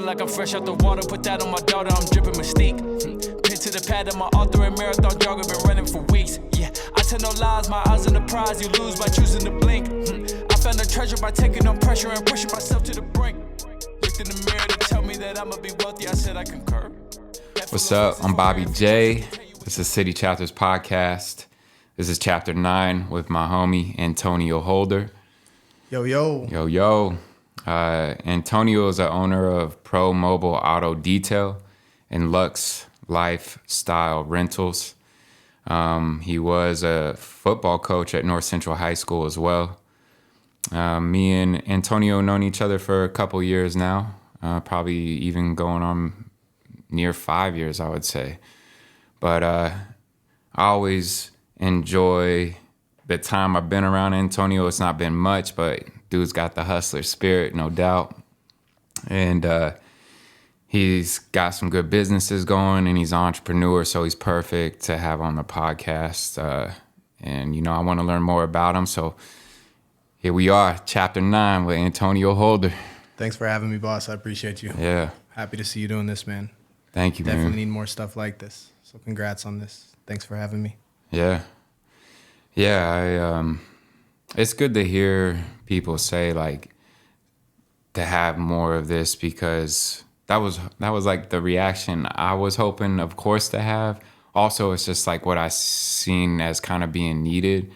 Feeling like I'm fresh out the water, put that on my daughter, I'm dripping Mystique. Pin to the pad of my author and marathon jogger, been running for weeks. Yeah, I tell no lies, my eyes on the prize, you lose by choosing to blink. I found a treasure by taking on pressure and pushing myself to the brink. Looked in the mirror to tell me that I'ma be wealthy, I said I concur. What's up? I'm Bobby J. This is City Chapters Podcast. This is Chapter 9 with my homie, Antonio Holder. Yo. Antonio is the owner of Pro Mobile Auto Detail and Lux Lifestyle Rentals. He was a football coach at North Central High School as well. Me and Antonio known each other for a couple years now, probably even going on near 5 years, I would say. But I always enjoy the time I've been around Antonio. It's not been much, but dude's got the hustler spirit, no doubt. And he's got some good businesses going, and he's an entrepreneur, so he's perfect to have on the podcast. And, I want to learn more about him. So here we are, Chapter 9 with Antonio Holder. Thanks for having me, boss. I appreciate you. Yeah. Happy to see you doing this, man. Thank you, Definitely man. need more stuff like this. So congrats on this. Thanks for having me. Yeah. It's good to hear people say, like, to have more of this, because that was like the reaction I was hoping, of course, to have. Also, it's just like what I seen as kind of being needed.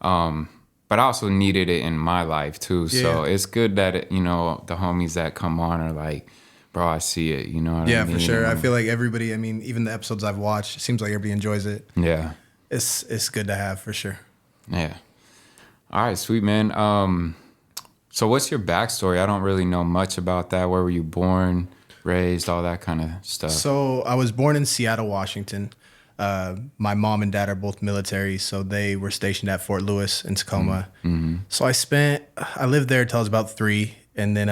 But I also needed it in my life too. Yeah. So it's good that, the homies that come on are like, bro, I see it. You know what I mean? Yeah, for sure. I feel like everybody, even the episodes I've watched, it seems like everybody enjoys it. Yeah. It's good to have, for sure. Yeah. All right, sweet, man. So what's your backstory? I don't really know much about that. Where were you born, raised, all that kind of stuff? So I was born in Seattle, Washington. My mom and dad are both military, so they were stationed at Fort Lewis in Tacoma. Mm-hmm. So I lived there till I was about 3, and then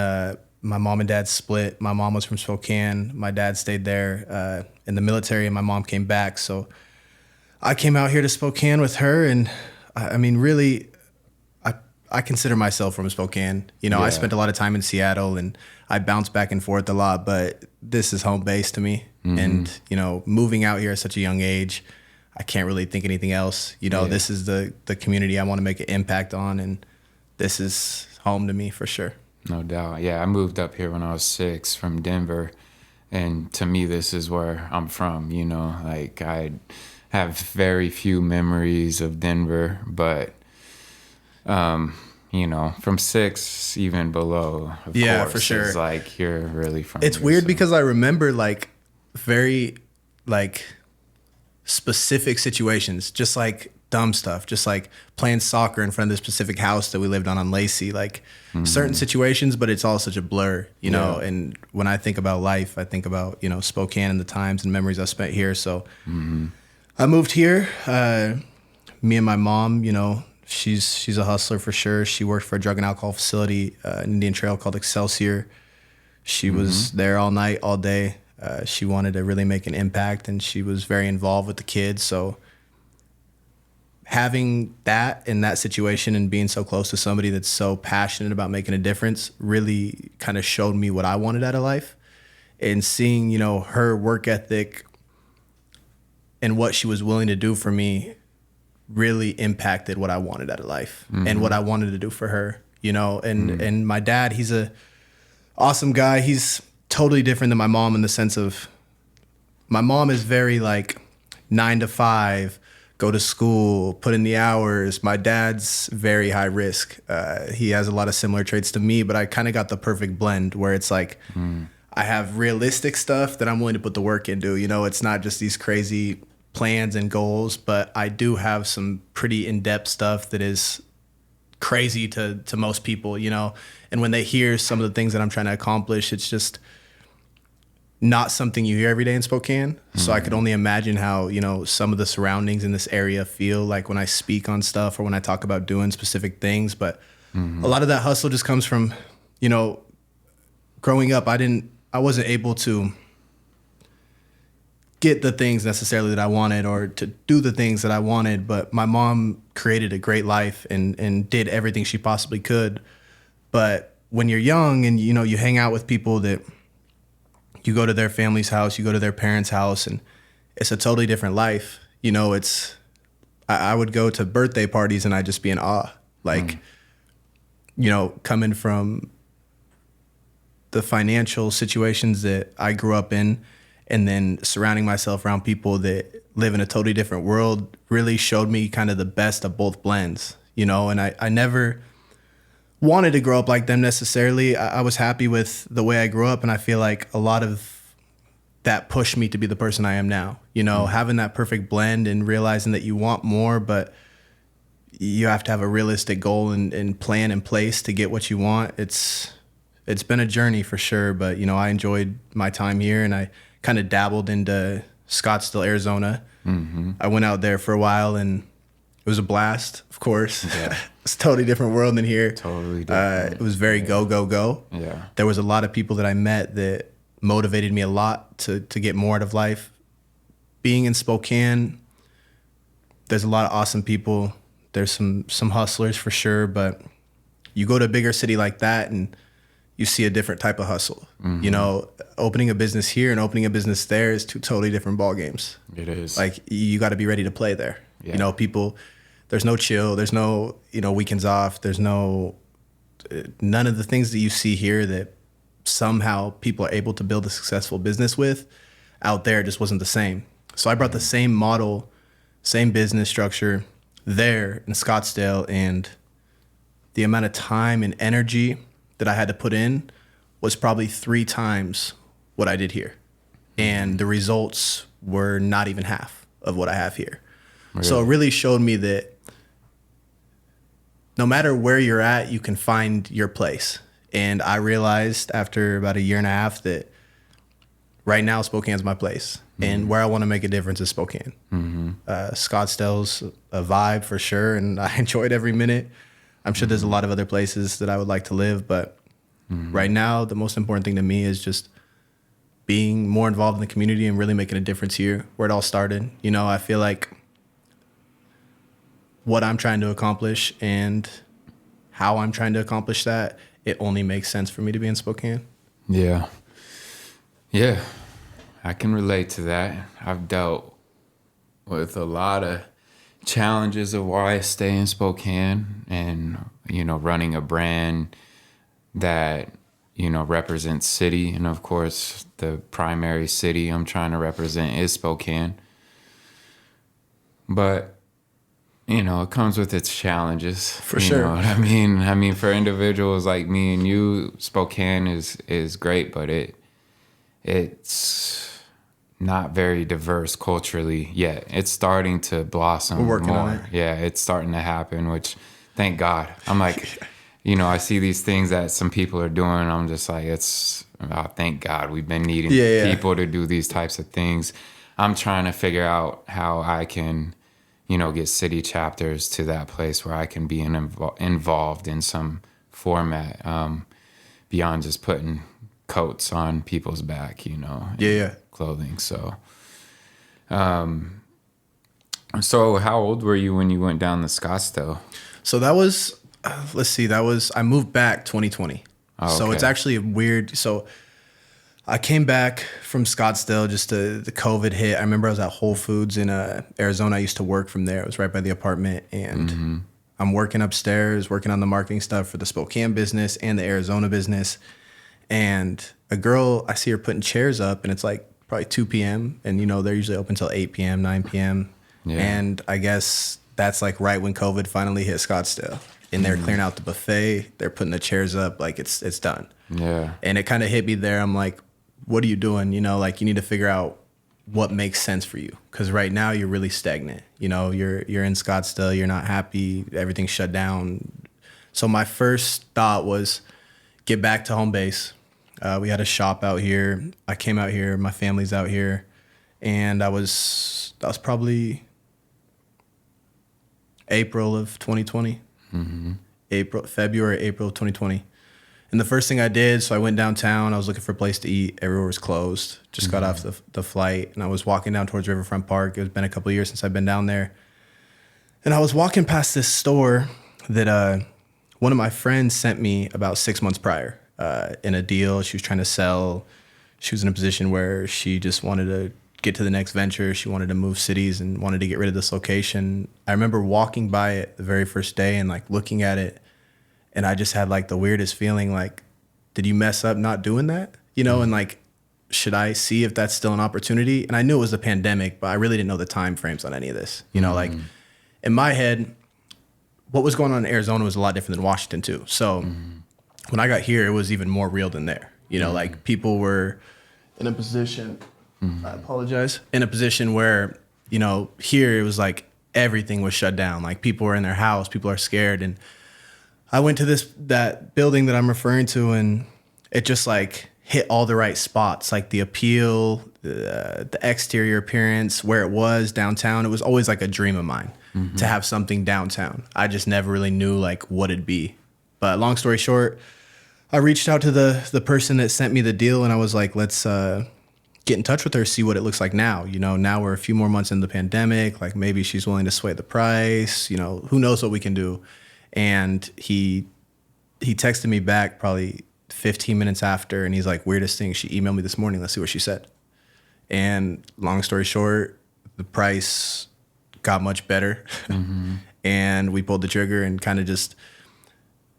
my mom and dad split. My mom was from Spokane. My dad stayed there in the military, and my mom came back. So I came out here to Spokane with her, and really, I consider myself from Spokane. I spent a lot of time in Seattle, and I bounced back and forth a lot, but this is home base to me. Mm-hmm. And, moving out here at such a young age, I can't really think anything else. This is the community I want to make an impact on, and this is home to me for sure. No doubt. Yeah, I moved up here when I was 6 from Denver, and to me, this is where I'm from. Like, I have very few memories of Denver, but from 6 even below, of course, for sure. It's like you're really from It's here, weird so. because I remember like very like specific situations, just like dumb stuff, just like playing soccer in front of this specific house that we lived on Lacey, like certain situations, but it's all such a blur, and when I think about life, I think about, Spokane and the times and memories I spent here. So I moved here, me and my mom, she's a hustler for sure. She worked for a drug and alcohol facility in Indian Trail called Excelsior. She was there all night, all day. She wanted to really make an impact, and she was very involved with the kids. So having that in that situation and being so close to somebody that's so passionate about making a difference really kind of showed me what I wanted out of life. And seeing, her work ethic and what she was willing to do for me really impacted what I wanted out of life and what I wanted to do for her, and my dad, he's a awesome guy. He's totally different than my mom in the sense of my mom is very like 9 to 5, go to school, put in the hours. My dad's very high risk. He has a lot of similar traits to me, but I kind of got the perfect blend where it's like, I have realistic stuff that I'm willing to put the work into, it's not just these crazy plans and goals, but I do have some pretty in-depth stuff that is crazy to most people, and when they hear some of the things that I'm trying to accomplish, it's just not something you hear every day in Spokane. So I could only imagine how, some of the surroundings in this area feel like when I speak on stuff or when I talk about doing specific things. But a lot of that hustle just comes from, growing up, I wasn't able to get the things necessarily that I wanted or to do the things that I wanted, but my mom created a great life and did everything she possibly could. But when you're young and, you hang out with people that you go to their family's house, you go to their parents' house, and it's a totally different life. You know, I would go to birthday parties and I'd just be in awe. Like, you know, coming from the financial situations that I grew up in and then surrounding myself around people that live in a totally different world really showed me kind of the best of both blends, you know, and I never wanted to grow up like them necessarily. I was happy with the way I grew up, and I feel like a lot of that pushed me to be the person I am now. You know, having that perfect blend and realizing that you want more, but you have to have a realistic goal and plan in place to get what you want. It's been a journey for sure, but you know, I enjoyed my time here, and I kind of dabbled into Scottsdale, Arizona. I went out there for a while, and it was a blast, of course. Yeah. It's a totally different world than here. Totally different. It was very go, go, go. Yeah. There was a lot of people that I met that motivated me a lot to get more out of life. Being in Spokane, there's a lot of awesome people. There's some hustlers for sure, but you go to a bigger city like that and you see a different type of hustle. You know, opening a business here and opening a business there is two totally different ball games. It is. Like, you got to be ready to play there. Yeah. You know, people, there's no chill, there's no, you know, weekends off, there's no, none of the things that you see here that somehow people are able to build a successful business with out there just wasn't the same. So I brought the same model, same business structure there in Scottsdale, and the amount of time and energy that I had to put in was probably 3 times what I did here. And the results were not even half of what I have here. Really? So it really showed me that no matter where you're at, you can find your place. And I realized after about a year and a half that right now Spokane's my place. And where I want to make a difference is Spokane. Scottsdale's a vibe for sure, and I enjoyed every minute. I'm sure there's a lot of other places that I would like to live, but right now the most important thing to me is just being more involved in the community and really making a difference here where it all started. You know, I feel like what I'm trying to accomplish and how I'm trying to accomplish that, it only makes sense for me to be in Spokane. Yeah. I can relate to that. I've dealt with a lot of challenges of why I stay in Spokane, and, you know, running a brand that, you know, represents city. And of course, the primary city I'm trying to represent is Spokane. But, you know, it comes with its challenges. For sure. You know what I mean? I mean, for individuals like me and you, Spokane is great, but it's not very diverse culturally yet. It's starting to blossom. We're working more. on it. Yeah, it's starting to happen, which, thank God. I'm like, you know, I see these things that some people are doing. I'm just like, thank God we've been needing people to do these types of things. I'm trying to figure out how I can, you know, get city chapters to that place where I can be involved in some format beyond just putting coats on people's back, you know. Clothing. So so how old were you when you went down to Scottsdale? So that was I moved back 2020. Oh, okay. So it's actually weird. So I came back from Scottsdale just to the COVID hit. I remember I was at Whole Foods in Arizona. I used to work from there. It was right by the apartment, and I'm working upstairs, working on the marketing stuff for the Spokane business and the Arizona business. And a girl, I see her putting chairs up, and it's like probably 2 p.m. And, you know, they're usually open till 8 p.m., 9 p.m. Yeah. And I guess that's like right when COVID finally hit Scottsdale. And they're clearing out the buffet. They're putting the chairs up like it's done. Yeah. And it kind of hit me there. I'm like, what are you doing? You know, like, you need to figure out what makes sense for you. Because right now you're really stagnant. You know, you're in Scottsdale. You're not happy. Everything's shut down. So my first thought was get back to home base. We had a shop out here. I came out here. My family's out here, and that was probably April of 2020. February, April of 2020. And the first thing I did, so I went downtown. I was looking for a place to eat. Everywhere was closed. Just got off the flight, and I was walking down towards Riverfront Park. It's been a couple of years since I've been down there, and I was walking past this store that one of my friends sent me about 6 months prior. In a deal. She was trying to sell. she was in a position where she just wanted to get to the next venture. She wanted to move cities and wanted to get rid of this location. I remember walking by it the very first day and like looking at it, and I just had like the weirdest feeling, like, did you mess up not doing that? You know, and like, should I see if that's still an opportunity? And I knew it was a pandemic, but I really didn't know the time frames on any of this. You know, like in my head, what was going on in Arizona was a lot different than Washington too. So when I got here, it was even more real than there. You know, like people were in a position, I apologize, in a position where, you know, here it was like everything was shut down. Like people were in their house, people are scared. And I went to that building that I'm referring to, and it just like hit all the right spots, like the appeal, the exterior appearance, where it was downtown. It was always like a dream of mine to have something downtown. I just never really knew like what it'd be. But long story short, I reached out to the person that sent me the deal, and I was like, let's get in touch with her, see what it looks like now. You know, now we're a few more months in the pandemic, like maybe she's willing to sway the price, you know, who knows what we can do. And he texted me back probably 15 minutes after, and he's like, weirdest thing, she emailed me this morning, let's see what she said. And long story short, the price got much better. And we pulled the trigger, and kind of just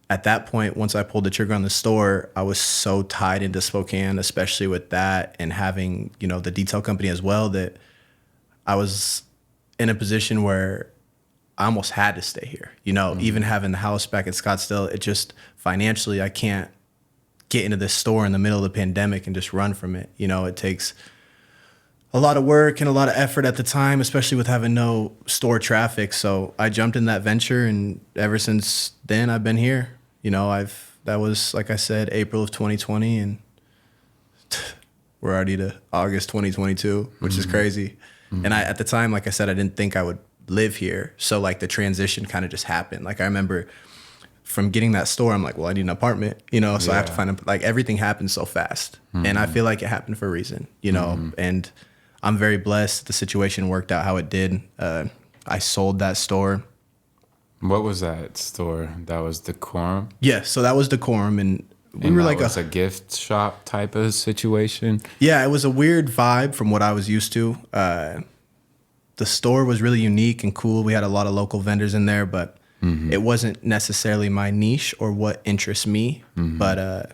at that point, once I pulled the trigger on the store, I was so tied into Spokane, especially with that and having, you know, the detail company as well, that I was in a position where I almost had to stay here. You know, even having the house back in Scottsdale, it just financially, I can't get into this store in the middle of the pandemic and just run from it. You know, it takes a lot of work and a lot of effort at the time, especially with having no store traffic. So I jumped in that venture, and ever since then I've been here. You know, that was, like I said, April of 2020, and we're already to August 2022, which is crazy. And at the time, like I said, I didn't think I would live here. So like the transition kind of just happened. Like I remember from getting that store, I'm like, well, I need an apartment, you know, so I have to find like everything happened so fast. And I feel like it happened for a reason, you know, and I'm very blessed the situation worked out how it did. I sold that store. What was that store? That was Decorum? Yeah, so that was Decorum, and we were like a gift shop type of situation? Yeah, it was a weird vibe from what I was used to. The store was really unique and cool. We had a lot of local vendors in there, but it wasn't necessarily my niche or what interests me. But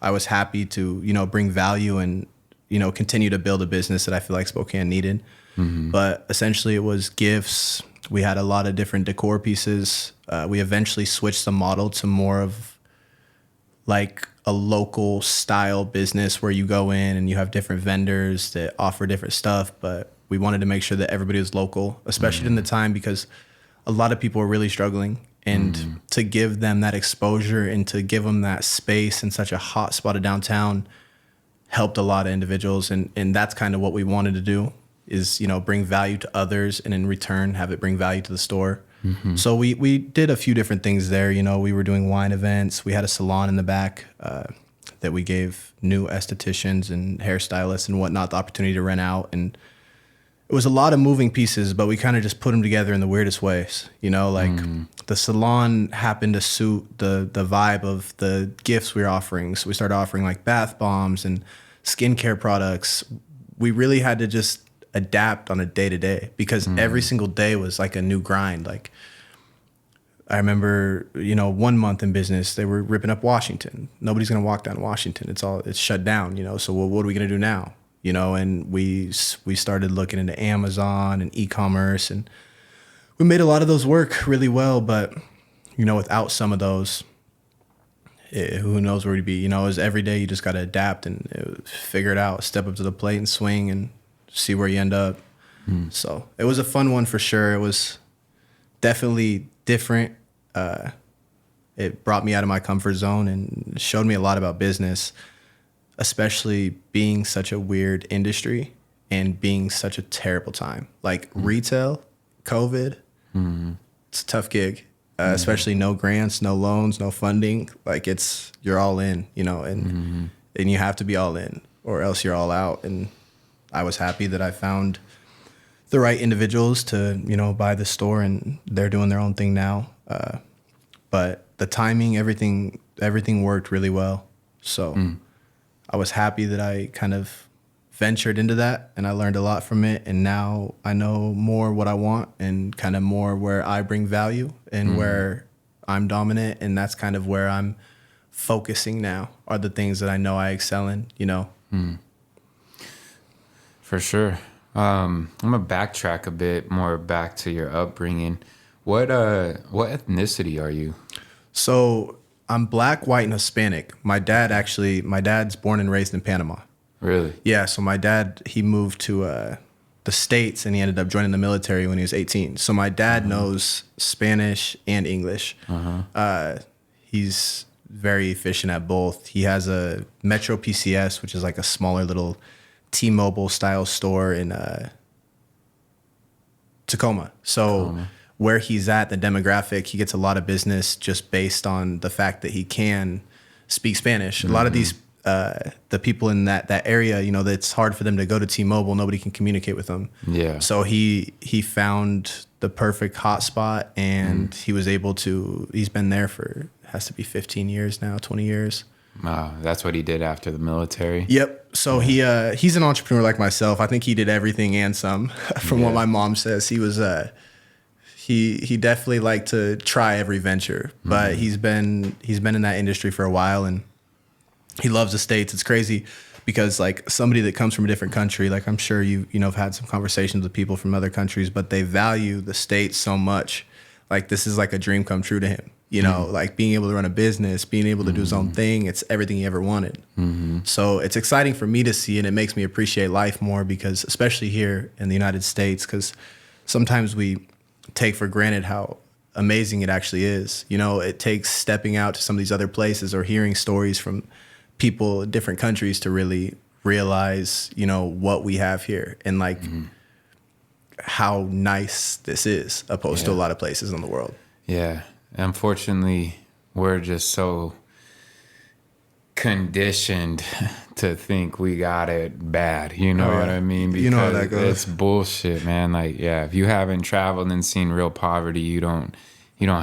I was happy to, you know, bring value and, you know, continue to build a business that I feel like Spokane needed. But essentially it was gifts. We had a lot of different decor pieces. We eventually switched the model to more of like a local style business where you go in and you have different vendors that offer different stuff. But we wanted to make sure that everybody was local, especially in the time, because a lot of people were really struggling. And to give them that exposure and to give them that space in such a hot spot of downtown helped a lot of individuals. And that's kind of what we wanted to do, is, you know, bring value to others and in return have it bring value to the store. So we did a few different things there. You know, we were doing wine events. We had a salon in the back that we gave new estheticians and hairstylists and whatnot the opportunity to rent out. And it was a lot of moving pieces, but we kind of just put them together in the weirdest ways. You know, like the salon happened to suit the vibe of the gifts we were offering. So we started offering like bath bombs and skincare products. We really had to just adapt on a day to day, because every single day was like a new grind. Like I remember, you know, 1 month in business, they were ripping up Washington. Nobody's going to walk down Washington. It's shut down, you know? So what are we going to do now? You know, and we started looking into Amazon and e-commerce, and we made a lot of those work really well. But, you know, without some of those, who knows where we'd be. You know, as every day you just got to adapt and figure it out, step up to the plate and swing and see where you end up. So it was a fun one for sure. It was definitely different. It brought me out of my comfort zone and showed me a lot about business, especially being such a weird industry and being such a terrible time. Like retail, COVID, it's a tough gig, especially no grants, no loans, no funding. Like you're all in, you know, and you have to be all in or else you're all out. And I was happy that I found the right individuals to, you know, buy the store, and they're doing their own thing now. But the timing, everything worked really well. So I was happy that I kind of ventured into that, and I learned a lot from it. And now I know more what I want and kind of more where I bring value and where I'm dominant. And that's kind of where I'm focusing now, are the things that I know I excel in, you know? For sure. I'm gonna backtrack a bit more back to your upbringing. What ethnicity are you? So I'm Black, white, and Hispanic. My dad's born and raised in Panama. Really? Yeah, so my dad, he moved to the States, and he ended up joining the military when he was 18. So my dad knows Spanish and English. He's very efficient at both. He has a Metro PCS, which is like a smaller little T-Mobile style store in Tacoma. So where he's at, the demographic, he gets a lot of business just based on the fact that he can speak Spanish. A lot of these the people in that area, you know, it's hard for them to go to T-Mobile. Nobody can communicate with them. Yeah. So he found the perfect hotspot, and he was able to. He's been there for, has to be 15 years now, 20 years. Wow, that's what he did after the military. Yep. So he's an entrepreneur like myself. I think he did everything and some. From what my mom says, he was he definitely liked to try every venture, but he's been in that industry for a while, and he loves the States. It's crazy because like somebody that comes from a different country, like I'm sure you know have had some conversations with people from other countries, but they value the States so much. Like this is like a dream come true to him. You know, like being able to run a business, being able to do his own thing, it's everything he ever wanted. So it's exciting for me to see, and it makes me appreciate life more, because especially here in the United States, because sometimes we take for granted how amazing it actually is. You know, it takes stepping out to some of these other places or hearing stories from people in different countries to really realize, you know, what we have here and like how nice this is opposed to a lot of places in the world. Yeah. Unfortunately, we're just so conditioned to think we got it bad. You know what I mean? Because you know how that goes. It's bullshit, man. Like, yeah, if you haven't traveled and seen real poverty, you don't know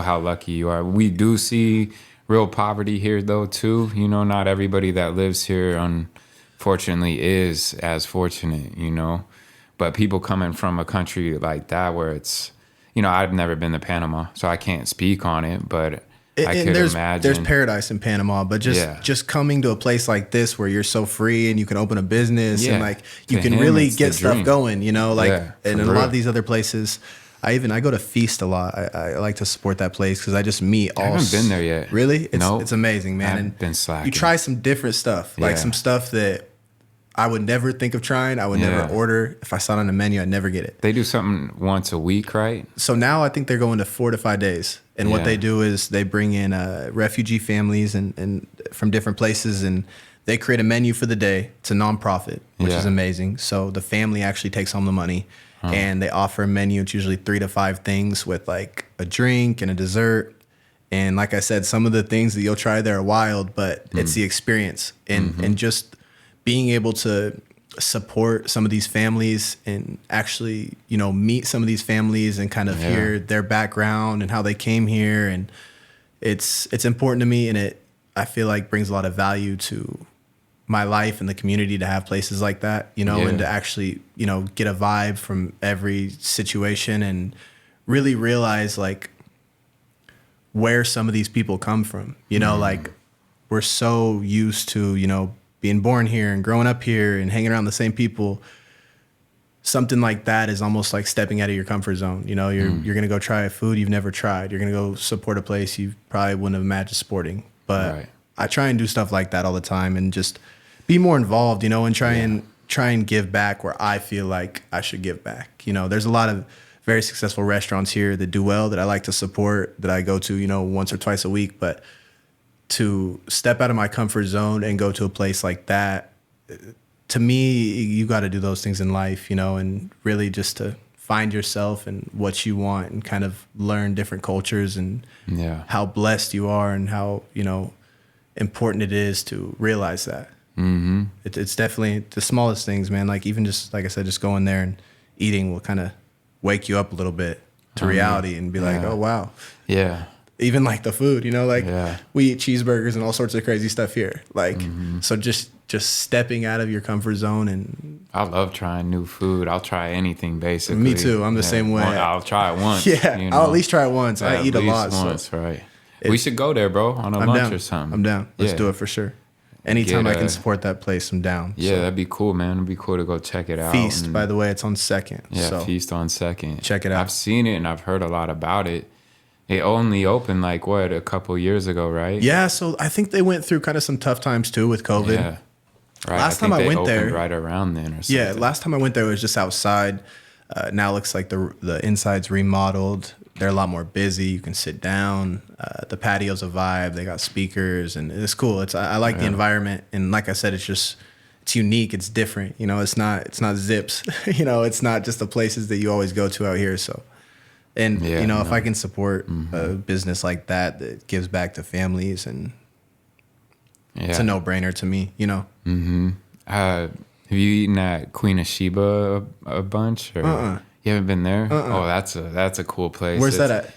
how lucky you are. We do see real poverty here, though, too. You know, not everybody that lives here, unfortunately, is as fortunate, you know. But people coming from a country like that where it's, you know, I've never been to Panama, so I can't speak on it, but I could imagine. There's paradise in Panama, but just coming to a place like this where you're so free and you can open a business and like you can really get stuff going, you know, like and in a lot of these other places. I go to Feast a lot. I like to support that place because I just meet all. I haven't been there yet. Really? It's amazing, man. I've been slacking. You try some different stuff, like some stuff that I would never think of trying. I would never order. If I saw it on the menu, I'd never get it. They do something once a week, right? So now I think they're going to 4 to 5 days. And what they do is they bring in refugee families and from different places, and they create a menu for the day. It's a nonprofit, which is amazing. So the family actually takes home the money, and they offer a menu. It's usually 3 to 5 things with like a drink and a dessert. And like I said, some of the things that you'll try there are wild, but it's the experience and just being able to support some of these families and actually, you know, meet some of these families and kind of hear their background and how they came here. And it's important to me, and I feel like brings a lot of value to my life and the community to have places like that, you know, and to actually, you know, get a vibe from every situation and really realize like where some of these people come from, you know, like we're so used to, you know, being born here and growing up here and hanging around the same people. Something like that is almost like stepping out of your comfort zone. You know, you're going to go try a food you've never tried. You're going to go support a place you probably wouldn't have imagined supporting. But I try and do stuff like that all the time and just be more involved, you know, and try and give back where I feel like I should give back. You know, there's a lot of very successful restaurants here that do well that I like to support, that I go to, you know, once or twice a week. But to step out of my comfort zone and go to a place like that, to me, you got to do those things in life, you know, and really just to find yourself and what you want and kind of learn different cultures and how blessed you are and how, you know, important it is to realize that. It's definitely the smallest things, man. Like even just, like I said, just going there and eating will kind of wake you up a little bit to reality and be like, oh, wow. Yeah. Even like the food, you know, like Yeah. we eat cheeseburgers and all sorts of crazy stuff here. Like, so just stepping out of your comfort zone. And I love trying new food. I'll try anything basically. Me too. I'm the same way. I'll try it once. yeah, you know? I'll at least try it once. I eat a lot. Once, So right. We should go there, bro, on a I'm lunch down. or something. I'm down. Let's do it for sure. Anytime I can support that place, I'm down. Yeah, So. that'd be cool, man. It'd be cool to go check it out. Feast, by the way, it's on 2nd. Yeah, so Feast on 2nd. check it out. I've seen it and I've heard a lot about it. It only opened like what, a couple years ago, right? Yeah, so I think they went through kind of some tough times too with COVID. Yeah. Right. Last time I went there, right around then or something. Yeah, last time I went there it was just outside. Now it looks like the inside's remodeled. They're a lot more busy. You can sit down. The patio's a vibe. They got speakers and it's cool. I like the environment, and like I said, it's unique. It's different. You know, it's not Zips. You know, it's not just the places that you always go to out here. So, and you know, if I can support a business like that gives back to families, and it's a no-brainer to me. You know. Mm-hmm. Have you eaten at Queen of Sheba a bunch? Or you haven't been there? Oh, that's a cool place. Where's that at?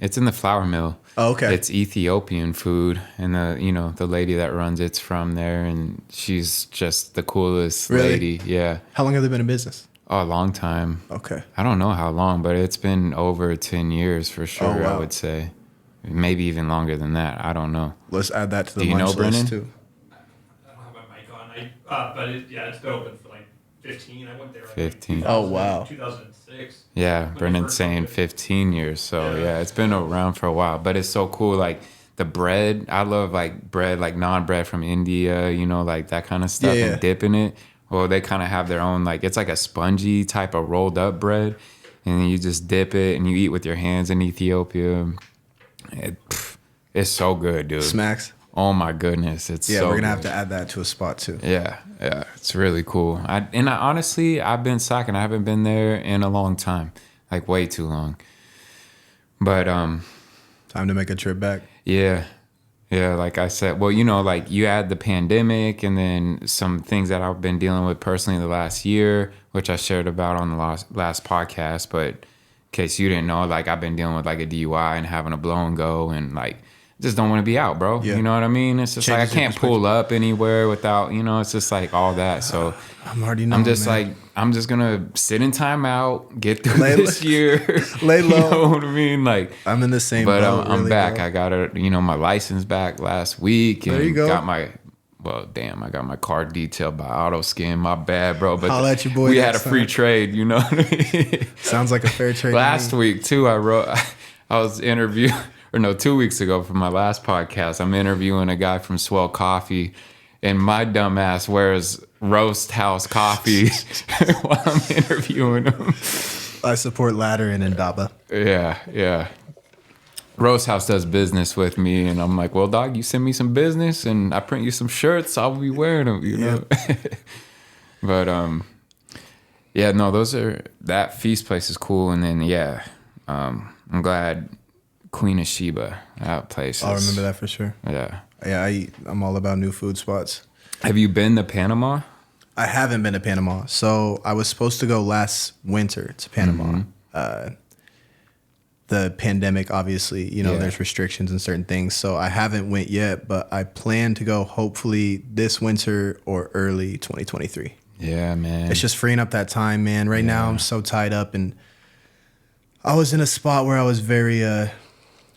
It's in the flour mill. Oh, okay. It's Ethiopian food, and the lady that runs it's from there, and she's just the coolest lady. Yeah. How long have they been in business? Oh, a long time. Okay. I don't know how long, but it's been over 10 years for sure. Oh, wow. I would say, maybe even longer than that. I don't know. Let's add that to the Do you know lunch Brennan? list too. I don't have my mic on. But it's been open for like 15. I went there. 15. Oh, wow. 2006. Yeah, When they Brennan's first saying opened. 15 years. So Yeah. yeah, it's been around for a while. But it's so cool. Like the bread, I love like bread, like non-bread from India, like that kind of stuff, Yeah. and dipping it. Well, they kind of have their own, like it's like a spongy type of rolled up bread, and then you just dip it and you eat with your hands in Ethiopia. It's so good, dude. Smacks. Oh my goodness, it's Yeah, so we're gonna have good. to add that to a spot too. Yeah, it's really cool. Honestly, I've been slacking. I haven't been there in a long time, like way too long. But Time to make a trip back. yeah, like I said, well, like you add the pandemic and then some things that I've been dealing with personally the last year, which I shared about on the last podcast. But in case you didn't know, like I've been dealing with like a DUI and having a blow and go, and like just don't want to be out, bro. Yeah. You know what I mean? It's just Changes like I your can't pull up anywhere without, it's just like all that. So I'm already knowing, I'm just man. like, I'm just gonna sit in timeout, get through Lay this low. year. Lay You low. know what I mean? Like, I'm in the same but boat. I'm really, back. bro. I got my license back last week, and There you go. got I got my car detailed by Autoskin. My bad, bro. But Holla at your boy we had a next free time. trade. You know what I mean? Sounds like a fair trade. to Last me. week too, I was interviewing, or no, 2 weeks ago for my last podcast, I'm interviewing a guy from Swell Coffee, and my dumb ass wears Roast House coffee while I'm interviewing him. I support Ladder and Indaba. Yeah. Roast House does business with me, and I'm like, well, dog, you send me some business, and I print you some shirts, I'll be wearing them, you know? But, yeah, no, that feast place is cool, and then, I'm glad Queen of Sheba, that place I'll is, remember that for sure. Yeah. Yeah, I'm all about new food spots. Have you been to Panama? I haven't been to Panama. So I was supposed to go last winter to Panama. The pandemic, obviously, there's restrictions and certain things. So I haven't went yet, but I plan to go hopefully this winter or early 2023. Yeah, man. It's just freeing up that time, man. Right now I'm so tied up, and I was in a spot where I was very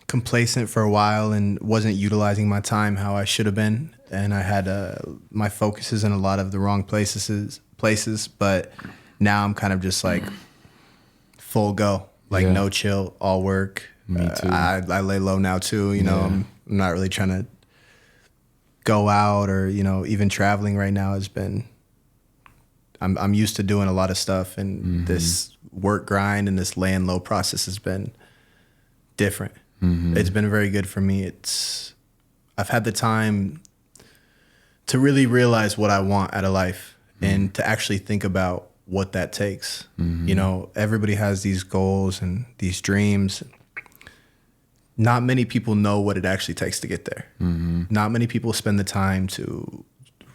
complacent for a while and wasn't utilizing my time how I should have been. And I had my focuses in a lot of the wrong places. But now I'm kind of just like full go, like no chill, all work. Me too. I lay low now too. I'm not really trying to go out or even traveling right now has been. I'm used to doing a lot of stuff, and this work grind and this laying low process has been different. It's been very good for me. I've had the time to really realize what I want out of life and to actually think about what that takes. Everybody has these goals and these dreams. Not many people know what it actually takes to get there. Not many people spend the time to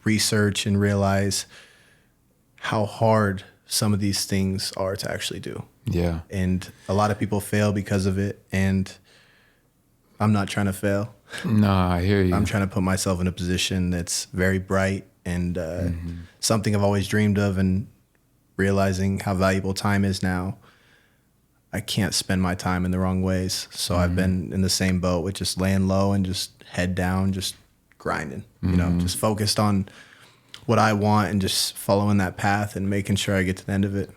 research and realize how hard some of these things are to actually do. Yeah. And a lot of people fail because of it. And I'm not trying to fail. No, I hear you. I'm trying to put myself in a position that's very bright and something I've always dreamed of, and realizing how valuable time is now. I can't spend my time in the wrong ways. So I've been in the same boat with just laying low and just head down, just grinding, you know, just focused on what I want and just following that path and making sure I get to the end of it.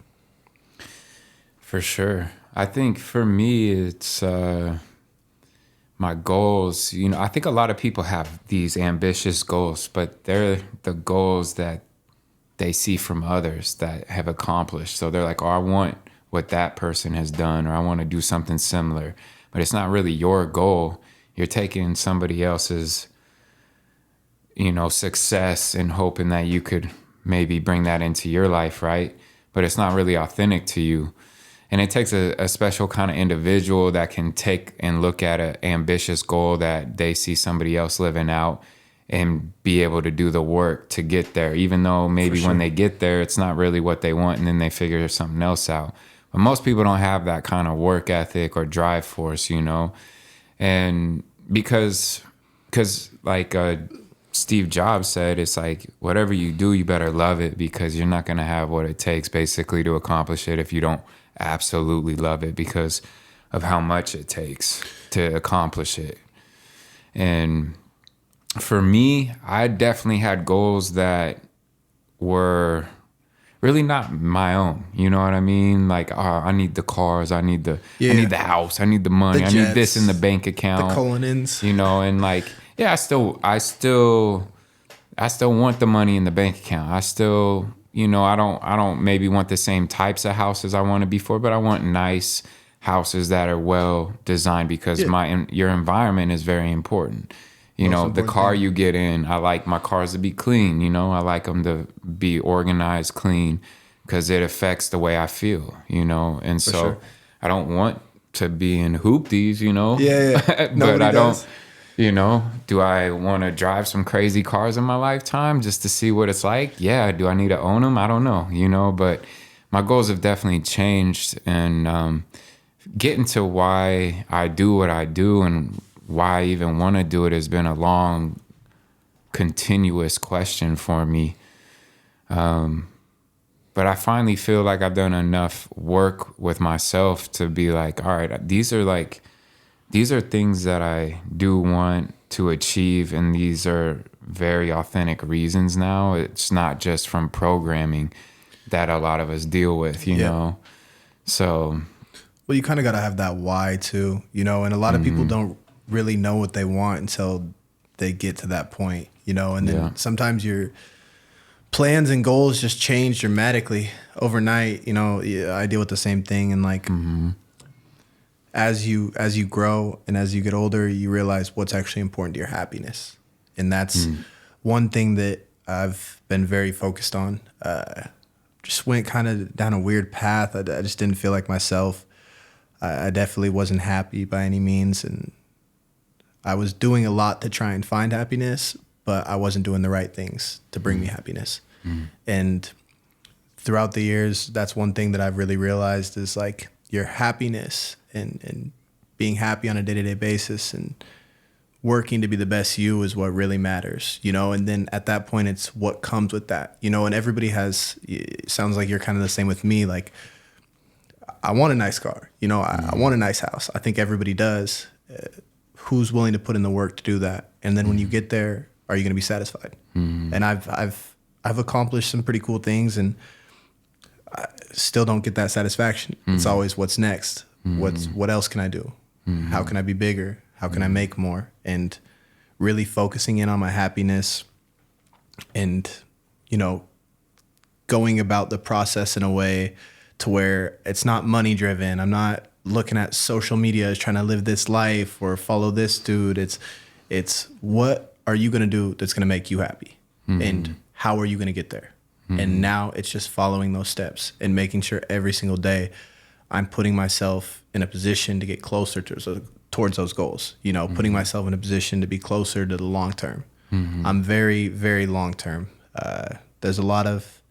For sure. I think for me, it's my goals. You know, I think a lot of people have these ambitious goals, but they're the goals that they see from others that have accomplished. So they're like, oh, I want what that person has done, or I want to do something similar. But it's not really your goal. You're taking somebody else's, you know, success and hoping that you could maybe bring that into your life, right? But it's not really authentic to you. And it takes a special kind of individual that can take and look at an ambitious goal that they see somebody else living out and be able to do the work to get there, even though maybe when they get there, it's not really what they want, and then they figure something else out. But most people don't have that kind of work ethic or drive force, you know? And because like Steve Jobs said, it's like, whatever you do, you better love it, because you're not going to have what it takes basically to accomplish it if you don't absolutely love it, because of how much it takes to accomplish it. And for me, I definitely had goals that were really not my own. You know what I mean? Like, I need the cars, I need the house, I need the money, I need this in the bank account, the Cullinans. you know, and like, yeah, I still want the money in the bank account. I still, you know, I don't maybe want the same types of houses I wanted before, but I want nice houses that are well designed, because your environment is very important. You know, the car you get in, I like my cars to be clean, you know, I like them to be organized, clean, because it affects the way I feel, you know, and so I don't want to be in hoopties, you know, but I don't, you know, do I want to drive some crazy cars in my lifetime just to see what it's like? Yeah. Do I need to own them? I don't know, you know, but my goals have definitely changed, and getting to why I do what I do and why I even want to do it has been a long, continuous question for me. But I finally feel like I've done enough work with myself to be like, all right, these are things that I do want to achieve, and these are very authentic reasons now. It's not just from programming that a lot of us deal with, you know? So. Well, you kind of got to have that why too, you know, and a lot of people don't really know what they want until they get to that point, you know, and then sometimes your plans and goals just change dramatically overnight. You know, I deal with the same thing, and like as you grow and as you get older, you realize what's actually important to your happiness, and that's one thing that I've been very focused on. Just went kind of down a weird path. I just didn't feel like myself. I definitely wasn't happy by any means, and I was doing a lot to try and find happiness, but I wasn't doing the right things to bring me happiness. And throughout the years, that's one thing that I've really realized is like your happiness and being happy on a day-to-day basis and working to be the best you is what really matters, you know? And then at that point, it's what comes with that, you know? And everybody has, it sounds like you're kind of the same with me. Like, I want a nice car, you know, I want a nice house. I think everybody does. Who's willing to put in the work to do that? And then when you get there, are you going to be satisfied? And I've accomplished some pretty cool things, and I still don't get that satisfaction. It's always what's next. What else can I do? How can I be bigger? How can I make more? And really focusing in on my happiness, and, you know, going about the process in a way to where it's not money driven. I'm not looking at social media as trying to live this life or follow this dude. It's what are you going to do that's going to make you happy? And how are you going to get there? And now it's just following those steps and making sure every single day I'm putting myself in a position to get closer towards those goals, you know, putting myself in a position to be closer to the long term. I'm very, very long term. There's a lot of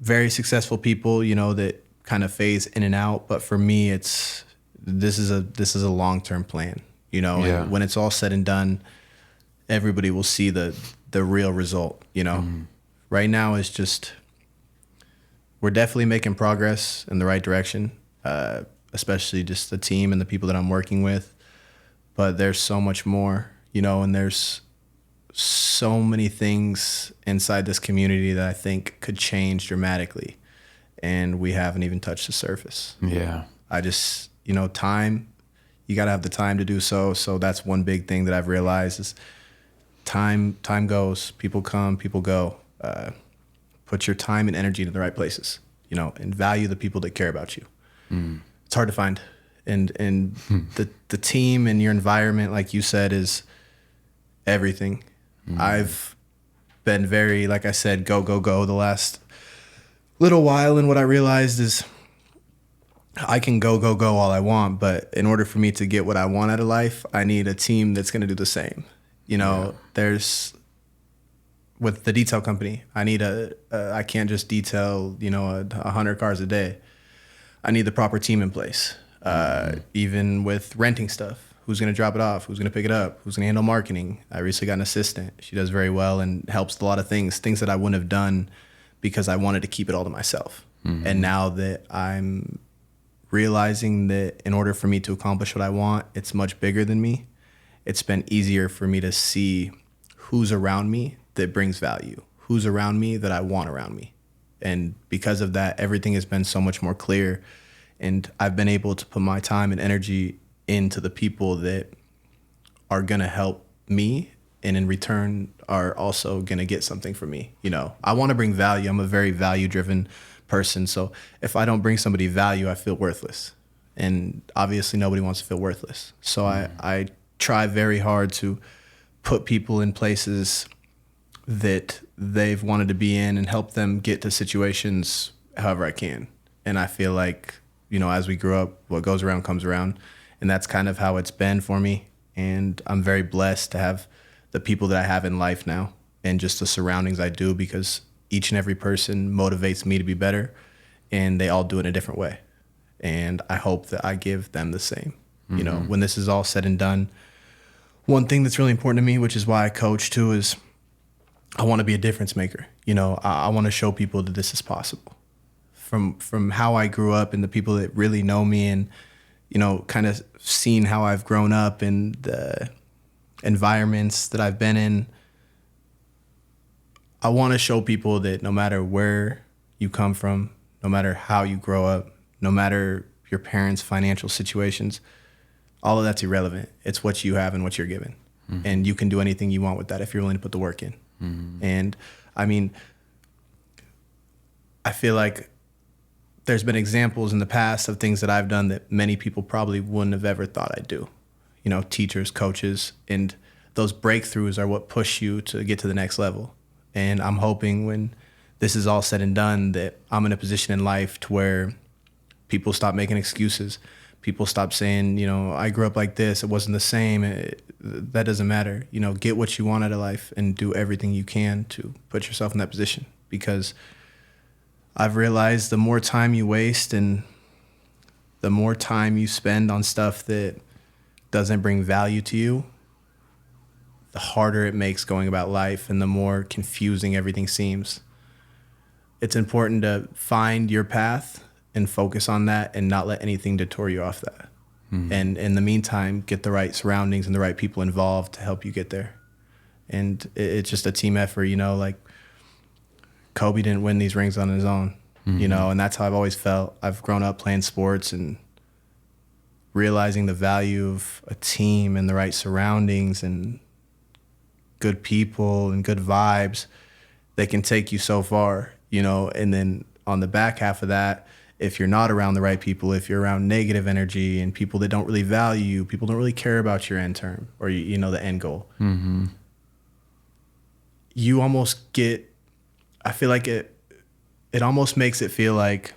very successful people, you know, that kind of phase in and out. But for me, this is a long-term plan. Yeah. And when it's all said and done, everybody will see the real result, Right now it's just, we're definitely making progress in the right direction, especially just the team and the people that I'm working with. But there's so much more, and there's so many things inside this community that I think could change dramatically. And we haven't even touched the surface. Yeah. I just, time, you got to have the time to do so. So that's one big thing that I've realized is time goes, people come, people go. Put your time and energy into the right places, and value the people that care about you. It's hard to find. And the team and your environment, like you said, is everything. I've been very, like I said, go the last little while. And what I realized is I can go all I want, but in order for me to get what I want out of life, I need a team that's going to do the same. There's, with the detail company, I need I can't just detail, 100 cars a day. I need the proper team in place. Even with renting stuff, who's going to drop it off? Who's going to pick it up? Who's going to handle marketing? I recently got an assistant. She does very well and helps with a lot of things that I wouldn't have done because I wanted to keep it all to myself. And now that I'm realizing that in order for me to accomplish what I want, it's much bigger than me. It's been easier for me to see who's around me that brings value, who's around me that I want around me. And because of that, everything has been so much more clear. And I've been able to put my time and energy into the people that are going to help me and in return are also going to get something from me. I want to bring value. I'm a very value-driven person. So if I don't bring somebody value, I feel worthless. And obviously nobody wants to feel worthless. So I try very hard to put people in places that they've wanted to be in and help them get to situations however I can. And I feel like, as we grow up, what goes around comes around. And that's kind of how it's been for me. And I'm very blessed to have the people that I have in life now and just the surroundings I do, because each and every person motivates me to be better, and they all do it in a different way. And I hope that I give them the same. When this is all said and done, one thing that's really important to me, which is why I coach too, is I want to be a difference maker. I want to show people that this is possible. From how I grew up and the people that really know me and, kind of seen how I've grown up and the environments that I've been in, I want to show people that no matter where you come from, no matter how you grow up, no matter your parents' financial situations, all of that's irrelevant. It's what you have and what you're given. And you can do anything you want with that if you're willing to put the work in. And I mean, I feel like there's been examples in the past of things that I've done that many people probably wouldn't have ever thought I'd do. Teachers, coaches, and those breakthroughs are what push you to get to the next level. And I'm hoping when this is all said and done that I'm in a position in life to where people stop making excuses. People stop saying, I grew up like this, it wasn't the same. That doesn't matter. Get what you want out of life and do everything you can to put yourself in that position. Because I've realized the more time you waste and the more time you spend on stuff that doesn't bring value to you, the harder it makes going about life and the more confusing everything seems. It's important to find your path and focus on that and not let anything detour you off that. And in the meantime, get the right surroundings and the right people involved to help you get there. And it's just a team effort, like Kobe didn't win these rings on his own, and that's how I've always felt. I've grown up playing sports and realizing the value of a team and the right surroundings and good people and good vibes that can take you so far, and then on the back half of that, if you're not around the right people, if you're around negative energy and people that don't really value you, people don't really care about your end term or, the end goal, you almost get, I feel like it almost makes it feel like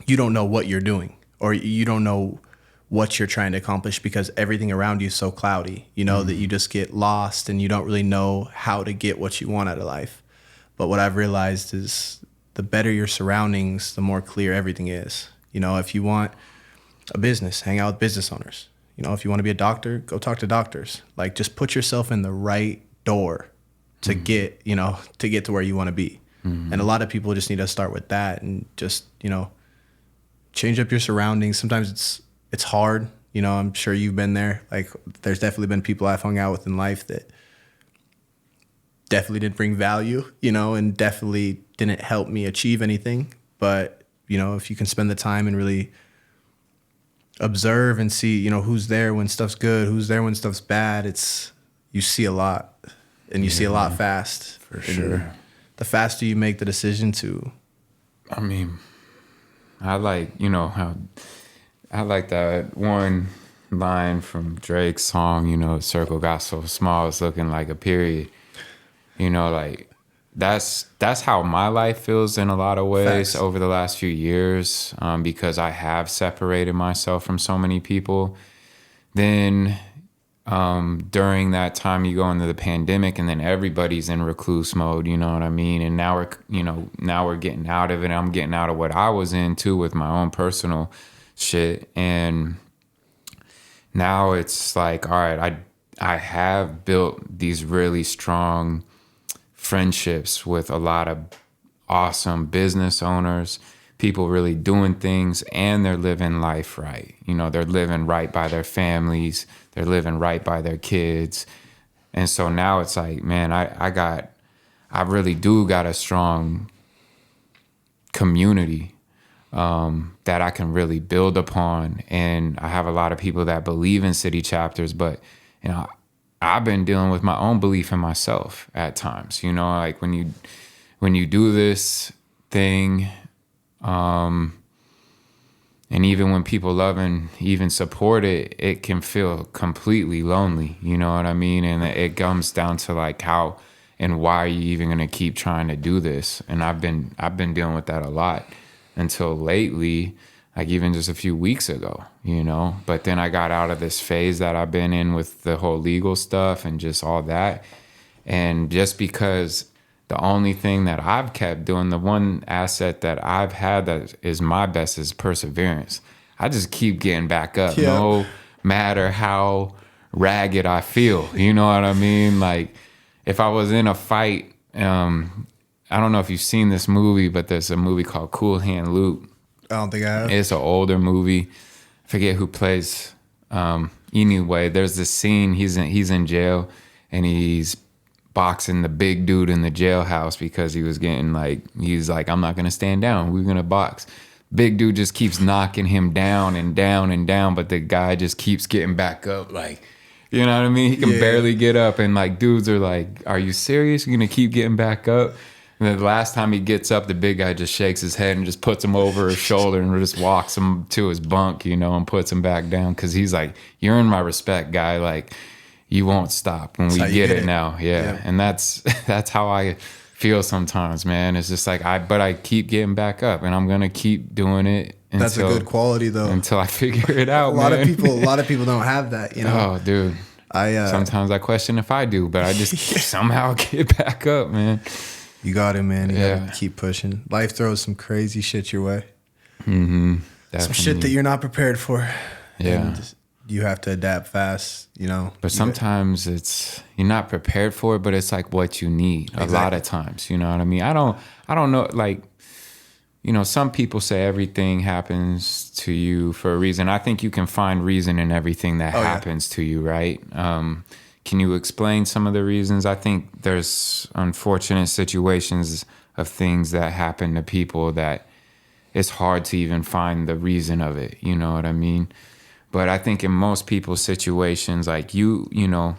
you don't know what you're doing or you don't know what you're trying to accomplish because everything around you is so cloudy, that you just get lost and you don't really know how to get what you want out of life. But what I've realized is the better your surroundings, the more clear everything is. If you want a business, hang out with business owners. You know, if you want to be a doctor, go talk to doctors. Like, just put yourself in the right door to get, you know, to get to where you want to be. And a lot of people just need to start with that and just, you know, change up your surroundings. Sometimes it's hard. You know, I'm sure you've been there. Like, there's definitely been people I've hung out with in life that definitely didn't bring value, you know, and definitely didn't help me achieve anything. But, you know, if you can spend the time and really observe and see, you know, who's there when stuff's good, who's there when stuff's bad, you see a lot, and you see a lot fast. For sure. The faster you make the decision to. I mean, I like, you know, how I like that one line from Drake's song, you know, circle got so small it's looking like a period. You know, like that's how my life feels in a lot of ways. Facts. Over the last few years, because I have separated myself from so many people. Then during that time, you go into the pandemic, and then everybody's in recluse mode, you know what I mean? And now we're getting out of it. I'm getting out of what I was in too with my own personal shit. And now it's like, all right, I have built these really strong friendships with a lot of awesome business owners, people really doing things, and they're living life right. You know, they're living right by their families. They're living right by their kids. And so now it's like, man, I really do got a strong community that I can really build upon. And I have a lot of people that believe in city chapters, but, you know, I've been dealing with my own belief in myself at times, you know, like when you do this thing, and even when people love and even support it, it can feel completely lonely, you know what I mean? And it comes down to like how and why are you even gonna keep trying to do this? And I've been dealing with that a lot until lately, like even just a few weeks ago, you know? But then I got out of this phase that I've been in with the whole legal stuff and just all that. And just because the only thing that I've kept doing, the one asset that I've had that is my best is perseverance. I just keep getting back up, no matter how ragged I feel. You know what I mean? Like if I was in a fight, I don't know if you've seen this movie, but there's a movie called Cool Hand Luke. I don't think I have. It's an older movie. I forget who plays. Anyway, there's this scene. He's in jail, and he's boxing the big dude in the jailhouse because he's like, I'm not gonna stand down. We're gonna box. Big dude just keeps knocking him down and down and down, but the guy just keeps getting back up. Like, you know what I mean? He can barely get up, and like dudes are like, "Are you serious? You're gonna keep getting back up?" And then the last time he gets up, the big guy just shakes his head and just puts him over his shoulder and just walks him to his bunk, you know, and puts him back down because he's like, "You earn my respect, guy. Like, you won't stop when we get it now." Yeah. And that's how I feel sometimes, man. It's just like but I keep getting back up, and I'm gonna keep doing it. That's a good quality though. Until I figure it out. A lot of people don't have that, you know. Oh, dude. Sometimes I question if I do, but I just somehow get back up, man. You got it, man. You gotta keep pushing. Life throws some crazy shit your way. Mm-hmm. Some shit that you're not prepared for. Yeah. And you have to adapt fast, you know. But sometimes you're not prepared for it, but it's like what you need. Exactly. A lot of times, you know what I mean? I don't know, like, you know, some people say everything happens to you for a reason. I think you can find reason in everything that happens to you, right? Can you explain some of the reasons? I think there's unfortunate situations of things that happen to people that it's hard to even find the reason of it. You know what I mean? But I think in most people's situations, like you know,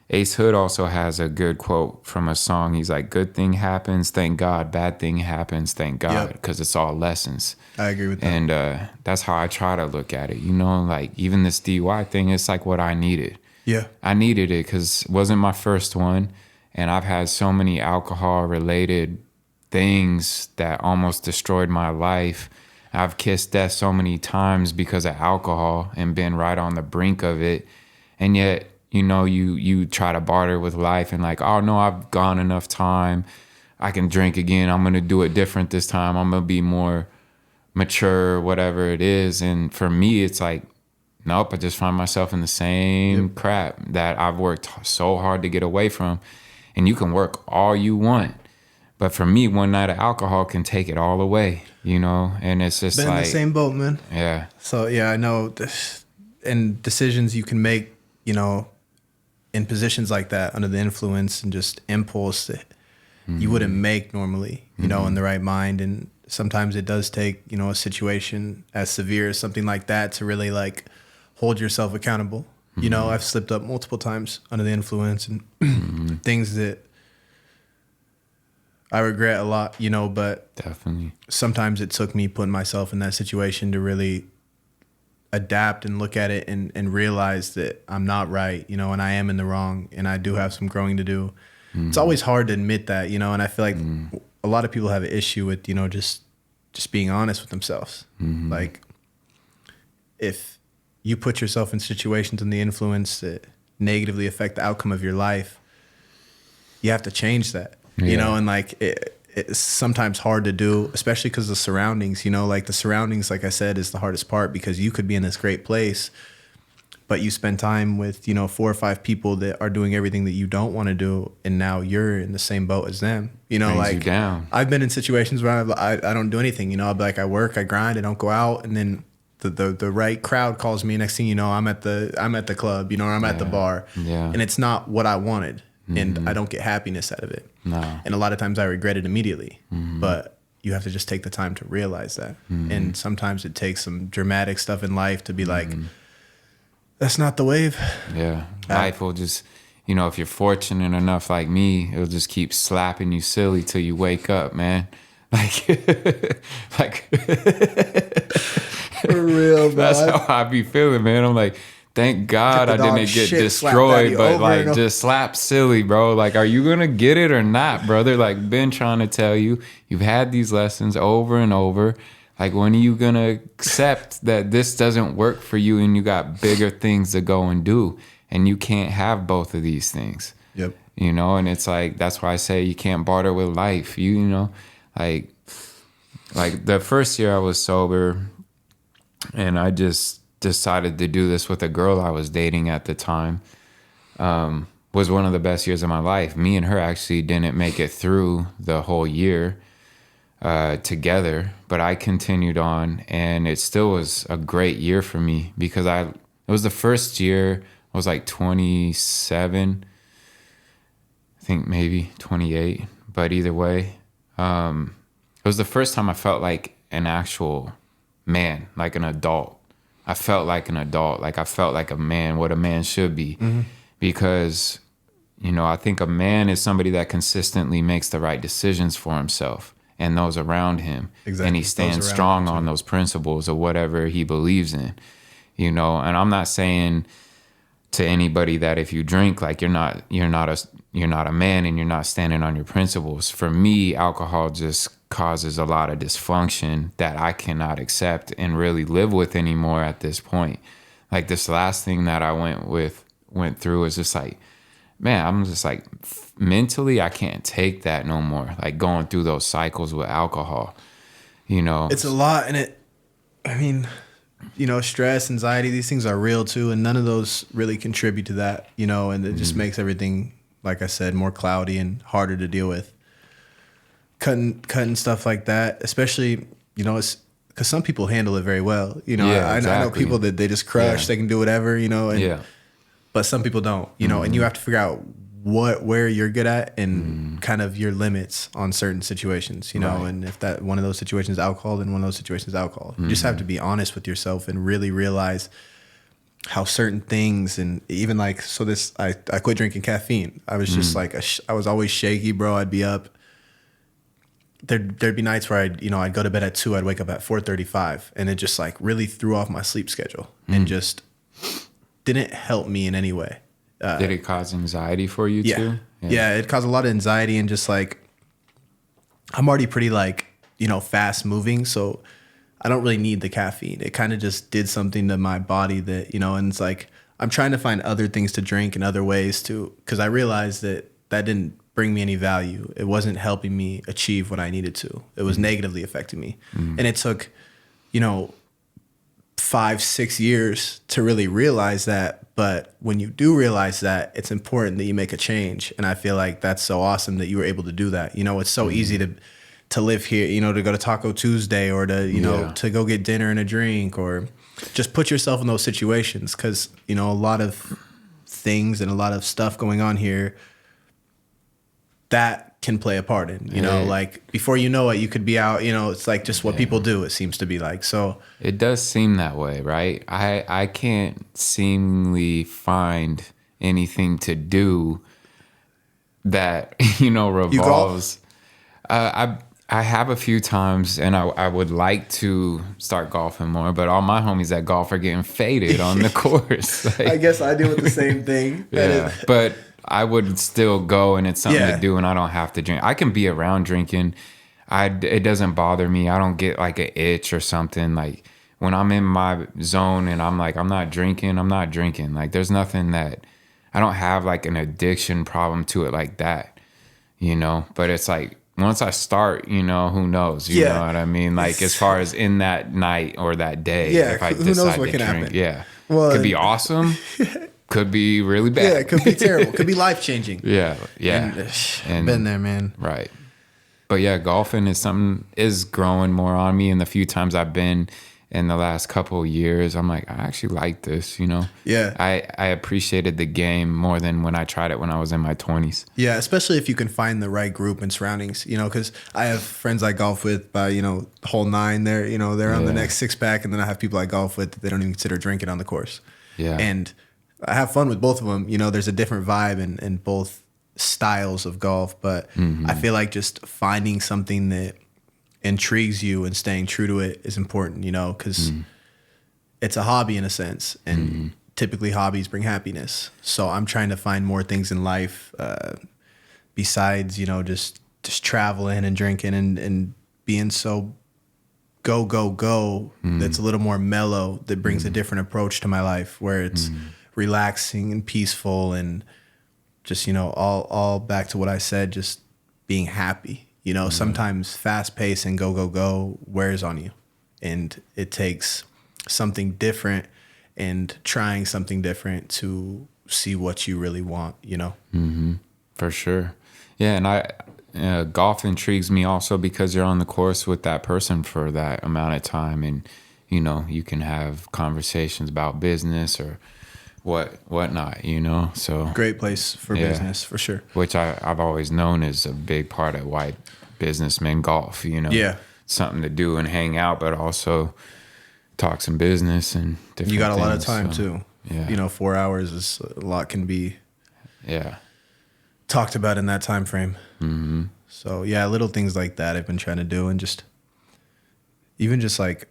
Ace Hood also has a good quote from a song. He's like, "Good thing happens, thank God. Bad thing happens, thank God," because it's all lessons. I agree with that. And that's how I try to look at it. You know, like even this DUI thing, it's like what I needed. Yeah. I needed it because it wasn't my first one. And I've had so many alcohol-related things that almost destroyed my life. I've kissed death so many times because of alcohol and been right on the brink of it. And yet, you know, you try to barter with life and like, oh, no, I've gone enough time. I can drink again. I'm going to do it different this time. I'm going to be more mature, whatever it is. And for me, it's like, nope, I just find myself in the same crap that I've worked so hard to get away from. And you can work all you want. But for me, one night of alcohol can take it all away, you know? And it's just Been in the same boat, man. Yeah. So, yeah, I know. And decisions you can make, you know, in positions like that under the influence and just impulse that you wouldn't make normally, you know, in the right mind. And sometimes it does take, you know, a situation as severe as something like that to really like hold yourself accountable. You know, I've slipped up multiple times under the influence and things that I regret a lot, you know, but Definitely. sometimes it took me putting myself in that situation to really adapt and look at it and realize that I'm not right, you know, and I am in the wrong and I do have some growing to do. It's always hard to admit that, you know, and I feel like a lot of people have an issue with, you know, just being honest with themselves. Like if you put yourself in situations and the influence that negatively affect the outcome of your life, you have to change that, you know, and like it's sometimes hard to do, especially because the surroundings, you know, like the surroundings, like I said, is the hardest part because you could be in this great place, but you spend time with, you know, 4 or 5 people that are doing everything that you don't want to do. And now you're in the same boat as them, you know, Brings like you down. I've been in situations where I don't do anything, you know, I'll be like, I work, I grind, I don't go out. And then the right crowd calls me. Next thing you know, I'm at the club, you know, or I'm at the bar and it's not what I wanted. And I don't get happiness out of it. No. And a lot of times I regret it immediately, but you have to just take the time to realize that. And sometimes it takes some dramatic stuff in life to be like, that's not the wave. Yeah. Life will just, you know, if you're fortunate enough like me, it'll just keep slapping you silly till you wake up, man. Like, For real, bro. that's how I be feeling, man. I'm like, thank God I didn't get destroyed, but like just slap silly, bro. Like, are you gonna get it or not, brother? Like, been trying to tell you, you've had these lessons over and over. Like, when are you gonna accept that this doesn't work for you and you got bigger things to go and do, and you can't have both of these things? Yep. You know, and it's like, that's why I say you can't barter with life. You know, like the first year I was sober, and I just decided to do this with a girl I was dating at the time, was one of the best years of my life. Me and her actually didn't make it through the whole year together, but I continued on, and it still was a great year for me because it was the first year I was like 27, I think maybe 28, but either way, it was the first time I felt like an actual man, like an adult. I felt like an adult, like I felt like a man, what a man should be. Because, you know, I think a man is somebody that consistently makes the right decisions for himself and those around him. Exactly. And he stands strong on those principles or whatever he believes in, you know. And I'm not saying to anybody that if you drink, like you're not a man and you're not standing on your principles. For me, alcohol just causes a lot of dysfunction that I cannot accept and really live with anymore at this point. Like this last thing that I went through is just like, man, I'm just like mentally I can't take that no more. Like going through those cycles with alcohol, you know. It's a lot, and I mean, you know, stress, anxiety, these things are real too, and none of those really contribute to that, you know, and it just makes everything, like I said, more cloudy and harder to deal with. Cutting stuff like that, especially, you know, it's because some people handle it very well. You know, Yeah, I know people that they just crush, they can do whatever, you know, and, but some people don't, you know, and you have to figure out where you're good at and kind of your limits on certain situations, you know, and if that one of those situations is alcohol, then one of those situations is alcohol. You just have to be honest with yourself and really realize how certain things, and even like, so this, I quit drinking caffeine. I was just like, I was always shaky, bro. I'd be up. There'd be nights where I'd go to bed at 2, I'd wake up at 4:35, and it just like really threw off my sleep schedule and just didn't help me in any way. Did it cause anxiety for you too? Yeah, it caused a lot of anxiety, and just like, I'm already pretty like, you know, fast moving, so I don't really need the caffeine. It kind of just did something to my body that, you know, and it's like, I'm trying to find other things to drink and other ways to, because I realized that didn't bring me any value. It wasn't helping me achieve what I needed to. It was negatively affecting me. And it took, you know, 5-6 years to really realize that. But when you do realize that, it's important that you make a change. And I feel like that's so awesome that you were able to do that. You know, it's so easy to live here, you know, to go to Taco Tuesday or to, you know, to go get dinner and a drink, or just put yourself in those situations. Cause, you know, a lot of things and a lot of stuff going on here that can play a part in, you know, like before you know it, you could be out, you know, it's like just what people do, it seems to be like. So it does seem that way, right? I can't seemingly find anything to do that, you know, revolves. I have a few times, and I would like to start golfing more, but all my homies that golf are getting faded on the course. Like, I guess I deal with the same thing. Yeah, but I would still go, and it's something to do, and I don't have to drink. I can be around drinking. It doesn't bother me. I don't get like an itch or something. Like when I'm in my zone and I'm like, I'm not drinking. Like there's nothing that, I don't have like an addiction problem to it like that, you know? But it's like, once I start, you know, who knows? You know what I mean? Like as far as in that night or that day, if I decide to drink, happen. Well, could be awesome, could be really bad. Yeah, it could be terrible, could be life changing. Yeah. And been there, man. Right. But yeah, golfing is growing more on me. And the few times I've been in the last couple of years, I'm like, I actually like this, you know? Yeah. I appreciated the game more than when I tried it when I was in my 20s. Yeah, especially if you can find the right group and surroundings, you know, because I have friends I golf with by, you know, the whole nine. They're, you know, they're on the next six pack. And then I have people I golf with that they don't even consider drinking on the course. Yeah. And I have fun with both of them. You know, there's a different vibe in both styles of golf. But I feel like just finding something that intrigues you and staying true to it is important, you know, because it's a hobby in a sense, and typically hobbies bring happiness. So I'm trying to find more things in life besides, you know, just traveling and drinking and being so go that's a little more mellow, that brings a different approach to my life, where it's relaxing and peaceful and just, you know, all back to what I said, just being happy. You know, sometimes fast pace and go wears on you, and it takes something different and trying something different to see what you really want, you know? For sure. Yeah. And golf intrigues me also because you're on the course with that person for that amount of time, and, you know, you can have conversations about business or whatnot, you know? So great place for business, for sure. Which I've always known is a big part of why businessmen golf, you know? Yeah. Something to do and hang out, but also talk some business and different You got a lot of things, time so, too. Yeah. You know, 4 hours is a lot, can be talked about in that time frame. So yeah, little things like that I've been trying to do, and just even just like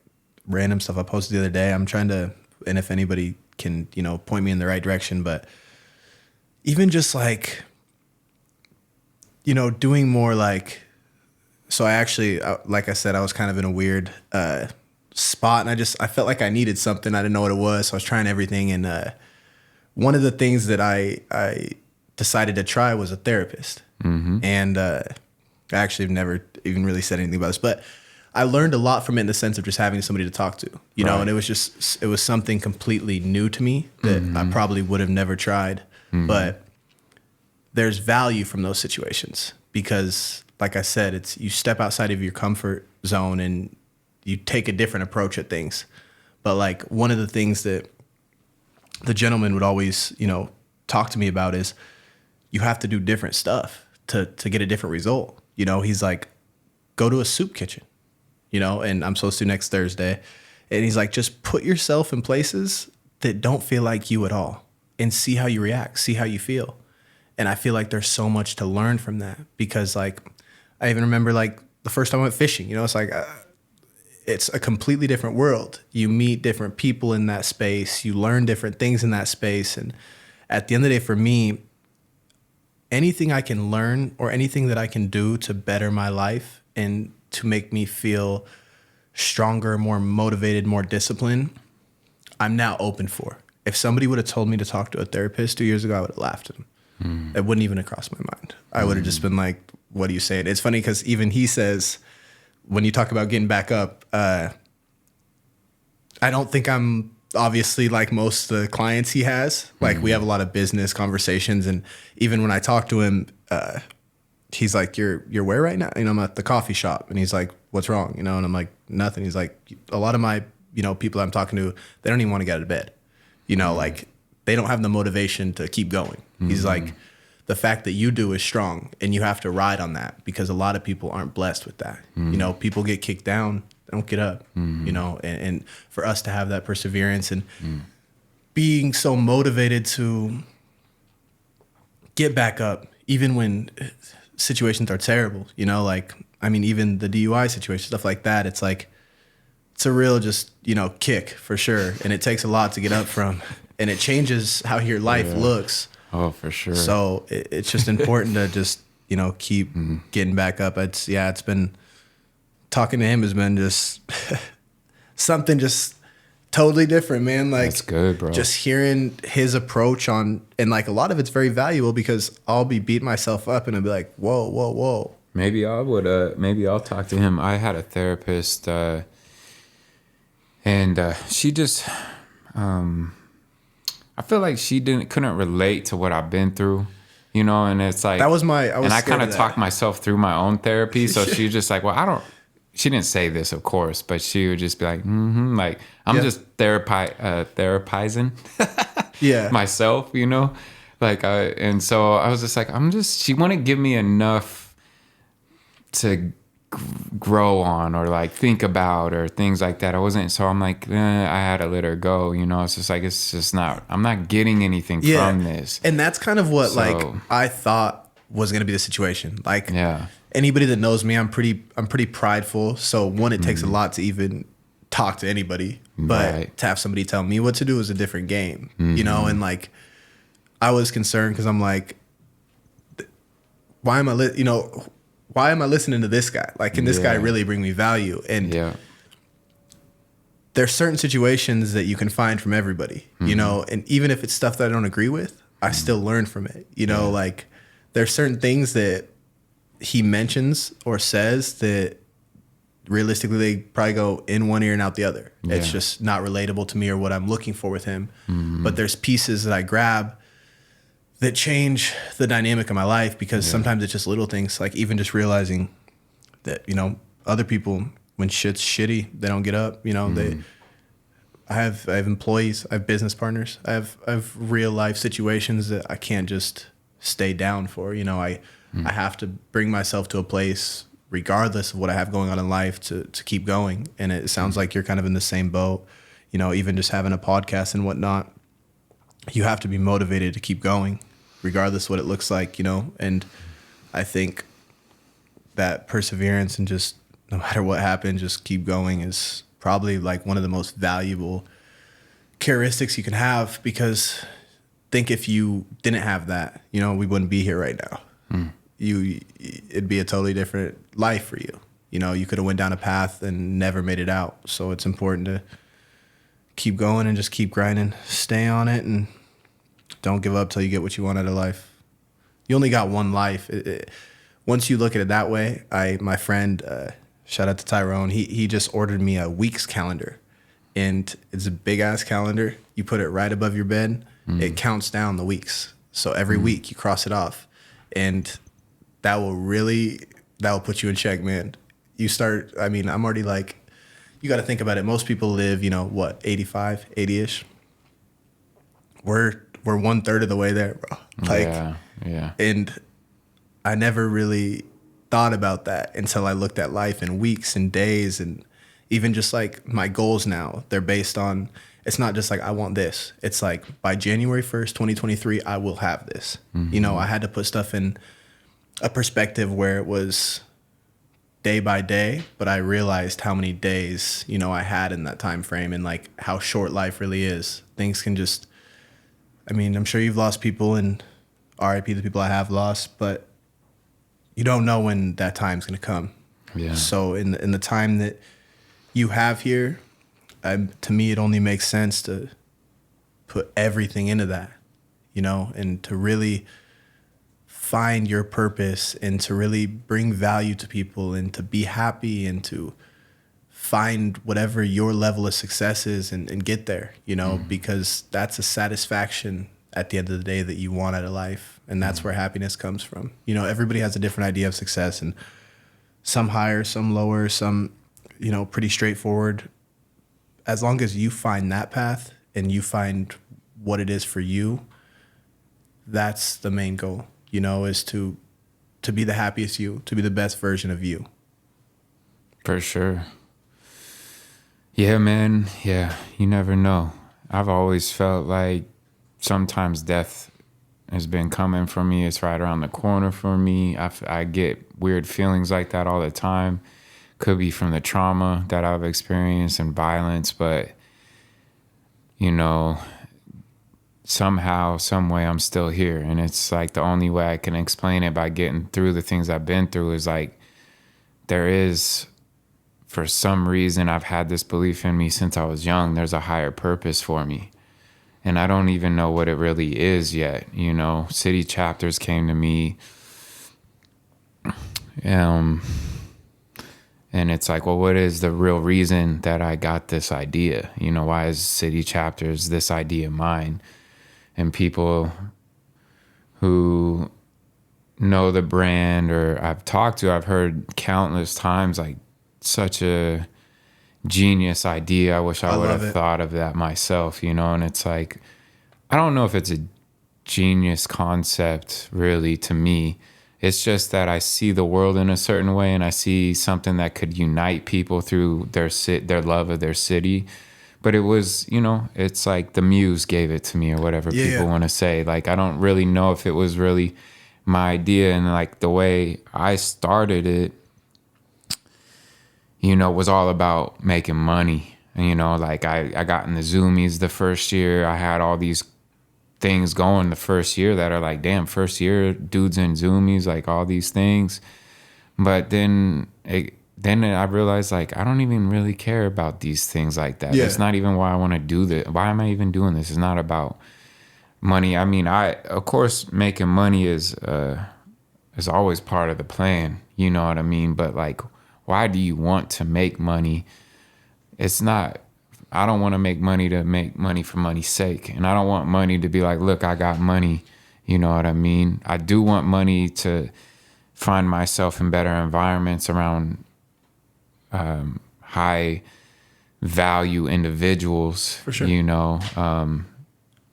random stuff I posted the other day. I'm trying to, and if anybody can, you know, point me in the right direction, but even just like, you know, doing more like, so I actually, like I said, I was kind of in a weird spot, and I felt like I needed something. I didn't know what it was. So I was trying everything. And one of the things that I decided to try was a therapist. And I actually have never even really said anything about this, but I learned a lot from it in the sense of just having somebody to talk to, you know, and it was something completely new to me that I probably would have never tried, but there's value from those situations because, like I said, it's, you step outside of your comfort zone and you take a different approach at things. But like one of the things that the gentleman would always, you know, talk to me about is you have to do different stuff to get a different result. You know, he's like, go to a soup kitchen. You know, and I'm supposed to next Thursday. And he's like, just put yourself in places that don't feel like you at all and see how you react, see how you feel. And I feel like there's so much to learn from that because, like, I even remember, like, the first time I went fishing, you know, it's like, it's a completely different world. You meet different people in that space. You learn different things in that space. And at the end of the day, for me, anything I can learn or anything that I can do to better my life and to make me feel stronger, more motivated, more disciplined, I'm now open for. If somebody would have told me to talk to a therapist 2 years ago, I would have laughed at him. It wouldn't even have crossed my mind. I would have just been like, what are you saying? It's funny because even he says, when you talk about getting back up, I I don't think I'm obviously like most of the clients he has. Like we have a lot of business conversations, and even when I talk to him, he's like, "You're where right now?" You know, I'm at the coffee shop, and he's like, "What's wrong?" You know, and I'm like, "Nothing." He's like, "A lot of my people I'm talking to, they don't even want to get out of bed. You know, like they don't have the motivation to keep going." He's like, "The fact that you do is strong, and you have to ride on that because a lot of people aren't blessed with that. You know, people get kicked down, they don't get up. You know, and for us to have that perseverance and being so motivated to get back up, even when situations are terrible. You know, like I mean, even the DUI situation, stuff like that. It's like it's a real just kick for sure, and it takes a lot to get up from, and it changes how your life looks." Oh, for sure. So it's just important to just, keep getting back up. It's been, talking to him has been just something just totally different, man. Like, that's good, bro. Just hearing his approach on, and like a lot of it's very valuable because I'll be beating myself up and I'll be like, whoa, whoa, whoa. Maybe I'll talk to him. I had a therapist, and she just, I feel like she couldn't relate to what I've been through, and it's like, that was I kind of talked myself through my own therapy. So she's just like, well, she didn't say this, of course, but she would just be like, like I'm just therapizing myself, like, and so I was just like, she wouldn't give me enough to grow on or like think about or things like that. So I'm like, I had to let her go, it's just like, it's just not, I'm not getting anything from this. And that's kind of what like I thought was going to be the situation. Like anybody that knows me, I'm pretty prideful. So one, it takes a lot to even talk to anybody, but to have somebody tell me what to do is a different game, and like, I was concerned because I'm like, why am I listening to this guy? Like, can this guy really bring me value? And there's certain situations that you can find from everybody, and even if it's stuff that I don't agree with, I still learn from it. Like there's certain things that he mentions or says that realistically they probably go in one ear and out the other. It's just not relatable to me or what I'm looking for with him. But there's pieces that I grab that change the dynamic of my life because sometimes it's just little things, like even just realizing that, other people, when shit's shitty, they don't get up, I have employees, I have business partners, I have real life situations that I can't just stay down for, I have to bring myself to a place regardless of what I have going on in life to keep going. And it sounds like you're kind of in the same boat, even just having a podcast and whatnot. You have to be motivated to keep going, regardless what it looks like, and I think that perseverance and just no matter what happens, just keep going is probably like one of the most valuable characteristics you can have, because think if you didn't have that, we wouldn't be here right now. It'd be a totally different life for you. You could have went down a path and never made it out. So it's important to keep going and just keep grinding, stay on it, and don't give up till you get what you want out of life. You only got one life. Once you look at it that way, my friend, shout out to Tyrone, he just ordered me a week's calendar. And it's a big ass calendar. You put it right above your bed. It counts down the weeks. So every week you cross it off. And that will put you in check, man. I'm already like, you got to think about it. Most people live, 85, 80-ish. We're 1/3 of the way there, bro. Like, and I never really thought about that until I looked at life in weeks and days, and even just like my goals now, they're based on, it's not just like I want this. It's like by January 1st, 2023, I will have this. I had to put stuff in a perspective where it was day by day, but I realized how many days, I had in that time frame, and like how short life really is. Things can just, I'm sure you've lost people, and RIP the people I have lost, but you don't know when that time's going to come. Yeah. So in the time that you have here, to me, it only makes sense to put everything into that, and to really find your purpose and to really bring value to people and to be happy and to find whatever your level of success is and get there, you know, because that's a satisfaction at the end of the day that you want out of life. And that's where happiness comes from. You know, everybody has a different idea of success, and some higher, some lower, some, you know, pretty straightforward. As long as you find that path and you find what it is for you, that's the main goal, you know, is to be the happiest you, to be the best version of you. For sure. Yeah, man. Yeah, you never know. I've always felt like sometimes death has been coming for me. It's right around the corner for me. I get weird feelings like that all the time. Could be from the trauma that I've experienced and violence, but, you know, somehow, some way I'm still here. And it's like the only way I can explain it by getting through the things I've been through is like, there is, for some reason, I've had this belief in me since I was young. There's a higher purpose for me. And I don't even know what it really is yet. You know, city chapters came to me. And it's like, well, what is the real reason that I got this idea? You know, why is city chapters this idea mine? And people who know the brand or I've talked to, I've heard countless times, like, such a genius idea. I wish I would have thought of that myself, you know? And it's like, I don't know if it's a genius concept really to me. It's just that I see the world in a certain way, and I see something that could unite people through their love of their city. But it was, you know, it's like the muse gave it to me or whatever people want to say. Like, I don't really know if it was really my idea. And like the way I started it, you know, was all about making money. And, you know, like I got in the Zoomies the first year. I had all these things going the first year that are like, damn, first year dudes in Zoomies, like all these things. But then I realized, like, I don't even really care about these things like that. It's not even why I want to do this. Why am I even doing this? It's not about money. I mean, of course, making money is always part of the plan. You know what I mean? But like, why do you want to make money? It's not, I don't want to make money for money's sake. And I don't want money to be like, look, I got money. You know what I mean? I do want money to find myself in better environments around high value individuals, for sure. You know,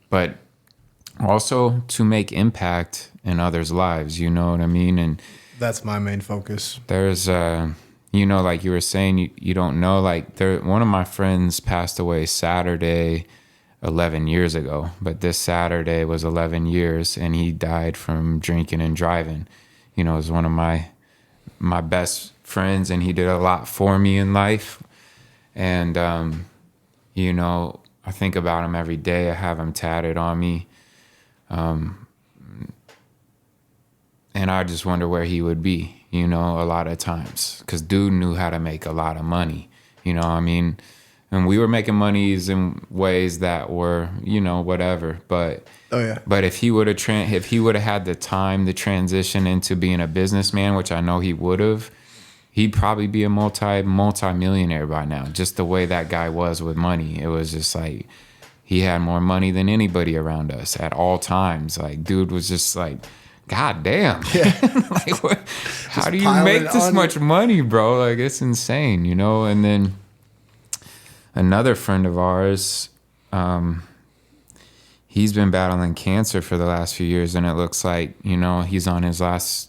but also to make impact in others' lives, you know what I mean? And that's my main focus. There's, you know, like you were saying, you don't know, like one of my friends passed away Saturday 11 years ago, but this Saturday was 11 years and he died from drinking and driving. You know, it was one of my best friends, and he did a lot for me in life. And, you know, I think about him every day. I have him tatted on me. And I just wonder where he would be, you know, a lot of times. Because dude knew how to make a lot of money, you know what I mean? And we were making monies in ways that were, you know, whatever. But but if he would have had the time to transition into being a businessman, which I know he would have, he'd probably be a multi-millionaire by now. Just the way that guy was with money. It was just like, he had more money than anybody around us at all times. Like, dude was just like, God damn. Yeah. Like, what, how do you make this much money, bro? Like, it's insane, you know? And then another friend of ours, he's been battling cancer for the last few years, and it looks like, you know, he's on his last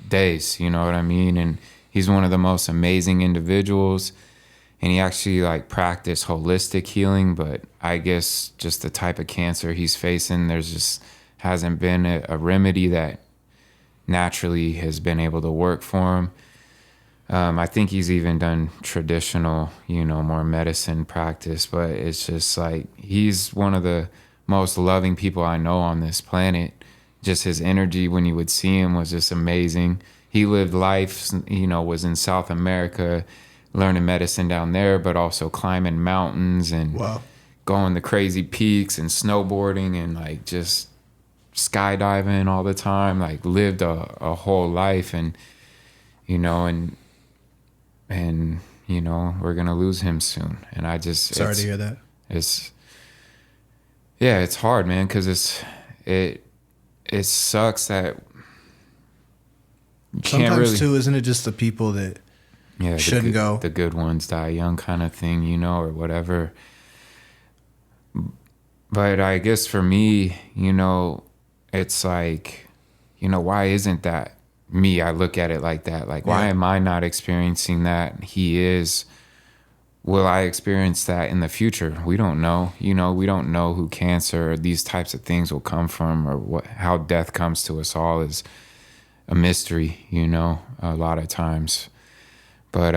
days, you know what I mean? And he's one of the most amazing individuals, and he actually like practiced holistic healing, but I guess just the type of cancer he's facing, there's just hasn't been a remedy that naturally has been able to work for him. I think he's even done traditional, you know, more medicine practice, but it's just like, he's one of the most loving people I know on this planet. Just his energy when you would see him was just amazing. He lived life, you know, was in South America, learning medicine down there, but also climbing mountains and going to crazy peaks and snowboarding and like just skydiving all the time, like lived a whole life. And, you know, and you know, we're going to lose him soon. And I just, Sorry to hear that. It's hard, man. Cause it sucks that you can't Sometimes really, too, isn't it just the people that shouldn't go? the good ones die young kind of thing, you know, or whatever. But I guess for me, you know, it's like, you know, why isn't that me? I look at it like that. Like, why am I not experiencing that? He is. Will I experience that in the future? We don't know. You know, we don't know who cancer or these types of things will come from, or how death comes to us all is a mystery, you know, a lot of times. But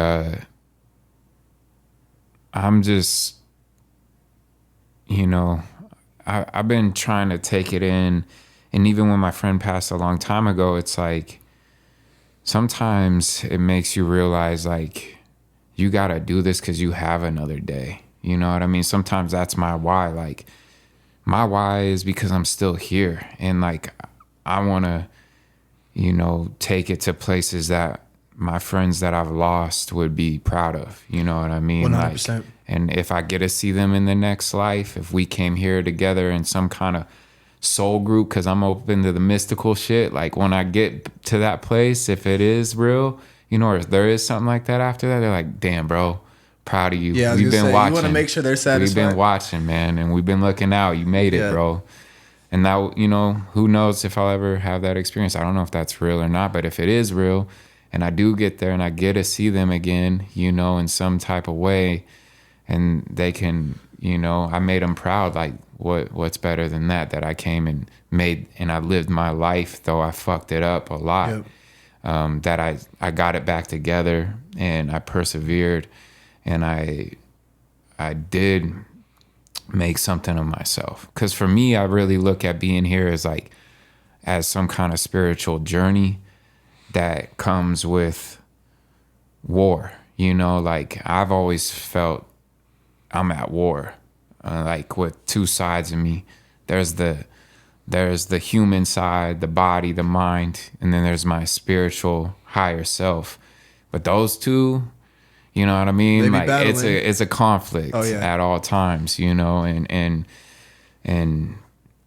I'm just, you know, I've been trying to take it in. And even when my friend passed a long time ago, it's like, sometimes it makes you realize, like, you got to do this because you have another day. You know what I mean? Sometimes that's my why. Like, my why is because I'm still here. And, like, I want to, you know, take it to places that my friends that I've lost would be proud of. You know what I mean? 100%. Like, and if I get to see them in the next life, if we came here together in some kind of soul group, because I'm open to the mystical shit, like when I get to that place, if it is real, you know, or if there is something like that after that, they're like, damn, bro, proud of you. Yeah, We've been watching. You want to make sure they're satisfied. We've been watching, man, and we've been looking out. You made it, bro. And now, you know, who knows if I'll ever have that experience. I don't know if that's real or not, but if it is real and I do get there and I get to see them again, you know, in some type of way, and they can, you know, I made them proud. Like, what's better than that I came and made, and I lived my life, though I fucked it up a lot. That I got it back together and I persevered and I did make something of myself. Because for me, I really look at being here as like, as some kind of spiritual journey that comes with war. You know, like, I've always felt I'm at war, like with two sides of me. There's the human side, the body, the mind, and then there's my spiritual higher self. But those two, you know what I mean? Like, it's a conflict at all times, you know, and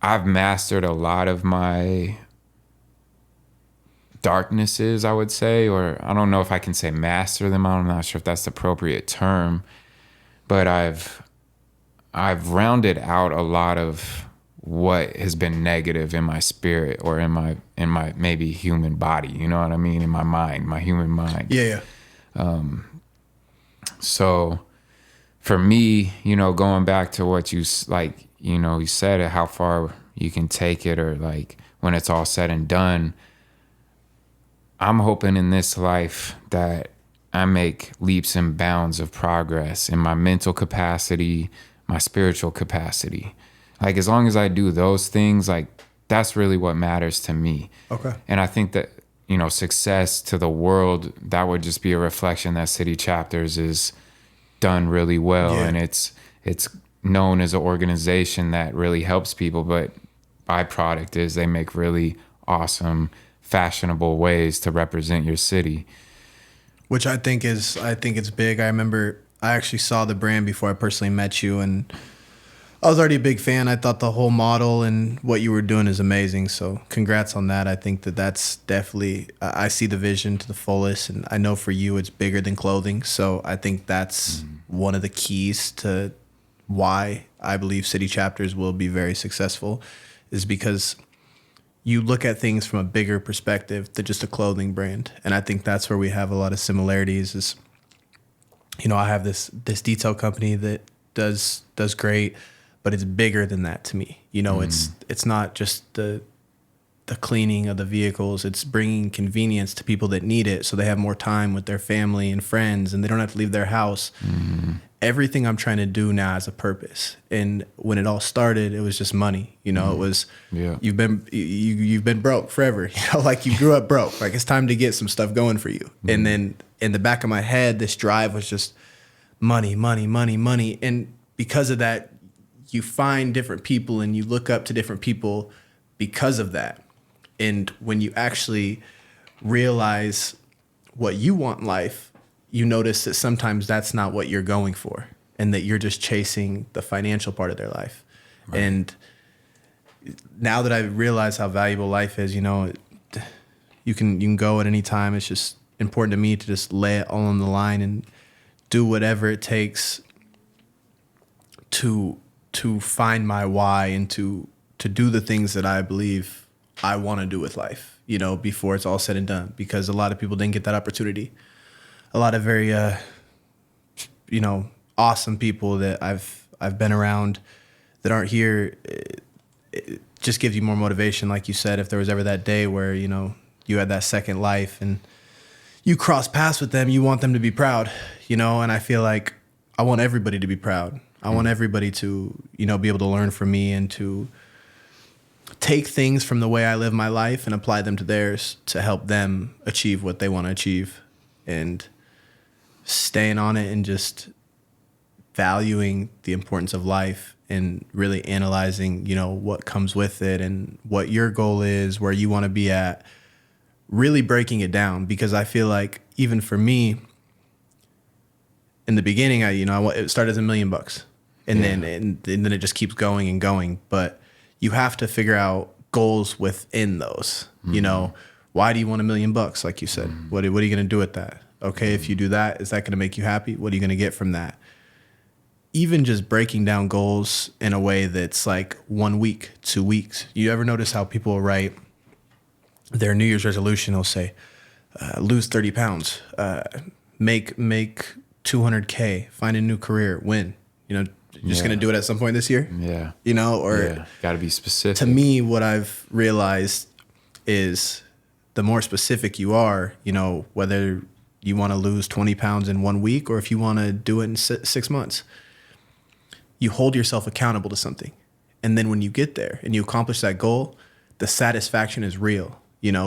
I've mastered a lot of my darknesses, I would say, or I don't know if I can say master them. I'm not sure if that's the appropriate term, but I've rounded out a lot of what has been negative in my spirit or in my maybe human body, you know what I mean? In my mind, my human mind. Yeah. So for me, you know, going back to what you, like, you know, you said it, how far you can take it, or like when it's all said and done, I'm hoping in this life that I make leaps and bounds of progress in my mental capacity, my spiritual capacity. Like, as long as I do those things, like, that's really what matters to me. Okay. And I think that, you know, success to the world, that would just be a reflection that City Chapters is done really well. Yeah. And it's known as an organization that really helps people, but byproduct is they make really awesome, fashionable ways to represent your city. Which I think it's big. I remember I actually saw the brand before I personally met you, and I was already a big fan. I thought the whole model and what you were doing is amazing. So congrats on that. I think that's definitely, I see the vision to the fullest, and I know for you it's bigger than clothing. So I think that's one of the keys to why I believe City Chapters will be very successful, is because you look at things from a bigger perspective than just a clothing brand. And I think that's where we have a lot of similarities is, you know, I have this detail company that does great, but it's bigger than that to me. You know, it's not just the cleaning of the vehicles. It's bringing convenience to people that need it so they have more time with their family and friends and they don't have to leave their house. Everything I'm trying to do now has a purpose. And when it all started, it was just money. You know, it was, you've been broke forever. You know, like you grew up broke. Like it's time to get some stuff going for you. And then in the back of my head, this drive was just money, money, money, money. And because of that, you find different people and you look up to different people because of that. And when you actually realize what you want in life, you notice that sometimes that's not what you're going for, and that you're just chasing the financial part of their life. Right. And now that I realize how valuable life is, you can go at any time. It's just important to me to just lay it all on the line and do whatever it takes to find my why and to do the things that I believe I want to do with life, before it's all said and done, because a lot of people didn't get that opportunity. A lot of very, awesome people that I've been around that aren't here. It just gives you more motivation. Like you said, if there was ever that day where, you had that second life and you cross paths with them, you want them to be proud, and I feel like I want everybody to be proud. I want everybody to, be able to learn from me and to take things from the way I live my life and apply them to theirs to help them achieve what they want to achieve, and staying on it and just valuing the importance of life and really analyzing, what comes with it and what your goal is, where you want to be at, really breaking it down. Because I feel like even for me, in the beginning, it started as $1 million, and then it just keeps going and going. But you have to figure out goals within those. Mm-hmm. Why do you want $1 million? Like you said, mm-hmm. What are you going to do with that? Okay, mm-hmm. If you do that, is that going to make you happy? What are you going to get from that? Even just breaking down goals in a way that's like 1 week, 2 weeks. You ever notice how people write their New Year's resolution? They'll say, lose 30 pounds, make 200K, find a new career, win. You're just going to do it at some point this year? Yeah. Got to be specific. To me, what I've realized is the more specific you are, whether you want to lose 20 pounds in 1 week or if you want to do it in 6 months, you hold yourself accountable to something. And then when you get there and you accomplish that goal, the satisfaction is real,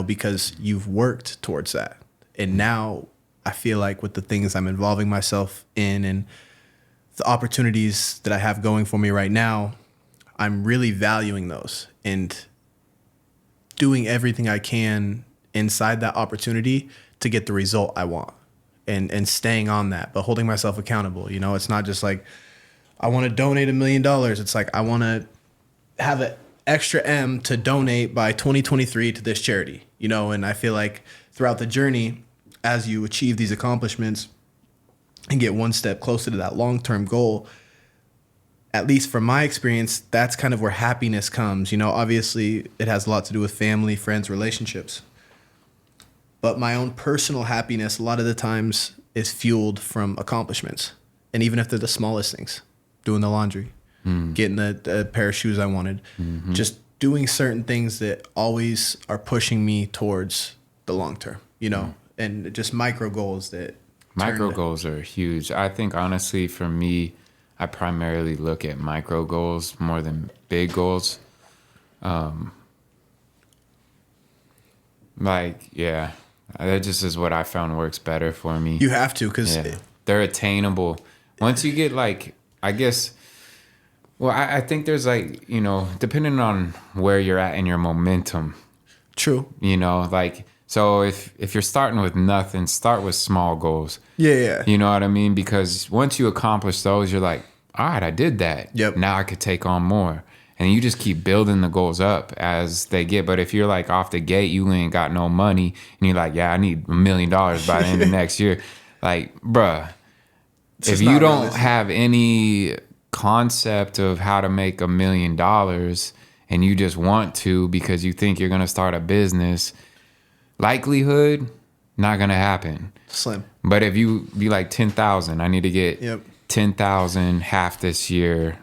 because you've worked towards that. And now I feel like with the things I'm involving myself in and the opportunities that I have going for me right now, I'm really valuing those and doing everything I can inside that opportunity to get the result I want, and staying on that, but holding myself accountable. It's not just like, I want to donate $1 million. It's like, I want to have an extra M to donate by 2023 to this charity, and I feel like throughout the journey, as you achieve these accomplishments and get one step closer to that long-term goal, at least from my experience, that's kind of where happiness comes. Obviously it has a lot to do with family, friends, relationships. But my own personal happiness a lot of the times is fueled from accomplishments. And even if they're the smallest things, doing the laundry, getting the pair of shoes I wanted, mm-hmm. just doing certain things that always are pushing me towards the long term, and just micro goals that Micro goals are huge. I think honestly for me, I primarily look at micro goals more than big goals. That just is what I found works better for me. You have to, because they're attainable. Once you get I think there's depending on where you're at in your momentum. True. So if you're starting with nothing, start with small goals. Yeah. You know what I mean? Because once you accomplish those, you're like, all right, I did that. Yep. Now I could take on more. And you just keep building the goals up as they get. But if you're like off the gate, you ain't got no money, and you're like, yeah, I need $1 million by the end of next year. Like, bruh, if you don't realistic. Have any concept of how to make $1 million and you just want to because you think you're going to start a business, likelihood, not going to happen. Slim. But if you be like 10,000, I need to get 10,000 half this year,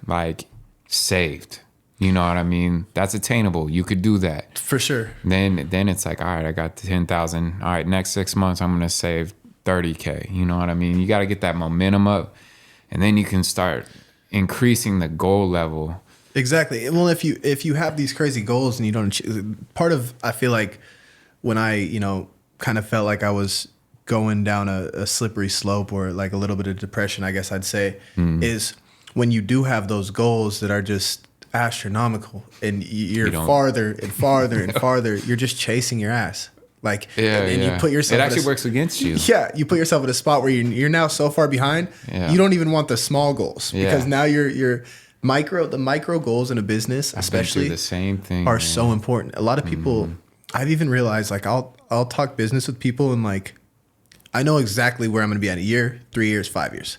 saved. You know what I mean? That's attainable. You could do that. For sure. Then it's like, all right, I got 10,000. All right, next 6 months, I'm going to save 30K. You know what I mean? You got to get that momentum up, and then you can start increasing the goal level. Exactly. Well, if you have these crazy goals and you don't achieve, part of, I feel like when I, kind of felt like I was going down a slippery slope or like a little bit of depression, I guess I'd say, is when you do have those goals that are just astronomical and you're farther and farther and farther, you're just chasing your ass. Like, Yeah, and yeah. you put yourself. It in actually works against you. Yeah, you put yourself in a spot where you're now so far behind. Yeah. You don't even want the small goals because Yeah. now you're the micro goals in a business, I've been especially, through the same thing, are man. so important. A lot of people, I've even realized, like I'll talk business with people and like I know exactly where I'm going to be at a year, 3 years, 5 years.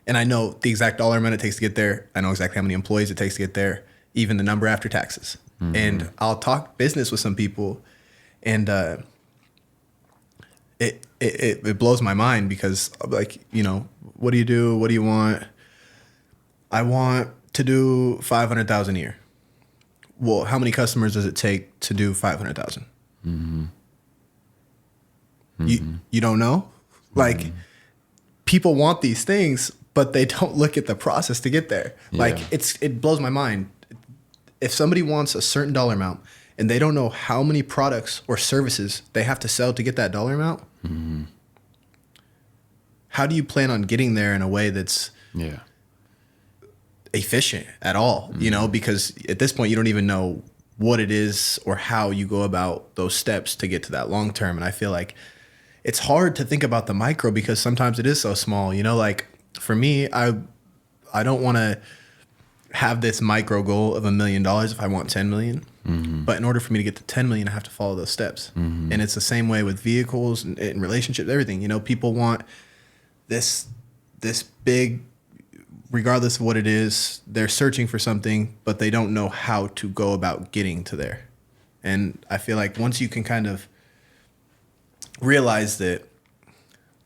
And I know the exact dollar amount it takes to get there. I know exactly how many employees it takes to get there, even the number after taxes. And I'll talk business with some people, and it blows my mind because, like, you know, what do you do? What do you want? I want to do 500,000 a year. Well, how many customers does it take to do 500,000? You don't know? Like, people want these things, but they don't look at the process to get there. Yeah. Like, it blows my mind. If somebody wants a certain dollar amount and they don't know how many products or services they have to sell to get that dollar amount, how do you plan on getting there in a way that's Yeah. efficient at all? You know, because at this point you don't even know what it is or how you go about those steps to get to that long term. And I feel like it's hard to think about the micro because sometimes it is so small. You know, like for me, I don't want to have this micro goal of $1 million if I want 10 million. But in order for me to get to 10 million, I have to follow those steps. And it's the same way with vehicles and relationships, everything. You know, people want this big, regardless of what it is, they're searching for something, but they don't know how to go about getting to there. And I feel like once you can kind of realize that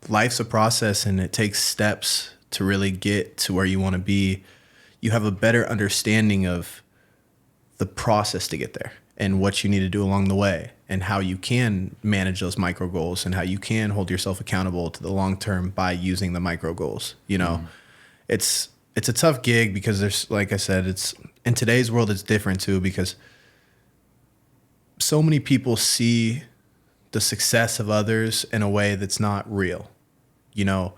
life's a process and it takes steps to really get to where you want to be, you have a better understanding of the process to get there and what you need to do along the way and how you can manage those micro goals and how you can hold yourself accountable to the long term by using the micro goals. You know, it's a tough gig because there's, like I said, it's in today's world, it's different too, because so many people see the success of others in a way that's not real. You know,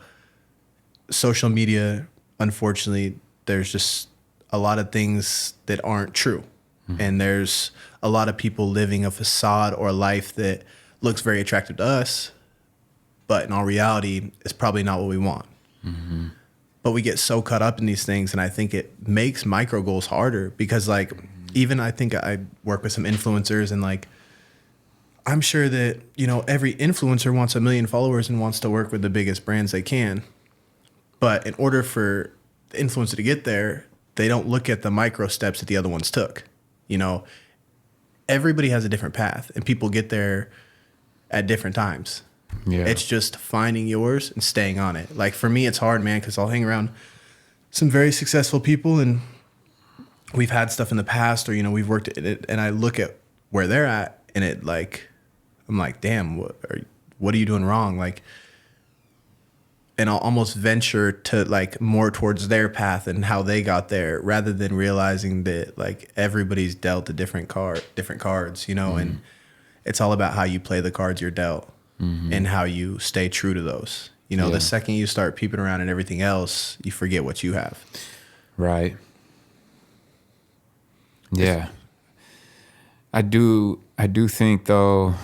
social media, unfortunately, there's just a lot of things that aren't true. And there's a lot of people living a facade or a life that looks very attractive to us, but in all reality, it's probably not what we want. But we get so caught up in these things, and I think it makes micro goals harder because, like, even I think I work with some influencers, and like, I'm sure that, you know, every influencer wants 1 million followers and wants to work with the biggest brands they can. But in order for the influencer to get there, they don't look at the micro steps that the other ones took. You know, everybody has a different path and people get there at different times. Yeah. It's just finding yours and staying on it. Like for me, it's hard, man, because I'll hang around some very successful people and we've had stuff in the past or, you know, we've worked at it and I look at where they're at and it like, I'm like, damn, what are you doing wrong? Like, and I'll almost venture to like more towards their path and how they got there rather than realizing that like everybody's dealt a different cards, you know, and it's all about how you play the cards you're dealt and how you stay true to those. You know, the second you start peeping around and everything else, you forget what you have. Right. Yeah. I do think though,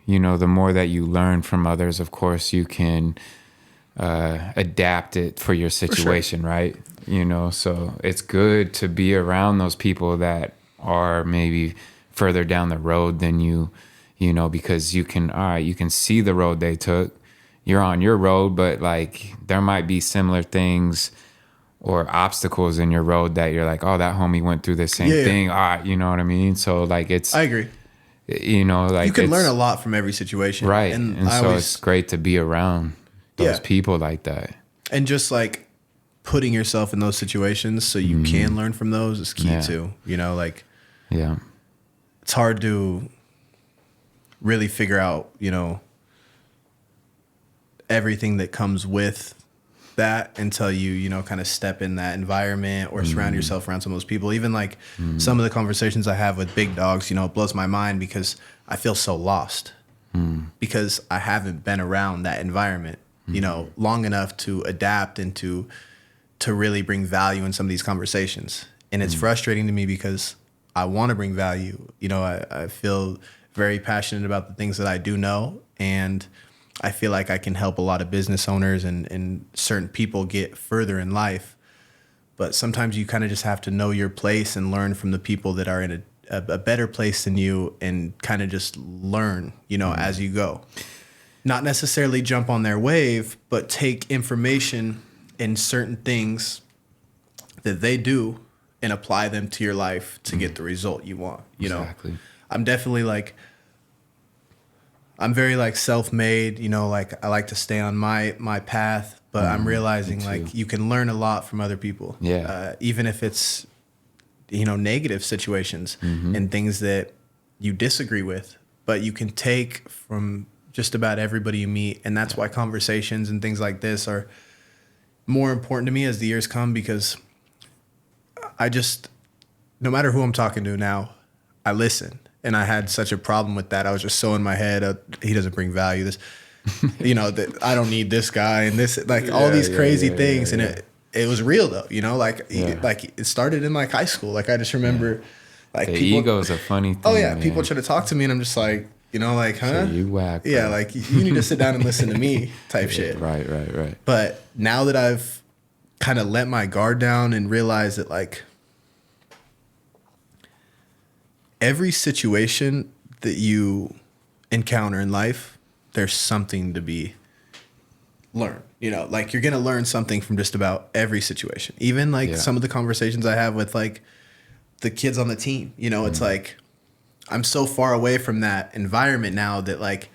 you know, the more that you learn from others, of course, you can adapt it for your situation, right? You know, so it's good to be around those people that are maybe further down the road than you know, because you can see the road they took. You're on your road, but like there might be similar things or obstacles in your road that you're like, oh, that homie went through the same thing. You know what I mean? So like I agree. You know, like you can learn a lot from every situation. Right. And so it's great to be around those people like that. And just like putting yourself in those situations so you can learn from those is key too. You know, like it's hard to really figure out, you know, everything that comes with that until you know, kind of step in that environment or surround yourself around some of those people. Even like some of the conversations I have with big dogs, you know, it blows my mind because I feel so lost because I haven't been around that environment, you know, long enough to adapt and to really bring value in some of these conversations. And it's frustrating to me because I want to bring value. You know, I feel very passionate about the things that I do know. And I feel like I can help a lot of business owners and certain people get further in life. But sometimes you kind of just have to know your place and learn from the people that are in a better place than you, and kind of just learn, as you go. Not necessarily jump on their wave, but take information in certain things that they do and apply them to your life to get the result you want. Exactly. I'm definitely I'm very self-made, I like to stay on my path, but I'm realizing you can learn a lot from other people. Yeah. Even if it's, negative situations and things that you disagree with, but you can take from just about everybody you meet. And that's why conversations and things like this are more important to me as the years come, because no matter who I'm talking to now, I listen. And I had such a problem with that. I was just so in my head, he doesn't bring value. This, that I don't need this guy and this, all these crazy things. And it was real though, it started in high school. I just remember the people, ego's a funny thing. Oh yeah. Man. People try to talk to me and I'm just huh? So you whack. Bro. Yeah. You need to sit down and listen to me type shit. Right. But now that I've kind of let my guard down and realized that every situation that you encounter in life, there's something to be learned. You're going to learn something from just about every situation. Even some of the conversations I have with the kids on the team, it's I'm so far away from that environment now that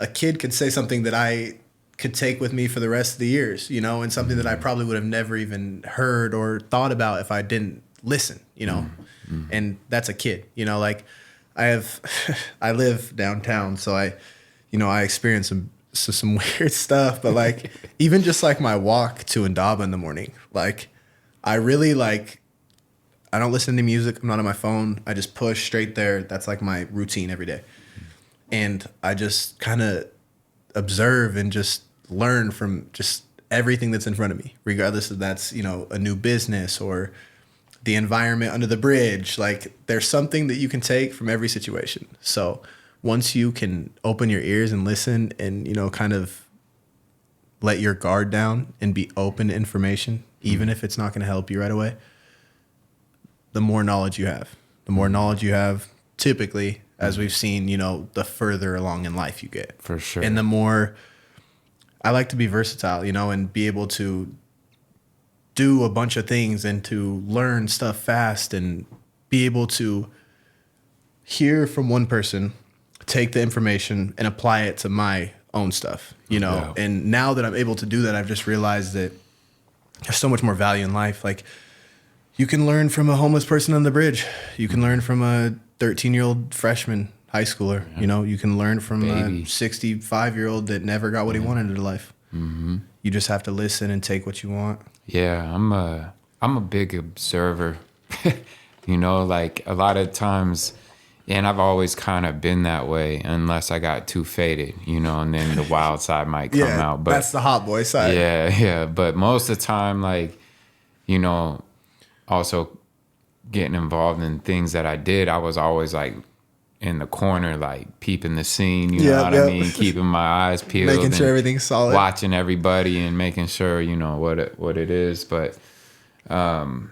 a kid could say something that I could take with me for the rest of the years, and something that I probably would have never even heard or thought about if I didn't listen, and that's a kid, I live downtown, so I experience some weird stuff, but even just my walk to Indaba in the morning, I really I don't listen to music. I'm not on my phone. I just push straight there. That's my routine every day. And I just kind of observe and just learn from just everything that's in front of me, regardless if that's, a new business or the environment under the bridge. There's something that you can take from every situation. So once you can open your ears and listen and, kind of let your guard down and be open to information, even if it's not going to help you right away, the more knowledge you have, typically, as we've seen, the further along in life you get. For sure. And the more, I like to be versatile, and be able to do a bunch of things and to learn stuff fast and be able to hear from one person, take the information and apply it to my own stuff, Yeah. And now that I'm able to do that, I've just realized that there's so much more value in life. You can learn from a homeless person on the bridge. You can learn from a 13-year-old freshman high schooler. Yeah. You can learn from a 65-year-old that never got what he wanted in life. Mm-hmm. You just have to listen and take what you want. Yeah, I'm a big observer. A lot of times, and I've always kind of been that way unless I got too faded, and then the wild side might come out. But that's the hot boy side. Yeah. But most of the time, also getting involved in things that I did, I was always in the corner, peeping the scene, you know what I mean? Keeping my eyes peeled. Making sure everything's solid. Watching everybody and making sure, what it is. But, and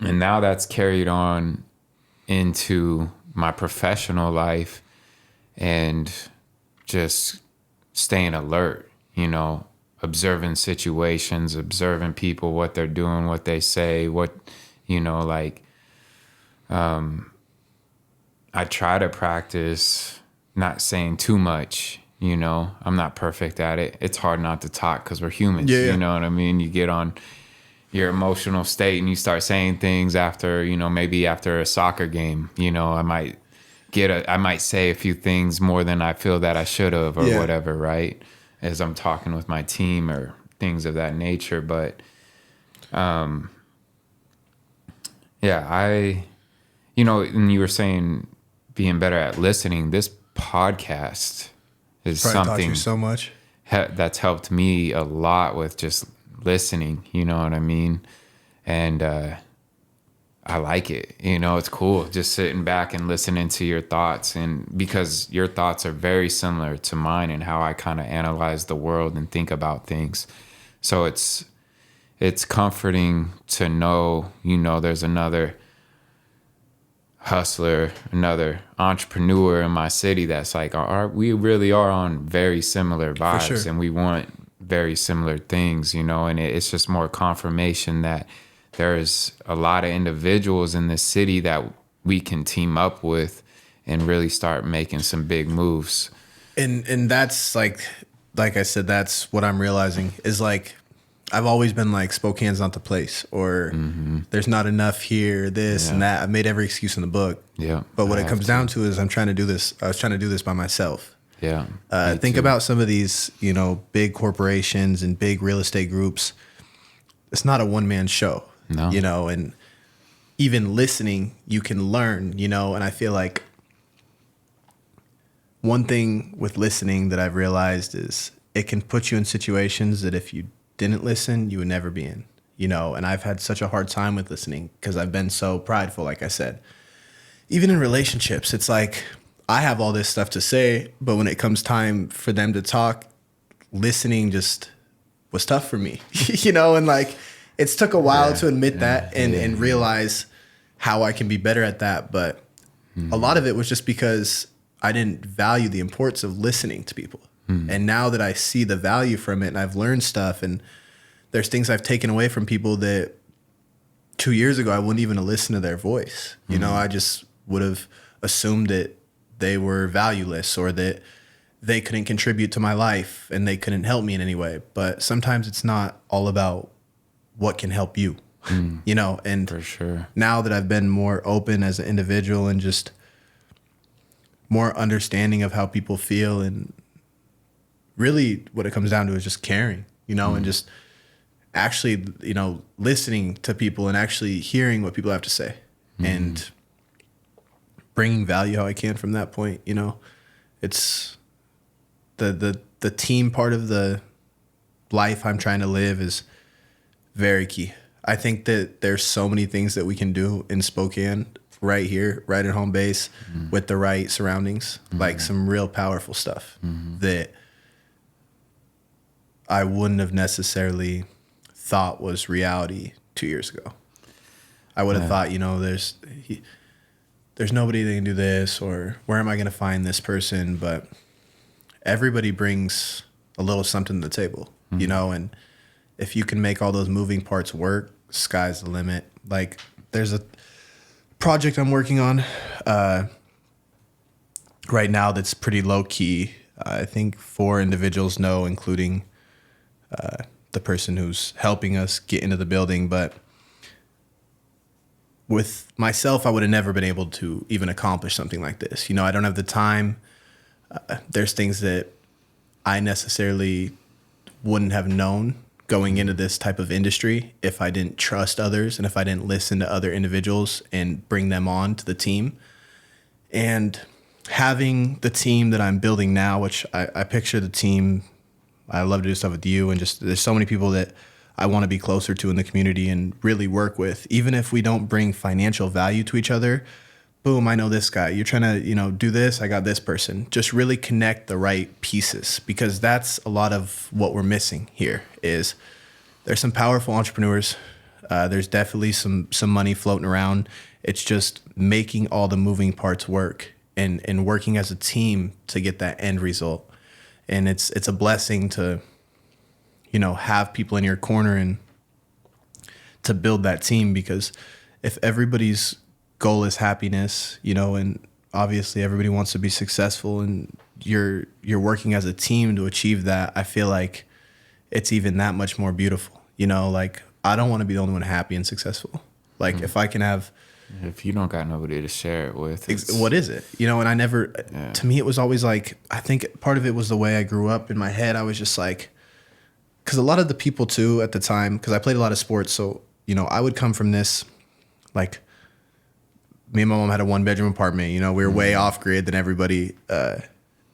now that's carried on into my professional life and just staying alert, observing situations, observing people, what they're doing, what they say, I try to practice not saying too much, I'm not perfect at it. It's hard not to talk because we're humans, you know what I mean? You get on your emotional state and you start saying things after, maybe after a soccer game, I might say a few things more than I feel that I should have or whatever, right? As I'm talking with my team or things of that nature. But, and you were saying being better at listening. This podcast is Probably something taught you so much. That's helped me a lot with just listening, you know what I mean? And I like it. You know, it's cool just sitting back and listening to your thoughts. And because your thoughts are very similar to mine and how I kind of analyze the world and think about things. So it's comforting to know, you know, there's another hustler, another entrepreneur in my city that's like, we really are on very similar vibes, sure. and we want very similar things, you know, and it's just more confirmation that there's a lot of individuals in this city that we can team up with and really start making some big moves. And that's like I said, that's what I'm realizing is like, I've always been like, Spokane's not the place, or there's not enough here, this and that. I made every excuse in the book. Yeah. But what it comes down to is I was trying to do this by myself. Yeah. Think about some of these, you know, big corporations and big real estate groups. It's not a one-man show, you know, and even listening, you can learn, you know, and I feel like one thing with listening that I've realized is it can put you in situations that if you didn't listen, you would never be in, you know, and I've had such a hard time with listening because I've been so prideful, like I said. Even in relationships, it's like I have all this stuff to say, but when it comes time for them to talk, listening just was tough for me, you know, and like it's took a while to admit that and realize how I can be better at that. But a lot of it was just because I didn't value the importance of listening to people. And now that I see the value from it and I've learned stuff and there's things I've taken away from people that 2 years ago, I wouldn't even listen to their voice. You know, I just would have assumed that they were valueless or that they couldn't contribute to my life and they couldn't help me in any way. But sometimes it's not all about what can help you, you know, and for sure. Now that I've been more open as an individual and just more understanding of how people feel, and really what it comes down to is just caring, you know, and just actually, you know, listening to people and actually hearing what people have to say and bringing value how I can from that point, you know. It's the team part of the life I'm trying to live is very key. I think that there's so many things that we can do in Spokane right here, right at home base with the right surroundings, like some real powerful stuff that I wouldn't have necessarily thought was reality 2 years ago. I would have thought, you know, there's nobody that can do this, or where am I going to find this person? But everybody brings a little something to the table, you know, and if you can make all those moving parts work, sky's the limit. Like there's a project I'm working on right now that's pretty low key. I think 4 individuals know, including the person who's helping us get into the building. But with myself, I would have never been able to even accomplish something like this. You know, I don't have the time. There's things that I necessarily wouldn't have known going into this type of industry if I didn't trust others and if I didn't listen to other individuals and bring them on to the team. And having the team that I'm building now, which I picture the team, I love to do stuff with you, and just there's so many people that I want to be closer to in the community and really work with. Even if we don't bring financial value to each other, boom, I know this guy. You're trying to, you know, do this, I got this person. Just really connect the right pieces, because that's a lot of what we're missing here. Is there's some powerful entrepreneurs. There's definitely some money floating around. It's just making all the moving parts work and working as a team to get that end result. And it's a blessing to, you know, have people in your corner and to build that team, because if everybody's goal is happiness, you know, and obviously everybody wants to be successful, and you're working as a team to achieve that, I feel like it's even that much more beautiful. You know, like I don't want to be the only one happy and successful. Like if I can have, if you don't got nobody to share it with, what is it? You know, and I never, to me, it was always like, I think part of it was the way I grew up in my head. I was just like, because a lot of the people too at the time, because I played a lot of sports. So, you know, I would come from this, like me and my mom had a 1-bedroom apartment, you know, we were way off grid than everybody.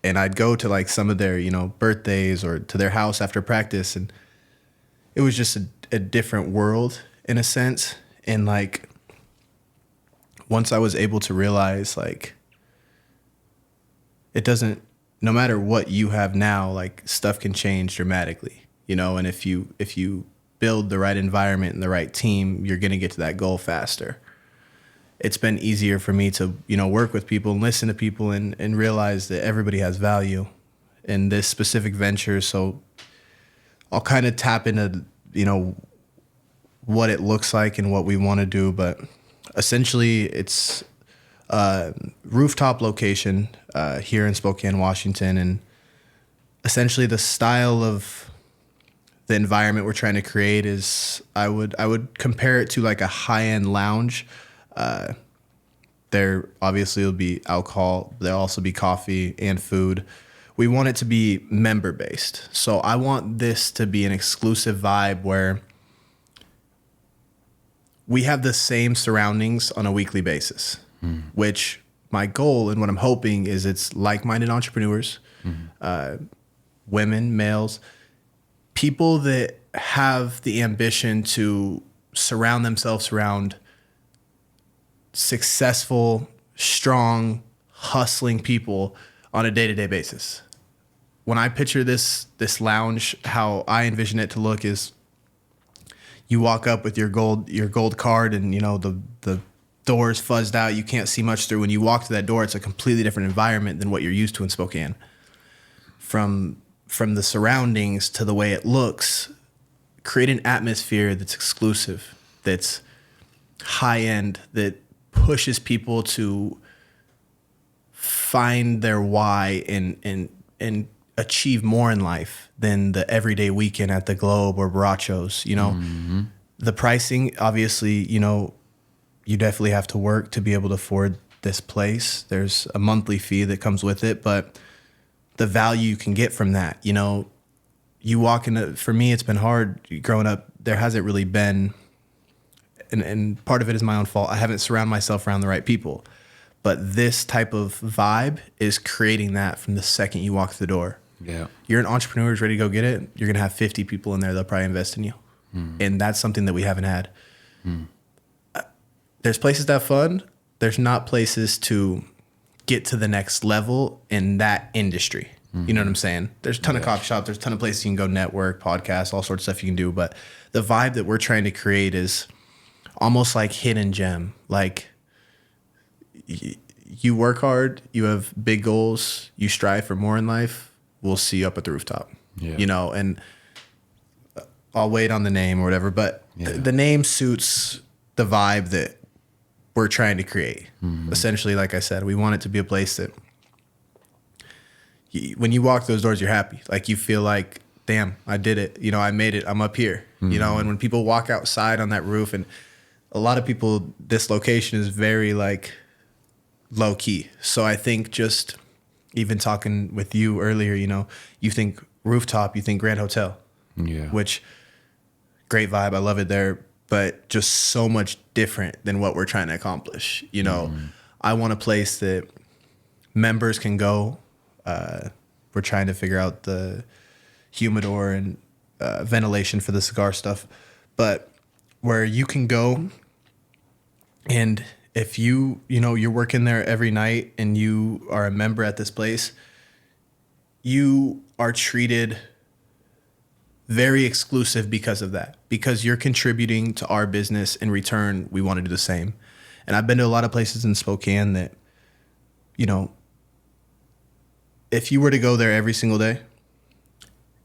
And I'd go to like some of their, you know, birthdays or to their house after practice. And it was just a different world in a sense. And like, once I was able to realize, like, it doesn't, no matter what you have now, like, stuff can change dramatically, you know, and if you build the right environment and the right team, you're going to get to that goal faster. It's been easier for me to, you know, work with people and listen to people and realize that everybody has value in this specific venture. So I'll kind of tap into, you know, what it looks like and what we want to do. But essentially it's a rooftop location here in Spokane, Washington. And essentially the style of the environment we're trying to create is, I would compare it to like a high-end lounge. There obviously will be alcohol. There'll also be coffee and food. We want it to be member based. So I want this to be an exclusive vibe where we have the same surroundings on a weekly basis, which my goal and what I'm hoping is it's like-minded entrepreneurs, women, males, people that have the ambition to surround themselves around successful, strong, hustling people on a day-to-day basis. When I picture this lounge, how I envision it to look is you walk up with your gold card and, you know, the doors fuzzed out. You can't see much through. When you walk to that door, it's a completely different environment than what you're used to in Spokane. From the surroundings to the way it looks, create an atmosphere that's exclusive, that's high-end, that pushes people to find their why and achieve more in life than the everyday weekend at the Globe or Barachos. You know, the pricing, obviously, you know, you definitely have to work to be able to afford this place. There's a monthly fee that comes with it, but the value you can get from that, you know, you walk into, for me, it's been hard growing up. There hasn't really been, and part of it is my own fault. I haven't surrounded myself around the right people. But this type of vibe is creating that from the second you walk through the door. Yeah. You're an entrepreneur who's ready to go get it. You're going to have 50 people in there that'll probably invest in you. And that's something that we haven't had. There's places to have fun. There's not places to get to the next level in that industry. You know what I'm saying? There's a ton of coffee shops. There's a ton of places you can go network, podcasts, all sorts of stuff you can do. But the vibe that we're trying to create is almost like hidden gem. Like you work hard, you have big goals, you strive for more in life, we'll see you up at the rooftop. Yeah. You know, and I'll wait on the name or whatever, but the name suits the vibe that we're trying to create. Essentially, like I said, we want it to be a place that when you walk those doors, you're happy. Like you feel like, damn, I did it. You know, I made it. I'm up here. You know, and when people walk outside on that roof, and a lot of people, this location is very like low key. So I think just even talking with you earlier, you know, you think rooftop, you think Grand Hotel. Yeah. Which, great vibe. I love it there. But just so much different than what we're trying to accomplish. You know, I want a place that members can go. We're trying to figure out the humidor and ventilation for the cigar stuff. But where you can go, and if you know, you're working there every night and you are a member at this place, you are treated very exclusive because of that. Because you're contributing to our business. In return, we want to do the same. And I've been to a lot of places in Spokane that, you know, if you were to go there every single day,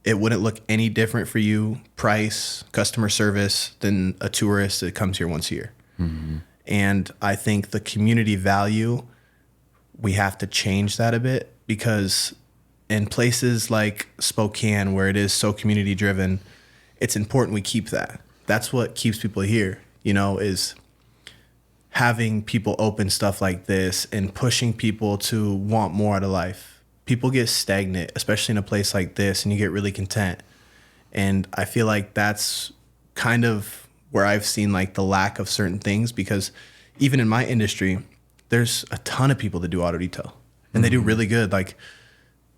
it wouldn't look any different for you, price, customer service, than a tourist that comes here once a year. And I think the community value, we have to change that a bit, because in places like Spokane, where it is so community driven, it's important we keep that. That's what keeps people here, you know, is having people open stuff like this and pushing people to want more out of life. People get stagnant, especially in a place like this, and you get really content. And I feel like that's kind of where I've seen like the lack of certain things, because even in my industry, there's a ton of people that do auto detail and they do really good. Like,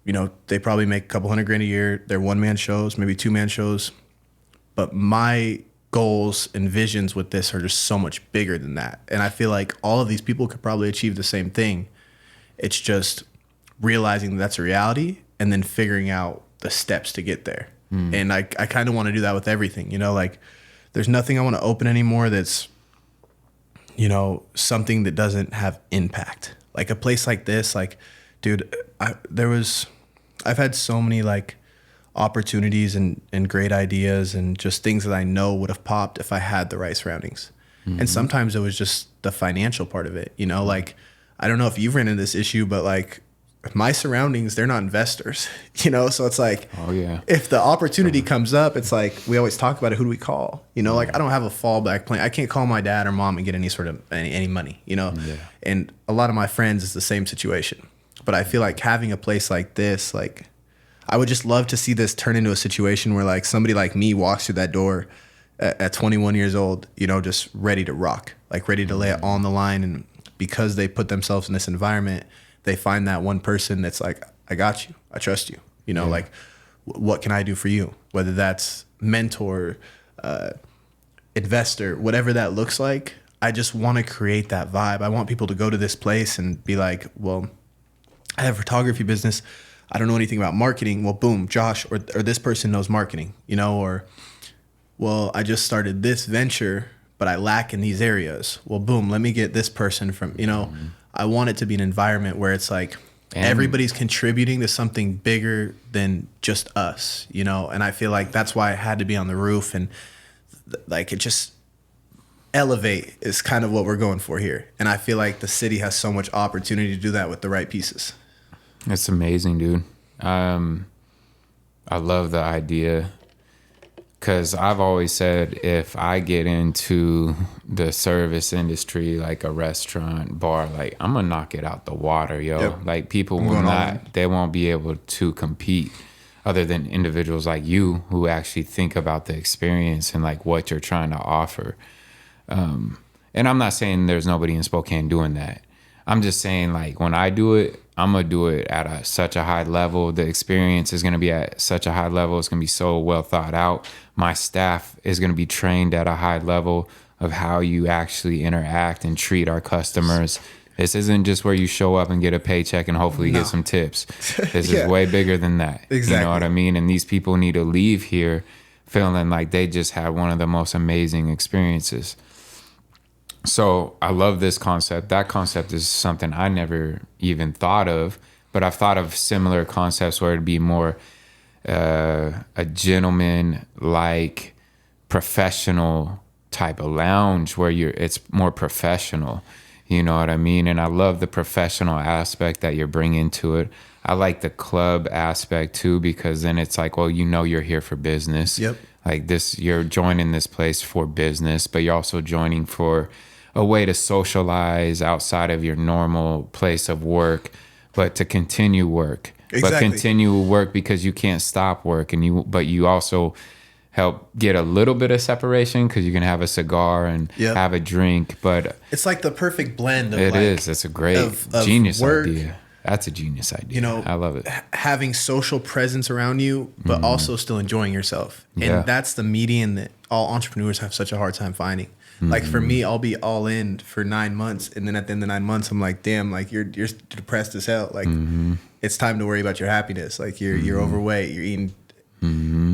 you know, they probably make a couple $100,000 a year. They're one-man shows, maybe two-man shows. But my goals and visions with this are just so much bigger than that. And I feel like all of these people could probably achieve the same thing. It's just realizing that that's a reality and then figuring out the steps to get there. And I kind of want to do that with everything, you know, like there's nothing I want to open anymore that's, you know, something that doesn't have impact. Like a place like this, like, dude, I've had so many like opportunities and great ideas and just things that I know would have popped if I had the right surroundings. And sometimes it was just the financial part of it, you know, like, I don't know if you've ran into this issue, but like my surroundings, they're not investors, you know? So it's like, oh yeah, if the opportunity comes up, it's like, we always talk about it. Who do we call? You know, like I don't have a fallback plan. I can't call my dad or mom and get any sort of any money, you know? Yeah. And a lot of my friends is the same situation, but I feel like having a place like this, like I would just love to see this turn into a situation where like somebody like me walks through that door at 21 years old, you know, just ready to rock, like ready to lay it all on the line. And because they put themselves in this environment, they find that one person that's like, I got you. I trust you. You know, like, what can I do for you? Whether that's mentor, investor, whatever that looks like. I just want to create that vibe. I want people to go to this place and be like, well, I have a photography business. I don't know anything about marketing. Well, boom, Josh or this person knows marketing, you know, or, well, I just started this venture, but I lack in these areas. Well, boom, let me get this person from, you know, I want it to be an environment where it's like everybody's contributing to something bigger than just us, you know? And I feel like that's why I had to be on the roof and like it just elevate is kind of what we're going for here. And I feel like the city has so much opportunity to do that with the right pieces. It's amazing, dude. I love the idea. Because I've always said if I get into the service industry, like a restaurant, bar, like I'm going to knock it out the water, yo. Yep. Like people will not, they won't be able to compete other than individuals like you who actually think about the experience and like what you're trying to offer. And I'm not saying there's nobody in Spokane doing that. I'm just saying like when I do it, I'm going to do it at such a high level. The experience is going to be at such a high level. It's going to be so well thought out. My staff is going to be trained at a high level of how you actually interact and treat our customers. This isn't just where you show up and get a paycheck and hopefully get some tips. This is way bigger than that. Exactly. You know what I mean? And these people need to leave here feeling like they just had one of the most amazing experiences. So I love this concept. That concept is something I never even thought of, but I've thought of similar concepts where it'd be more a gentleman-like professional type of lounge where it's more professional. You know what I mean? And I love the professional aspect that you're bringing to it. I like the club aspect too, because then it's like, well, you know, you're here for business. Yep. Like this, you're joining this place for business, but you're also joining for a way to socialize outside of your normal place of work, but to continue work. Exactly. But continue work because you can't stop work, but you also help get a little bit of separation because you can have a cigar and have a drink. But it's like the perfect blend of It's a great of genius work, idea. That's a genius idea. You know, I love it. Having social presence around you, but also still enjoying yourself. And Yeah. that's the median that all entrepreneurs have such a hard time finding. Like for me, I'll be all in for 9 months, and then at the end of 9 months, I'm like, damn, like you're depressed as hell. Like it's time to worry about your happiness. Like you're overweight, you're eating.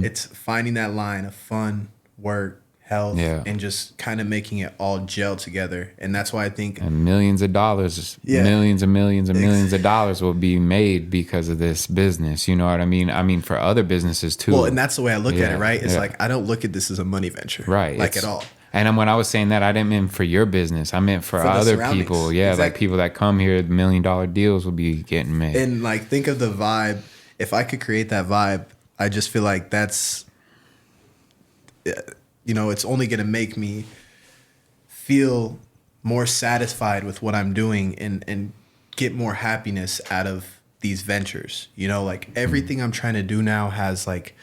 It's finding that line of fun, work, health, and just kind of making it all gel together. And that's why I think and millions of dollars, millions and millions and millions of dollars will be made because of this business. You know what I mean? I mean, for other businesses too. Well, and that's the way I look at it, right? It's like I don't look at this as a money venture, right? Like at all. And when I was saying that, I didn't mean for your business. I meant for other people. Yeah, like people that come here, $1 million deals will be getting made. And like, think of the vibe. If I could create that vibe, I just feel like that's, you know, it's only going to make me feel more satisfied with what I'm doing and get more happiness out of these ventures. You know, like everything I'm trying to do now has like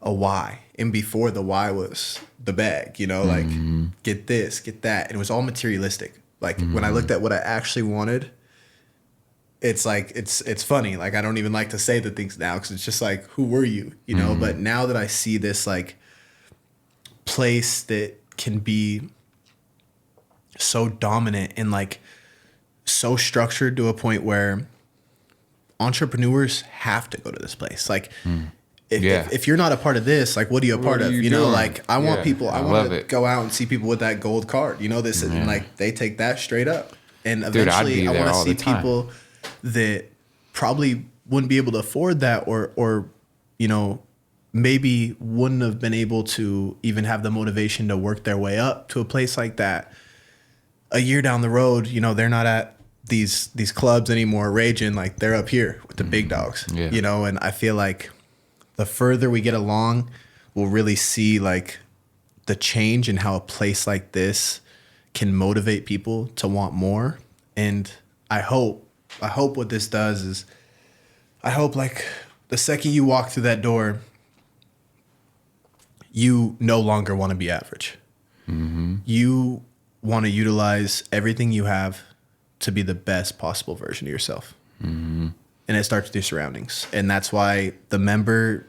a why. And before the why was the bag, you know, like get this, get that. And it was all materialistic. Like when I looked at what I actually wanted, it's like, it's funny. Like, I don't even like to say the things now because it's just like, who were you? You know, but now that I see this like place that can be so dominant and like so structured to a point where entrepreneurs have to go to this place. Like if you're not a part of this, like what are you a part of? You know, doing? like I want people, I want to it. go out and see people with that gold card, you know, this and like they take that straight up. And eventually I'd be I there want to all see the time. people that probably wouldn't be able to afford that or, you know, maybe wouldn't have been able to even have the motivation to work their way up to a place like that. A year down the road, you know, they're not at these clubs anymore raging, like they're up here with the big dogs, you know. And I feel like the further we get along, we'll really see like the change in how a place like this can motivate people to want more. And I hope what this does is, I hope like the second you walk through that door, you no longer want to be average. You want to utilize everything you have to be the best possible version of yourself. And it starts with your surroundings. And that's why the membership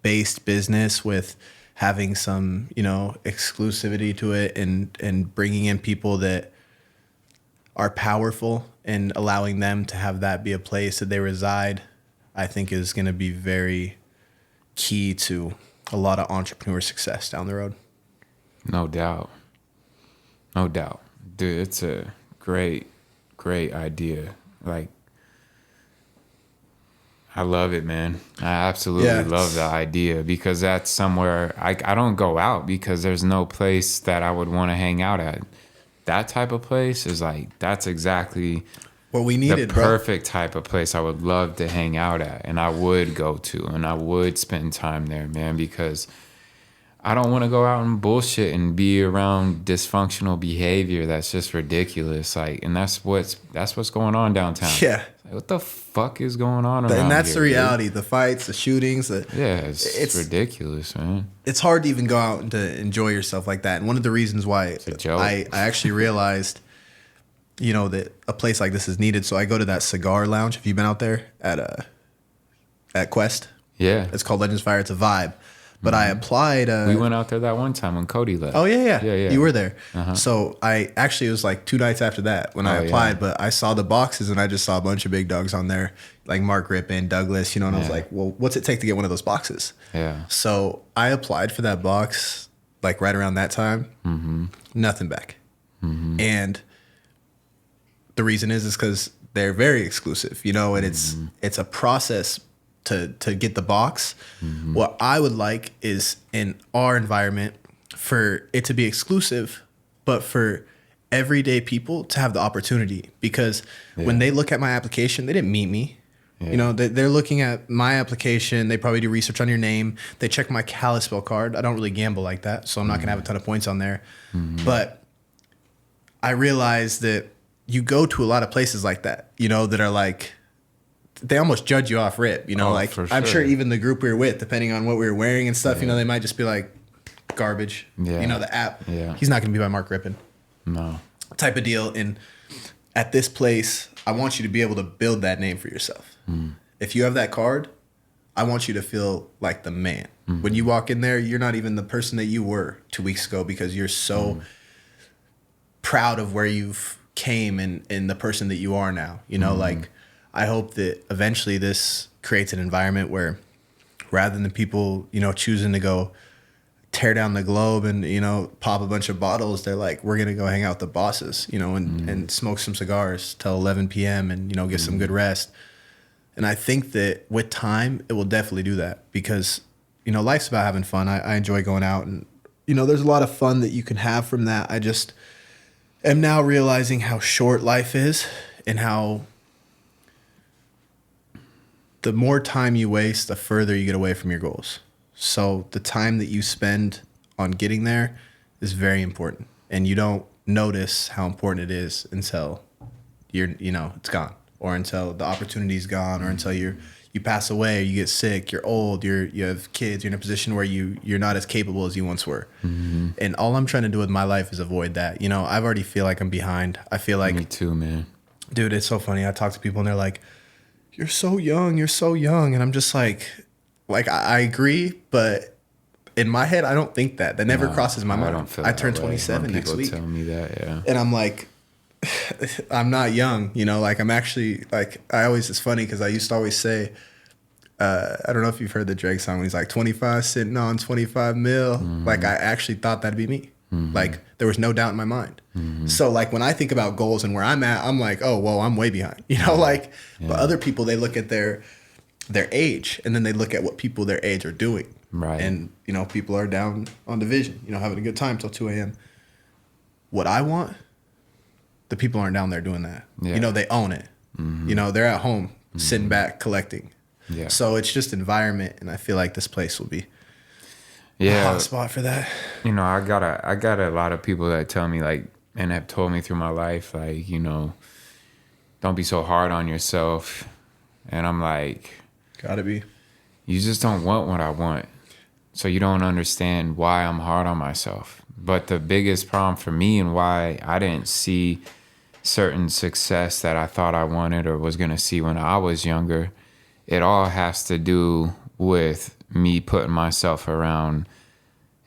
based business with having some, you know, exclusivity to it and bringing in people that are powerful and allowing them to have that be a place that they reside, I think is going to be very key to a lot of entrepreneur success down the road. No doubt. No doubt. Dude, it's a great idea. Like, I love it, man. I absolutely love the idea because that's somewhere I don't go out because there's no place that I would want to hang out at. That type of place is like, that's exactly what we needed, the perfect type of place I would love to hang out at. And I would go to and I would spend time there, man, because I don't want to go out and bullshit and be around dysfunctional behavior that's just ridiculous. Like, and that's what's going on downtown. Yeah. Like, what the fuck is going on around And that's here, the reality. Dude? The fights, the shootings. It's ridiculous, man. It's hard to even go out and to enjoy yourself like that. And one of the reasons why I actually realized, you know, that a place like this is needed. So I go to that cigar lounge. Have you been out there at Quest? Yeah. It's called Legends Fire. It's a vibe. But I applied. We went out there that one time when Cody left. Oh, yeah. You were there. Uh-huh. So it was like 2 nights after that when I applied. Yeah. But I saw the boxes and I just saw a bunch of big dogs on there, like Mark Rippon, Douglas, you know, and I was like, well, what's it take to get one of those boxes? Yeah. So I applied for that box like right around that time. Nothing back. And the reason is because they're very exclusive, you know, and it's a process to get the box. What I would like is in our environment for it to be exclusive, but for everyday people to have the opportunity, because when they look at my application, they didn't meet me. You know, they're looking at my application. They probably do research on your name. They check my Kalispell card. I don't really gamble like that, so I'm not going to have a ton of points on there. But I realized that you go to a lot of places like that, you know, that are like, they almost judge you off rip, you know, like I'm sure even the group we were with, depending on what we were wearing and stuff, you know, they might just be like garbage, you know, the app, he's not going to be by Mark Rippon. No. Type of deal. And at this place, I want you to be able to build that name for yourself. If you have that card, I want you to feel like the man. When you walk in there, you're not even the person that you were 2 weeks ago because you're so proud of where you've came and the person that you are now, you know, like, I hope that eventually this creates an environment where rather than people, you know, choosing to go tear down the globe and, you know, pop a bunch of bottles, they're like, we're going to go hang out with the bosses, you know, and smoke some cigars till 11 p.m. and, you know, get some good rest. And I think that with time, it will definitely do that because, you know, life's about having fun. I enjoy going out and, you know, there's a lot of fun that you can have from that. I just am now realizing how short life is and how the more time you waste, the further you get away from your goals. So the time that you spend on getting there is very important. And you don't notice how important it is until it's gone, or until the opportunity's gone, or until you pass away, or you get sick, you're old, you have kids, you're in a position where you're not as capable as you once were. And all I'm trying to do with my life is avoid that. You know, I've already feel like I'm behind. I feel like, me too, man. Dude, it's so funny. I talk to people and they're like, you're so young. And I'm just like I agree, but in my head, I don't think that. That never crosses my mind. I don't feel I that turn way 27 when next people week. tell me that, yeah. And I'm like, I'm not young, you know, like I'm actually like, it's funny because I used to always say, I don't know if you've heard the Drake song when he's like 25 sitting on 25 mil. Like I actually thought that'd be me. Like there was no doubt in my mind. So like when I think about goals and where I'm at, I'm like, oh, whoa, I'm way behind, you know, like, but other people, they look at their age and then they look at what people their age are doing. Right. And, you know, people are down on Division, you know, having a good time till 2 a.m. What I want, the people aren't down there doing that. Yeah. You know, they own it. You know, they're at home sitting back, collecting. Yeah. So it's just environment. And I feel like this place will be a hot spot for that. You know, I got a lot of people that tell me like, and have told me through my life, like, you know, don't be so hard on yourself. And I'm like, Gotta be. you just don't want what I want. So you don't understand why I'm hard on myself. But the biggest problem for me and why I didn't see certain success that I thought I wanted or was going to see when I was younger, it all has to do with me putting myself around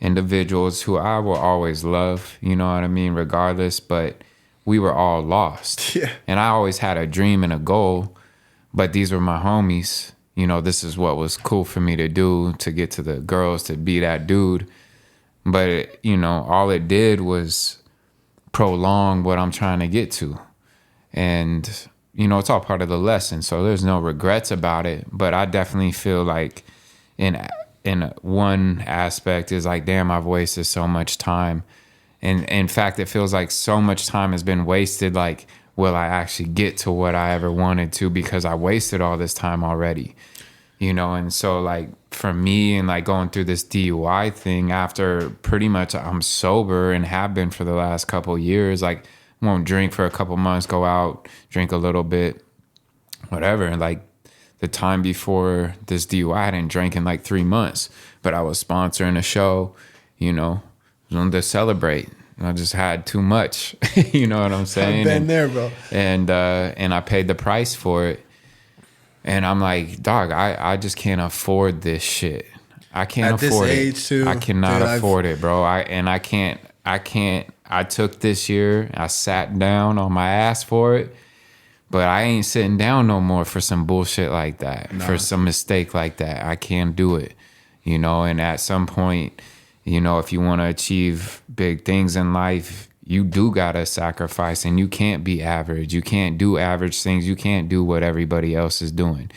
individuals who I will always love, you know what I mean, regardless, but we were all lost. Yeah. And I always had a dream and a goal, but these were my homies. You know, this is what was cool for me to do, to get to the girls, to be that dude. But, you know, all it did was prolong what I'm trying to get to. And, you know, it's all part of the lesson. So there's no regrets about it. But I definitely feel like in one aspect is like, damn, I've wasted so much time. And in fact, it feels like so much time has been wasted. Like, will I actually get to what I ever wanted to because I wasted all this time already, you know? And so like for me and like going through this DUI thing after pretty much I'm sober and have been for the last couple of years, like won't drink for a couple months, go out, drink a little bit, whatever. And like the time before this DUI, I didn't drink in like 3 months, but I was sponsoring a show, you know, to celebrate. I just had too much, you know what I'm saying? I've been there, bro. And I paid the price for it. And I'm like, dog, I just can't afford this shit. I can't afford it. At this age too. I cannot afford it, bro. I can't. I took this year. I sat down on my ass for it. But I ain't sitting down no more for some bullshit like that, for some mistake like that. I can't do it, you know? And at some point, you know, if you want to achieve big things in life, you do got to sacrifice, and you can't be average. You can't do average things. You can't do what everybody else is doing.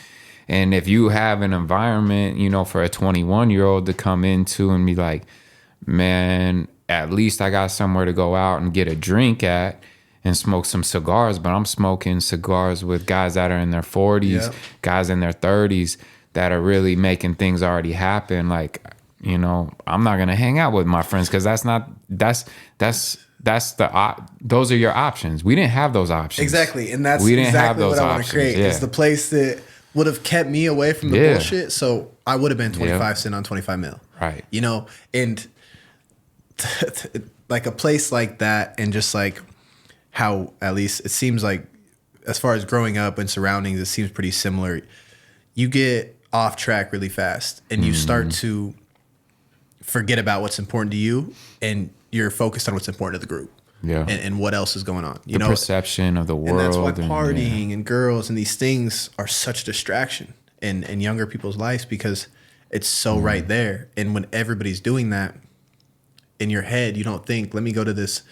And if you have an environment, you know, for a 21-year-old to come into and be like, man, at least I got somewhere to go out and get a drink at and smoke some cigars, but I'm smoking cigars with guys that are in their 40s, guys in their 30s that are really making things already happen. Like, you know, I'm not going to hang out with my friends because those are your options. We didn't have those options. Exactly. And that's exactly what I want to create. It's the place that would have kept me away from the bullshit. So I would have been 25 cent on 25 mil. Right. You know, and like a place like that, and just like how, at least it seems like as far as growing up and surroundings, it seems pretty similar. You get off track really fast and you start to forget about what's important to you, and you're focused on what's important to the group. Yeah. And what else is going on. You know, perception of the world. And that's why partying and girls and these things are such a distraction in younger people's lives, because it's so right there. And when everybody's doing that, in your head, you don't think, let me go to this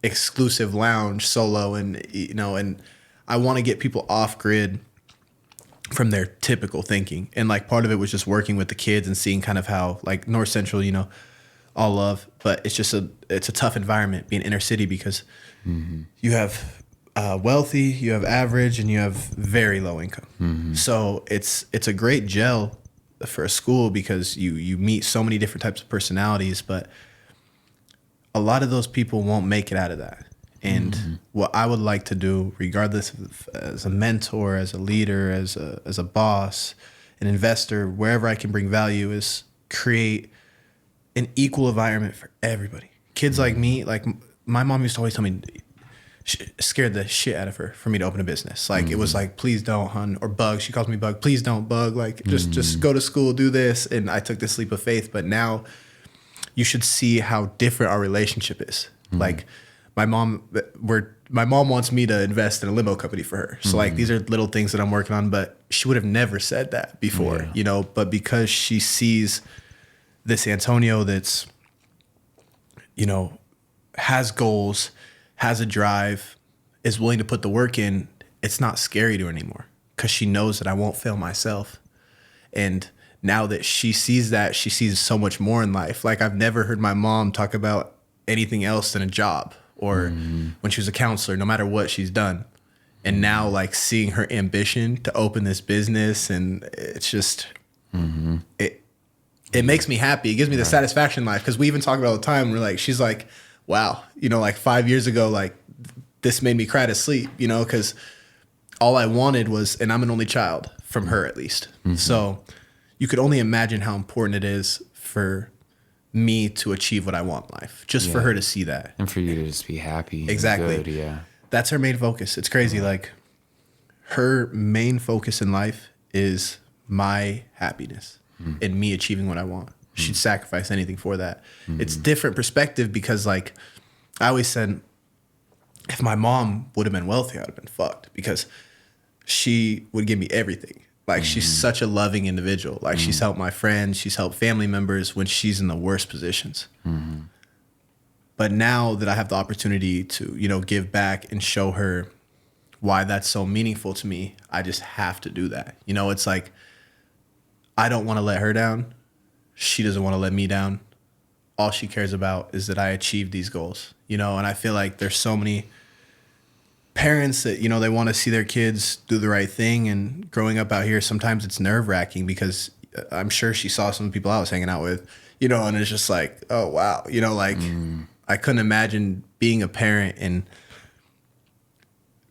exclusive lounge solo, and, you know, and I want to get people off grid from their typical thinking. And like part of it was just working with the kids and seeing kind of how like North Central, you know, all love, but it's just it's a tough environment being inner city, because you have wealthy, you have average, and you have very low income. So it's a great gel for a school, because you meet so many different types of personalities, but a lot of those people won't make it out of that. And what I would like to do, regardless of as a mentor, as a leader, as a boss, an investor, wherever I can bring value, is create an equal environment for everybody. Kids like me, like my mom used to always tell me, scared the shit out of her for me to open a business. Like it was like, please don't, hun, or bug. She calls me bug. Please don't, bug. Like just go to school, do this. And I took this leap of faith. But now you should see how different our relationship is. Like my mom wants me to invest in a limo company for her. So like these are little things that I'm working on, but she would have never said that before, you know, but because she sees this Antonio that's, you know, has goals, has a drive, is willing to put the work in, it's not scary to her anymore because she knows that I won't fail myself. And now that she sees that, she sees so much more in life. Like I've never heard my mom talk about anything else than a job or when she was a counselor, no matter what she's done. And now like seeing her ambition to open this business, and it's just, it makes me happy. It gives me the satisfaction in life. Because we even talk about it all the time. We're like, she's like, wow, you know, like 5 years ago, like this made me cry to sleep, you know, because all I wanted was, and I'm an only child from her at least. So you could only imagine how important it is for me to achieve what I want in life, just for her to see that. And for you to just be happy. Exactly. Good, yeah. That's her main focus. It's crazy. Like her main focus in life is my happiness and me achieving what I want. She'd sacrifice anything for that. It's different perspective because like I always said, if my mom would have been wealthy, I would have been fucked because she would give me everything. Like she's such a loving individual. Like she's helped my friends, she's helped family members when she's in the worst positions. But now that I have the opportunity to, you know, give back and show her why that's so meaningful to me, I just have to do that. You know, it's like I don't want to let her down. She doesn't want to let me down. All she cares about is that I achieve these goals, you know, and I feel like there's so many parents that, you know, they want to see their kids do the right thing. And growing up out here, sometimes it's nerve wracking because I'm sure she saw some people I was hanging out with, you know, and it's just like, oh, wow. You know, like I couldn't imagine being a parent and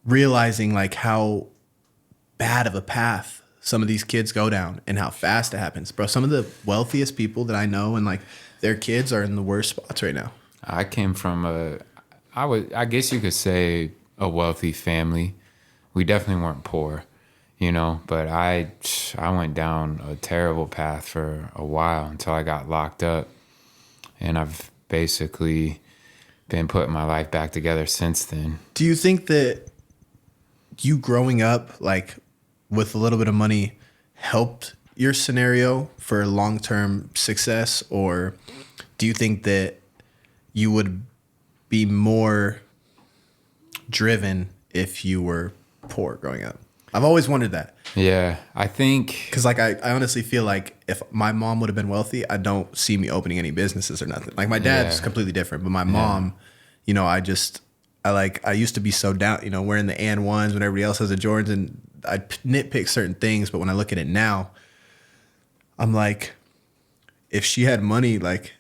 realizing like how bad of a path some of these kids go down and how fast it happens. Bro, some of the wealthiest people that I know and like their kids are in the worst spots right now. I came from I guess you could say a wealthy family. We definitely weren't poor, you know, but I went down a terrible path for a while until I got locked up. And I've basically been putting my life back together since then. Do you think that you growing up, like with a little bit of money, helped your scenario for long-term success? Or do you think that you would be more driven if you were poor growing up? I've always wondered that. Yeah, I think... Because like I honestly feel like if my mom would have been wealthy, I don't see me opening any businesses or nothing. Like my dad's completely different, but my mom, you know, I used to be so down, you know, wearing the and ones when everybody else has the Jordans, and I'd nitpick certain things. But when I look at it now, I'm like, if she had money, like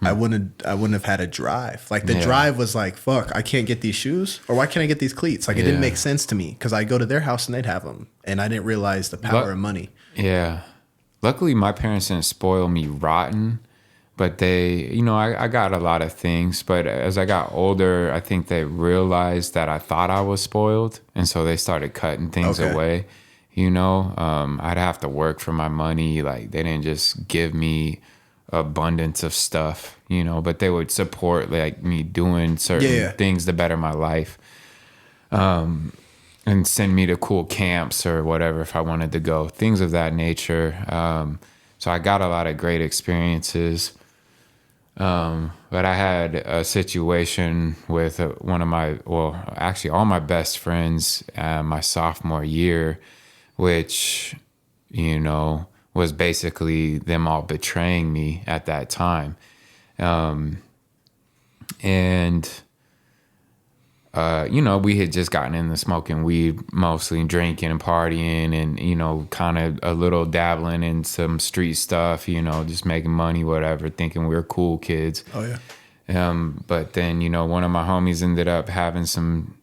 I wouldn't have had a drive. Like the drive was like, fuck, I can't get these shoes, or why can't I get these cleats? Like it didn't make sense to me because I go to their house and they'd have them, and I didn't realize the power of money. Yeah. Luckily, my parents didn't spoil me rotten, but they, you know, I got a lot of things. But as I got older, I think they realized that I thought I was spoiled, and so they started cutting things away. You know, I'd have to work for my money. Like they didn't just give me abundance of stuff, you know, but they would support like me doing certain things to better my life, and send me to cool camps or whatever if I wanted to go, things of that nature. So I got a lot of great experiences. But I had a situation with actually all my best friends my sophomore year, which, you know, was basically them all betraying me at that time. You know, we had just gotten into smoking weed, mostly drinking and partying, and, you know, kind of a little dabbling in some street stuff, you know, just making money, whatever, thinking we were cool kids. Oh, yeah. But then, you know, one of my homies ended up having some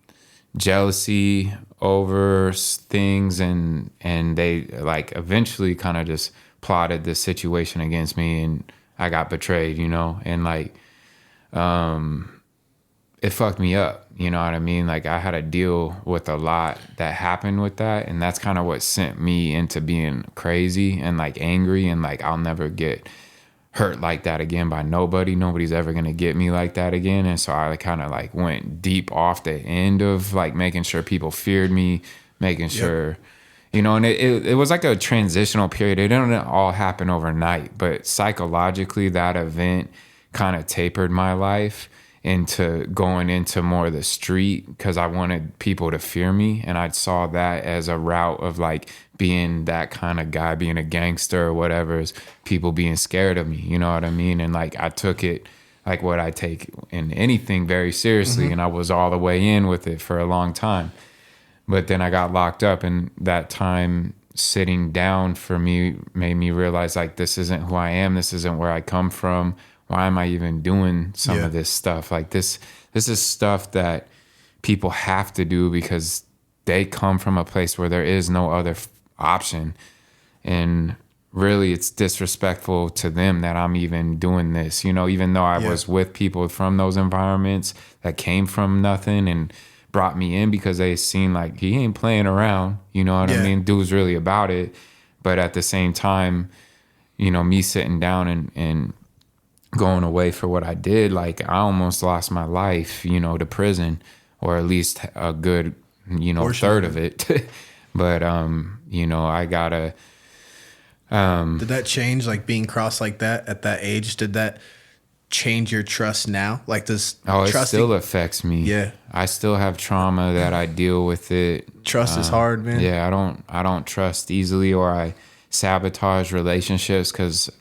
jealousy over things, and they like eventually kind of just plotted this situation against me, and I got betrayed, you know, and like it fucked me up, you know what I mean? Like I had to deal with a lot that happened with that, and that's kind of what sent me into being crazy and like angry and like I'll never get hurt like that again by nobody. Nobody's ever gonna get me like that again. And so I kind of like went deep off the end of like making sure people feared me, making sure, you know, and it was like a transitional period. It didn't all happen overnight, but psychologically that event kind of tapered my life into going into more of the street because I wanted people to fear me. And I saw that as a route of like being that kind of guy, being a gangster or whatever, is people being scared of me. You know what I mean? And like I took it like what I take in anything very seriously. And I was all the way in with it for a long time. But then I got locked up, and that time sitting down for me made me realize like this isn't who I am. This isn't where I come from. Why am I even doing some of this stuff? Like this is stuff that people have to do because they come from a place where there is no other option. And really it's disrespectful to them that I'm even doing this, you know, even though I was with people from those environments that came from nothing and brought me in because they seen like he ain't playing around, you know what I mean? Dude's really about it. But at the same time, you know, me sitting down and going away for what I did, like I almost lost my life, you know, to prison, or at least a good, you know, third of it. But, you know, I gotta. Did that change, like being crossed like that at that age? Did that change your trust now? Like does it still affects me. Yeah. I still have trauma that I deal with it. Trust is hard, man. Yeah, I don't trust easily, or I sabotage relationships because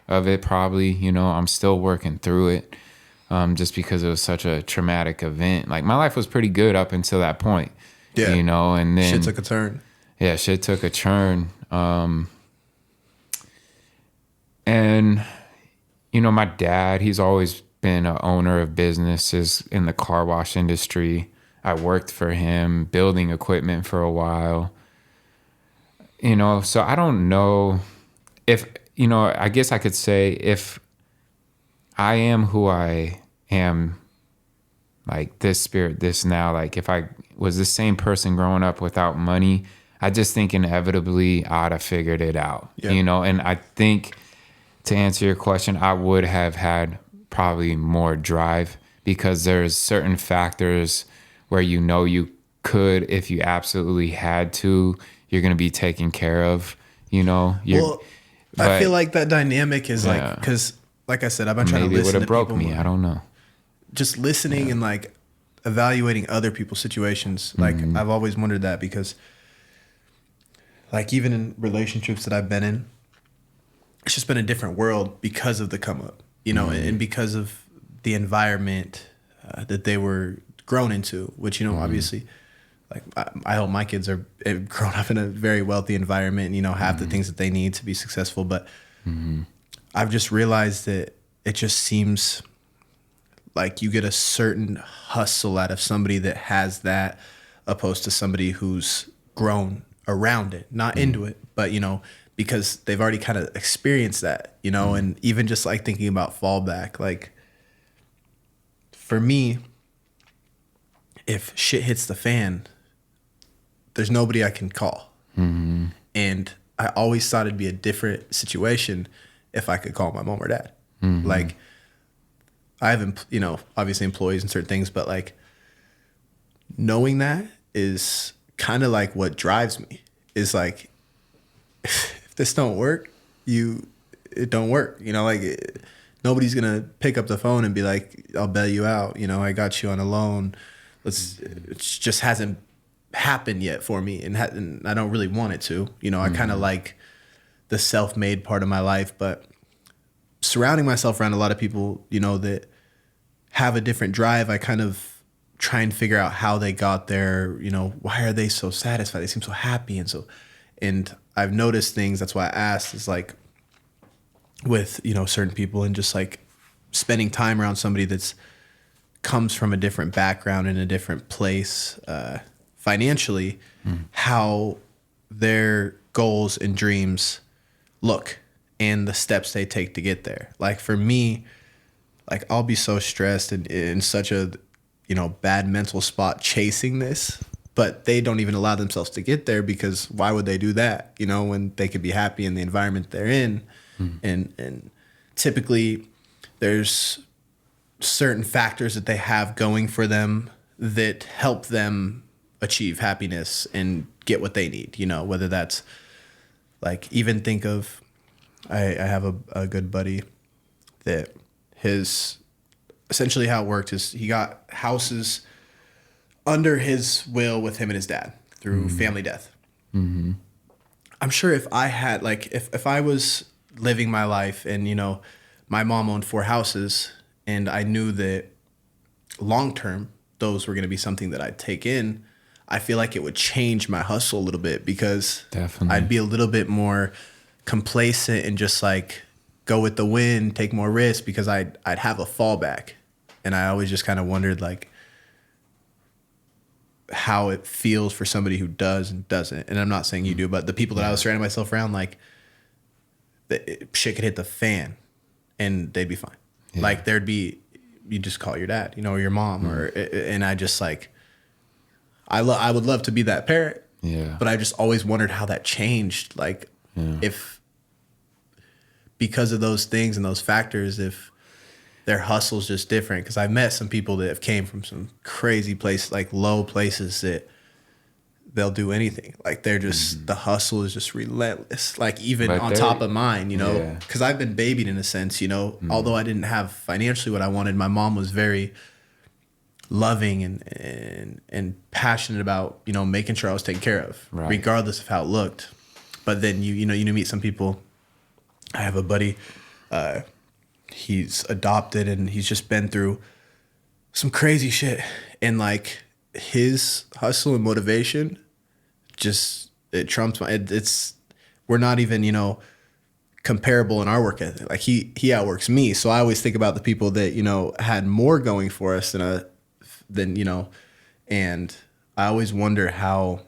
of it probably, you know. I'm still working through it just because it was such a traumatic event. Like my life was pretty good up until that point, you know, and then shit took a turn. Yeah, shit took a turn. And, you know, my dad, he's always been an owner of businesses in the car wash industry. I worked for him building equipment for a while, you know, so I don't know if, you know, I guess I could say if I am who I am, like this spirit, this now, like if I was the same person growing up without money, I just think inevitably I'd have figured it out, you know? And I think to answer your question, I would have had probably more drive because there's certain factors where, you know, you could, if you absolutely had to, you're going to be taken care of, you know? I feel like that dynamic is like, because like I said, I've been trying to listen to people. Maybe it would have broke me. I don't know. Just listening and like evaluating other people's situations. Like I've always wondered that because like even in relationships that I've been in, it's just been a different world because of the come up, you know, and because of the environment that they were grown into, which, you know, obviously, like I hope my kids are grown up in a very wealthy environment and, you know, have the things that they need to be successful. But I've just realized that it just seems like you get a certain hustle out of somebody that has that opposed to somebody who's grown around it, not into it, but, you know, because they've already kind of experienced that, you know, and even just like thinking about fallback, like for me, if shit hits the fan, there's nobody I can call. And I always thought it'd be a different situation if I could call my mom or dad. Like I have, you know, obviously employees and certain things, but like knowing that is kind of like what drives me is like, if this don't work, it don't work. You know, like nobody's going to pick up the phone and be like, I'll bail you out. You know, I got you on a loan. It just hasn't happened yet for me. And I don't really want it to, you know, I kind of like the self-made part of my life, but surrounding myself around a lot of people, you know, that have a different drive, I kind of try and figure out how they got there. You know, why are they so satisfied? They seem so happy. And I've noticed things. That's why I asked, is like with, you know, certain people and just like spending time around somebody that's comes from a different background in a different place financially, how their goals and dreams look and the steps they take to get there. Like for me, like I'll be so stressed and in such a, you know, bad mental spot chasing this, but they don't even allow themselves to get there because why would they do that? You know, when they could be happy in the environment they're in and typically there's certain factors that they have going for them that help them achieve happiness and get what they need, whether that's like, even think of, I have a good buddy that his, essentially how it worked is he got houses under his will with him and his dad through family death. Mm-hmm. I'm sure if I had, like, if I was living my life and, my mom owned 4 houses and I knew that long term, those were going to be something that I'd take in, I feel like it would change my hustle a little bit, because Definitely. I'd be a little bit more complacent and just like go with the wind, take more risks, because I'd have a fallback. And I always just kind of wondered like how it feels for somebody who does and doesn't. And I'm not saying you do, but the people that I was surrounding myself around, like, shit could hit the fan and they'd be fine. Yeah. Like there'd be, you just call your dad, or your mom, and I just like, I would love to be that parent. Yeah. But I just always wondered how that changed. Like, if because of those things and those factors, if their hustle's just different. Because I met some people that have came from some crazy places, like low places, that they'll do anything. Like they're just, the hustle is just relentless. Like even on top of mine, because I've been babied in a sense, although I didn't have financially what I wanted, my mom was very loving and passionate about, making sure I was taken care of, regardless of how it looked. But then you meet some people. I have a buddy, he's adopted and he's just been through some crazy shit, and like his hustle and motivation just, it trumps my, we're not even, comparable in our work ethic. Like he outworks me. So I always think about the people that, had more going for us than and I always wonder how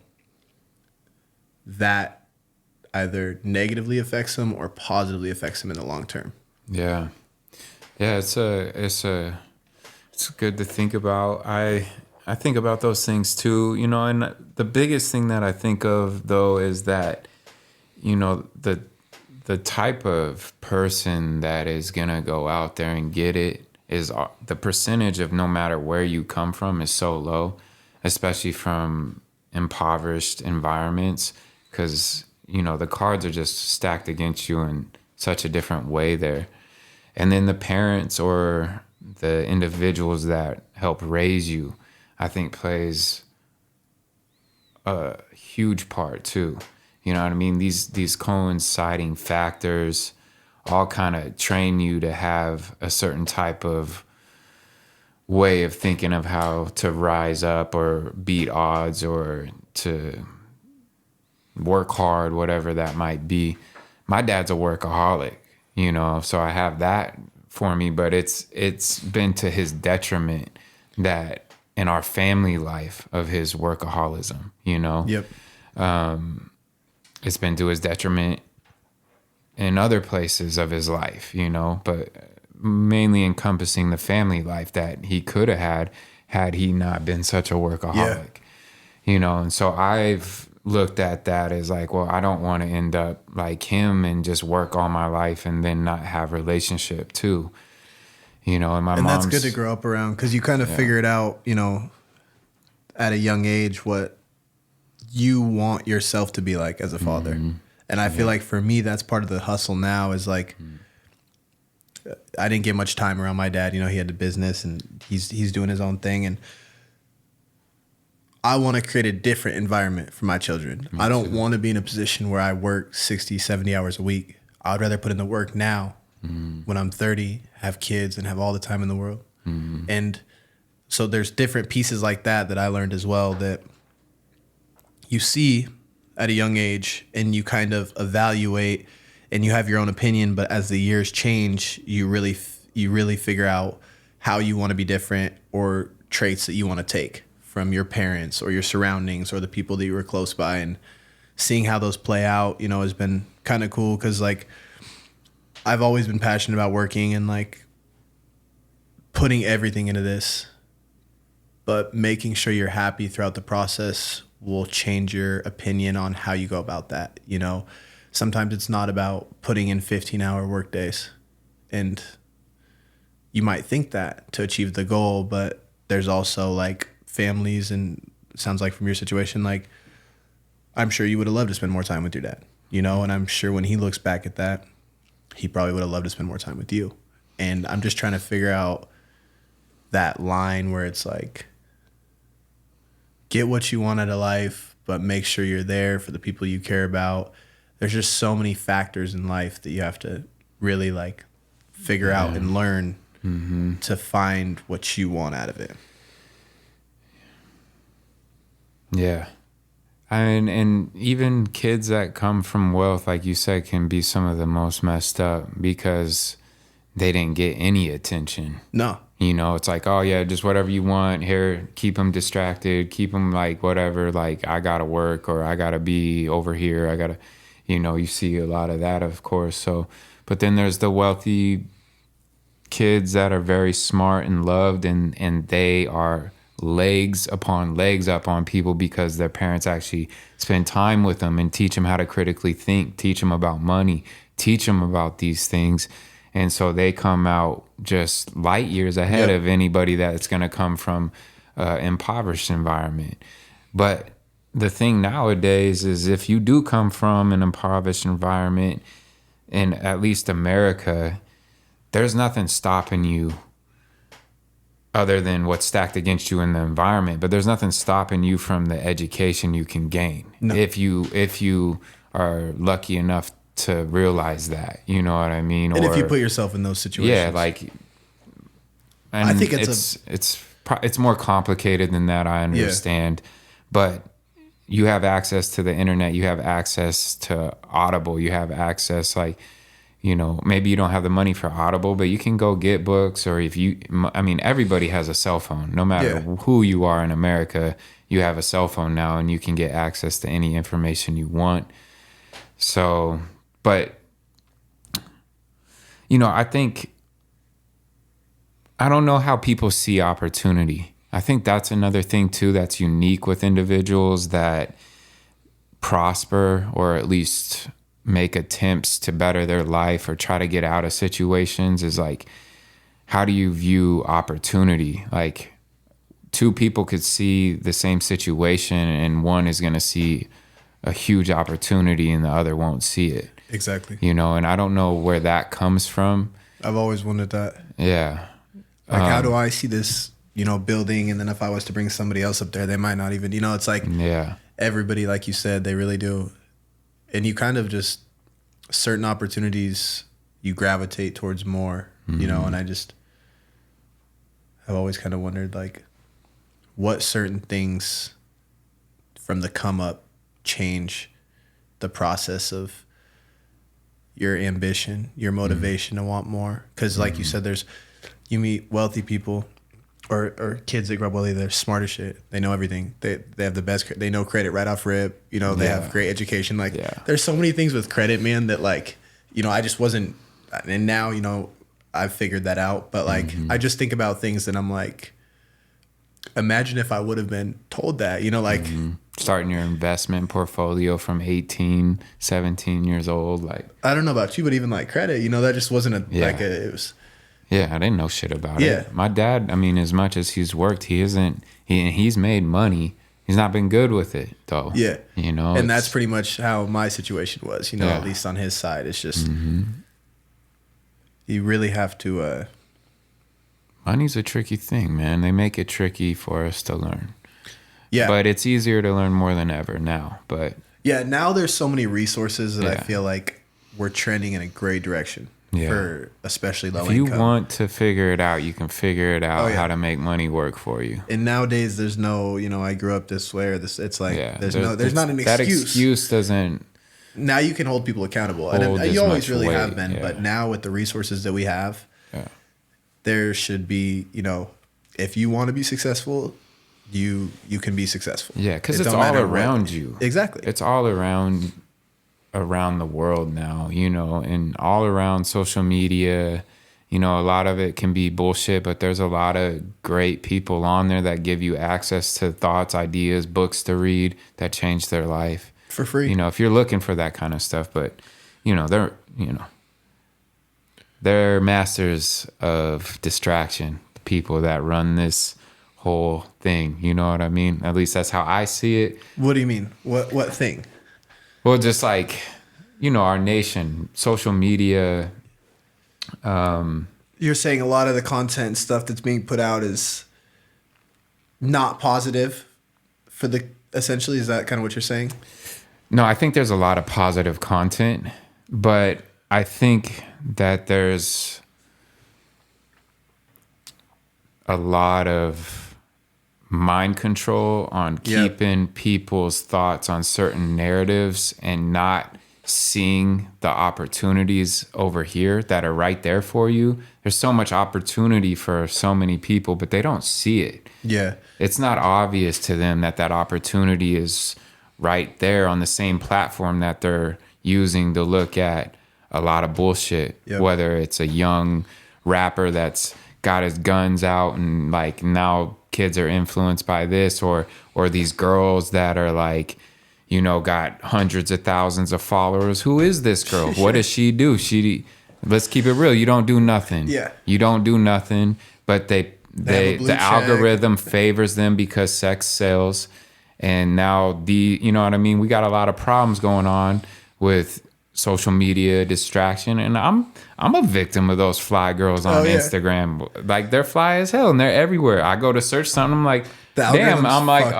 that either negatively affects them or positively affects them in the long term. Yeah. Yeah, it's good to think about. I think about those things too, and the biggest thing that I think of though is that, the type of person that is gonna go out there and get it is the percentage of, no matter where you come from, is so low, especially from impoverished environments, because, the cards are just stacked against you in such a different way there. And then the parents or the individuals that help raise you, I think plays a huge part too. You know what I mean? These coinciding factors all kind of train you to have a certain type of way of thinking of how to rise up or beat odds or to work hard, whatever that might be. My dad's a workaholic, so I have that for me, but it's been to his detriment that in our family life of his workaholism, Yep. It's been to his detriment in other places of his life, but mainly encompassing the family life that he could have had he not been such a workaholic, and so I've looked at that as like, well, I don't want to end up like him and just work all my life and then not have relationship too, and that's good to grow up around, because you kind of figure it out, at a young age what you want yourself to be like as a father. Mm-hmm. And I feel like for me, that's part of the hustle now is like, I didn't get much time around my dad. He had a business and he's doing his own thing. And I want to create a different environment for my children. I don't want to be in a position where I work 60, 70 hours a week. I'd rather put in the work now when I'm 30, have kids and have all the time in the world. Mm-hmm. And so there's different pieces like that I learned as well, that you see at a young age and you kind of evaluate and you have your own opinion, but as the years change, you really figure out how you want to be different or traits that you want to take from your parents or your surroundings or the people that you were close by, and seeing how those play out, has been kind of cool. Cause like I've always been passionate about working and like putting everything into this, but making sure you're happy throughout the process will change your opinion on how you go about that. Sometimes it's not about putting in 15-hour work days. And you might think that to achieve the goal, but there's also like families, and it sounds like from your situation, like I'm sure you would have loved to spend more time with your dad, you know, and I'm sure when he looks back at that, he probably would have loved to spend more time with you. And I'm just trying to figure out that line where it's like, get what you want out of life, but make sure you're there for the people you care about. There's just so many factors in life that you have to really like figure out and learn to find what you want out of it. Yeah. And even kids that come from wealth, like you said, can be some of the most messed up because they didn't get any attention. No. You know, it's like, oh yeah, just whatever you want here, keep them distracted, keep them like whatever, like I gotta work or I gotta be over here. I gotta, you know, you see a lot of that, of course. So, but then there's the wealthy kids that are very smart and loved, and they are legs upon legs up on people because their parents actually spend time with them and teach them how to critically think, teach them about money, teach them about these things. And so they come out just light years ahead of anybody that's going to come from an impoverished environment. But the thing nowadays is if you do come from an impoverished environment, in at least America, there's nothing stopping you other than what's stacked against you in the environment. But there's nothing stopping you from the education you can gain if you are lucky enough to realize that, you know what I mean? And if you put yourself in those situations. Yeah, like, and I think it's more complicated than that, I understand. But you have access to the internet, you have access to Audible, you have access, like, you know, maybe you don't have the money for Audible, but you can go get books. Or if you, I mean, everybody has a cell phone. No matter who you are in America, you have a cell phone now and you can get access to any information you want. So, but, you know, I don't know how people see opportunity. I think that's another thing too that's unique with individuals that prosper or at least make attempts to better their life or try to get out of situations is like, how do you view opportunity? Like, two people could see the same situation and one is going to see a huge opportunity and the other won't see it. Exactly. You know, and I don't know where that comes from. I've always wondered that. Yeah. Like, how do I see this, you know, building, and then if I was to bring somebody else up there, they might not even, you know, it's like everybody, like you said, they really do. And you kind of just, certain opportunities you gravitate towards more, you know, and I've always kind of wondered, like, what certain things from the come up change the process of your ambition, your motivation to want more. Because like you said, you meet wealthy people or kids that grow up wealthy, they're smart as shit. They know everything. They have the best, they know credit right off rip. You know, they have great education. Like, there's so many things with credit, man, that like, you know, I just wasn't, and now, you know, I've figured that out. But like, I just think about things that I'm like, imagine if I would have been told that, you know, like. Starting your investment portfolio from 18, 17 years old. Like, I don't know about you, but even like credit, you know, that just wasn't it was. Yeah, I didn't know shit about it. My dad, I mean, as much as he's worked, he's made money. He's not been good with it though. Yeah. You know, and that's pretty much how my situation was, you know, at least on his side. It's just, you really have to, money's a tricky thing, man. They make it tricky for us to learn. Yeah. But it's easier to learn more than ever now. But yeah, now there's so many resources that I feel like we're trending in a great direction for especially low income. If you want to figure it out, you can figure it out how to make money work for you. And nowadays there's no, you know, I grew up this way or this, it's like there's not an excuse. That excuse doesn't. Now you can hold people accountable. And you always really have been, but now with the resources that we have, there should be, you know, if you want to be successful, you can be successful. Yeah, because it's all around you. Exactly. It's all around the world now, you know, and all around social media. You know, a lot of it can be bullshit, but there's a lot of great people on there that give you access to thoughts, ideas, books to read that change their life. For free. You know, if you're looking for that kind of stuff, but, you know, They're masters of distraction. The people that run this whole thing. You know what I mean? At least that's how I see it. What do you mean? What thing? Well, just like, our nation, social media. You're saying a lot of the content and stuff that's being put out is not positive for the, essentially, is that kind of what you're saying? No, I think there's a lot of positive content, but I think that there's a lot of mind control on keeping people's thoughts on certain narratives and not seeing the opportunities over here that are right there for you. There's so much opportunity for so many people, but they don't see it. Yeah. It's not obvious to them that opportunity is right there on the same platform that they're using to look at a lot of bullshit. Yep. Whether it's a young rapper that's got his guns out and like now kids are influenced by this, or these girls that are like, got hundreds of thousands of followers. Who is this girl? What does she do? Let's keep it real. You don't do nothing. Yeah. You don't do nothing, but the algorithm favors them because sex sells. And now you know what I mean? We got a lot of problems going on with social media distraction, and I'm a victim of those fly girls on Instagram. Like, they're fly as hell and they're everywhere. I go to search something, I'm like, damn, I'm like,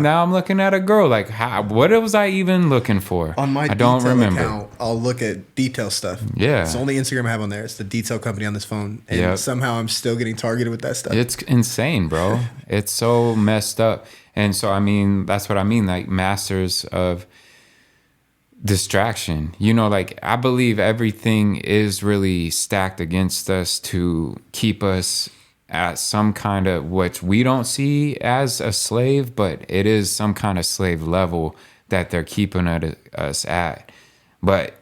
now I'm looking at a girl. Like, what was I even looking for? On my I don't remember. account, I'll look at detail stuff. Yeah. It's the only Instagram I have on there. It's the detail company on this phone. And somehow I'm still getting targeted with that stuff. It's insane, bro. It's so messed up. And so, I mean, that's what I mean, like masters of distraction. Like, I believe everything is really stacked against us to keep us at some kind of, which we don't see as a slave, but it is some kind of slave level that they're keeping us at. But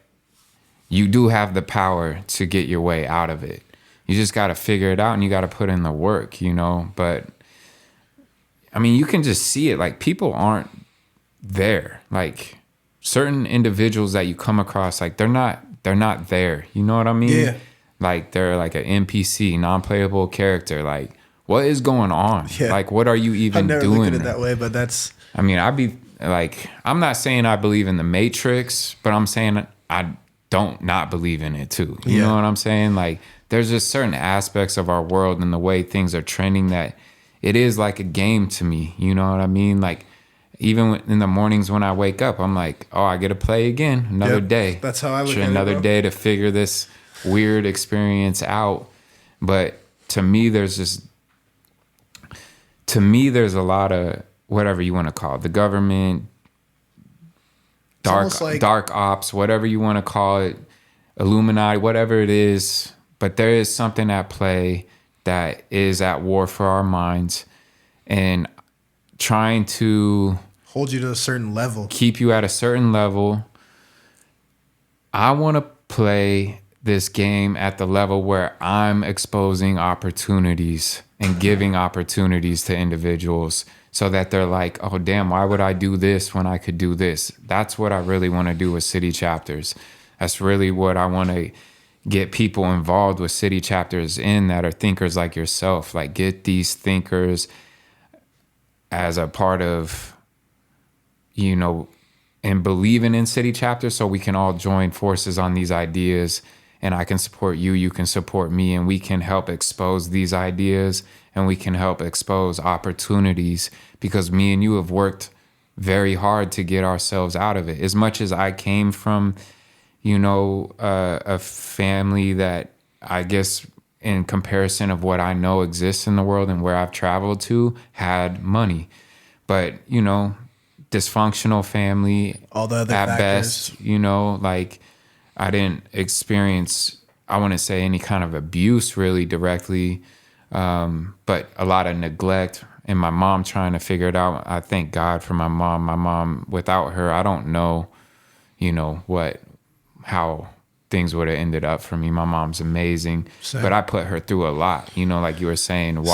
you do have the power to get your way out of it. You just got to figure it out and you got to put in the work, But I mean, you can just see it. Like, people aren't there. Like, certain individuals that you come across, like, they're not there. You know what I mean? Yeah. Like, they're like an NPC, non-playable character. Like, what is going on? Yeah. Like, what are you even I've never doing? looked at it that way, but that's... I mean, I'd be like, I'm not saying I believe in the Matrix, but I'm saying I don't not believe in it too. You know what I'm saying? Like, there's just certain aspects of our world and the way things are trending that it is like a game to me. You know what I mean? Like, even in the mornings when I wake up, I'm like, oh, I get to play again, another day. That's how I look at it, another bro. day to figure this weird experience out. But to me, there's a lot of whatever you want to call it, the government, dark ops, whatever you want to call it, Illuminati, whatever it is. But there is something at play that is at war for our minds and trying to hold you to a certain level, keep you at a certain level. I want to play this game at the level where I'm exposing opportunities and giving opportunities to individuals so that they're like, oh, damn, why would I do this when I could do this? That's what I really want to do with city chapters. That's really what I want to get people involved with city chapters in that are thinkers like yourself. Like, get these thinkers as a part of, and believing in city chapters so we can all join forces on these ideas, and I can support you, you can support me, and we can help expose these ideas and we can help expose opportunities, because me and you have worked very hard to get ourselves out of it. As much as I came from, a family that, I guess, in comparison of what I know exists in the world and where I've traveled to, had money. But, dysfunctional family, all the other at factors. best, like, I didn't experience, I wouldn't say any kind of abuse really directly, but a lot of neglect and my mom trying to figure it out. I thank God for my mom. My mom, without her, I don't know, how things would have ended up for me. My mom's amazing, but I put her through a lot, like you were saying,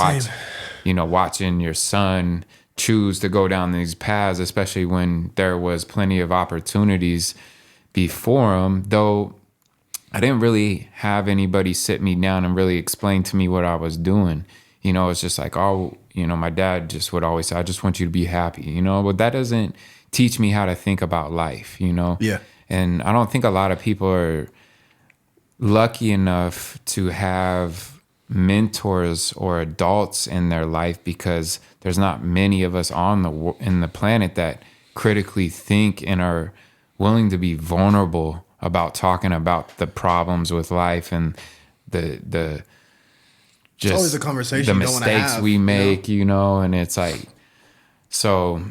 watching your son choose to go down these paths, especially when there was plenty of opportunities before him, though, I didn't really have anybody sit me down and really explain to me what I was doing. You know, it's just like, oh, you know, my dad just would always say, I just want you to be happy, you know, but that doesn't teach me how to think about life, you know? Yeah. And I don't think a lot of people are lucky enough to have mentors or adults in their life, because there's not many of us in the planet that critically think and are willing to be vulnerable about talking about the problems with life and the just always a conversation the you don't wanna mistakes have, we you know? make, you know, and it's like, so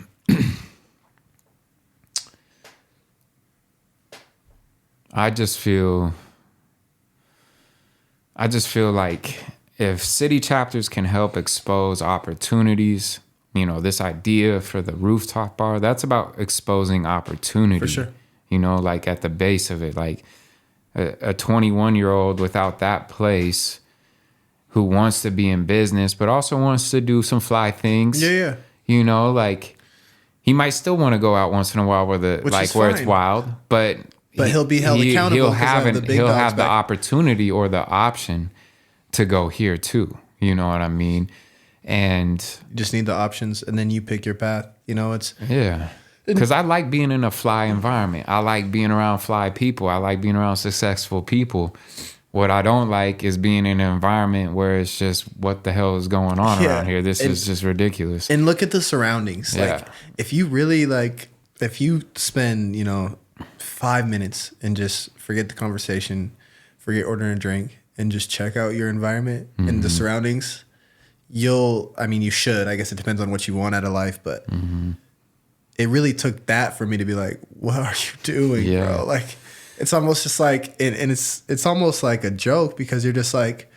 I just feel like if city chapters can help expose opportunities, you know, this idea for the rooftop bar, that's about exposing opportunity. For sure. You know, like at the base of it, like a 21-year-old without that place who wants to be in business, but also wants to do some fly things. Yeah. You know, like he might still want to go out once in a while where where it's fine. wild, but he'll be held accountable He'll 'cause have of the big he'll dogs have the back. opportunity or the option to go here too. You know what I mean? And You just need the options, and then you pick your path. You know, it's yeah, because I like being in a fly environment. I like being around fly people. I like being around successful people. What I don't like is being in an environment where it's just, what the hell is going on Yeah, around here? This and- is just ridiculous. and look at the surroundings. Yeah. Like, if you really if you spend 5 minutes and just forget the conversation, forget ordering a drink, and just check out your environment and the surroundings, you should. I guess it depends on what you want out of life, but it really took that for me to be like, what are you doing, Yeah. bro? Like, it's almost just like, and it's almost like a joke, because you're just like,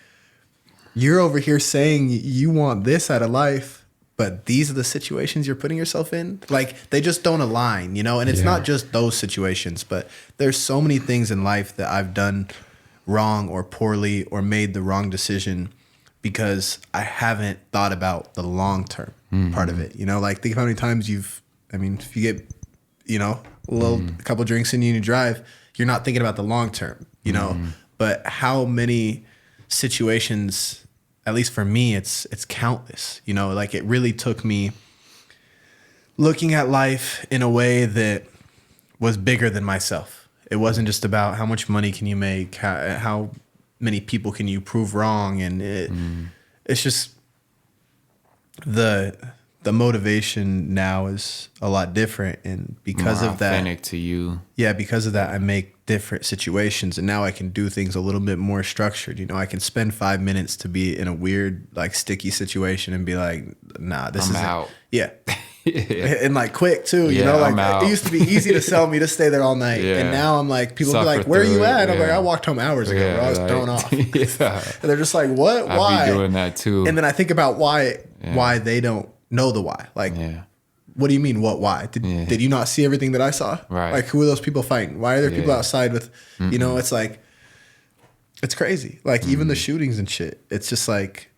you're over here saying you want this out of life, but these are the situations you're putting yourself in. Like, they just don't align, and it's not just those situations, but there's so many things in life that I've done wrong or poorly or made the wrong decision because I haven't thought about the long-term part of it. Like, think of how many times if you get, a couple drinks in you and you drive, you're not thinking about the long-term, but how many situations, at least for me, it's countless, like, it really took me looking at life in a way that was bigger than myself. It wasn't just about how much money can you make, how many people can you prove wrong, and it's just the motivation now is a lot different, and because More of that, authentic to you. yeah, because of that, I make different situations, and now I can do things a little bit more structured. I can spend 5 minutes to be in a weird, like, sticky situation and be like, nah, this I'm is out. Yeah. And like quick too, Yeah, like, I'm out. it used to be easy to sell me to stay there all night. Yeah. And now I'm like, people Suffer be like, where are you through it, at? And I'm like, yeah. I walked home hours ago, Yeah, bro. I was like, thrown off. yeah. And they're just like, what? Why? I'd be doing that too. And then I think about why they don't know the why. Like, Yeah. what do you mean, what, why? Did you not see everything that I saw? Right. Like, who are those people fighting? Why are there people Yeah. outside with, it's like, it's crazy. Like, even the shootings and shit, it's just like,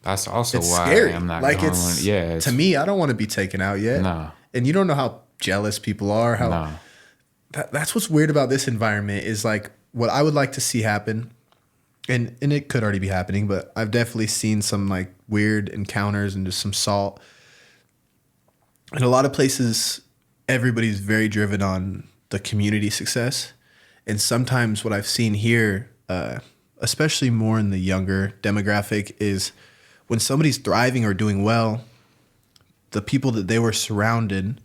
That's also it's why scary. I'm not Like, going. to me, I don't want to be taken out yet. No. And you don't know how jealous people are. No. That's what's weird about this environment is, like, what I would like to see happen, and it could already be happening, but I've definitely seen some, like, weird encounters and just some salt. In a lot of places, everybody's very driven on the community success. And sometimes what I've seen here, especially more in the younger demographic, is when somebody's thriving or doing well, the people that they were surrounded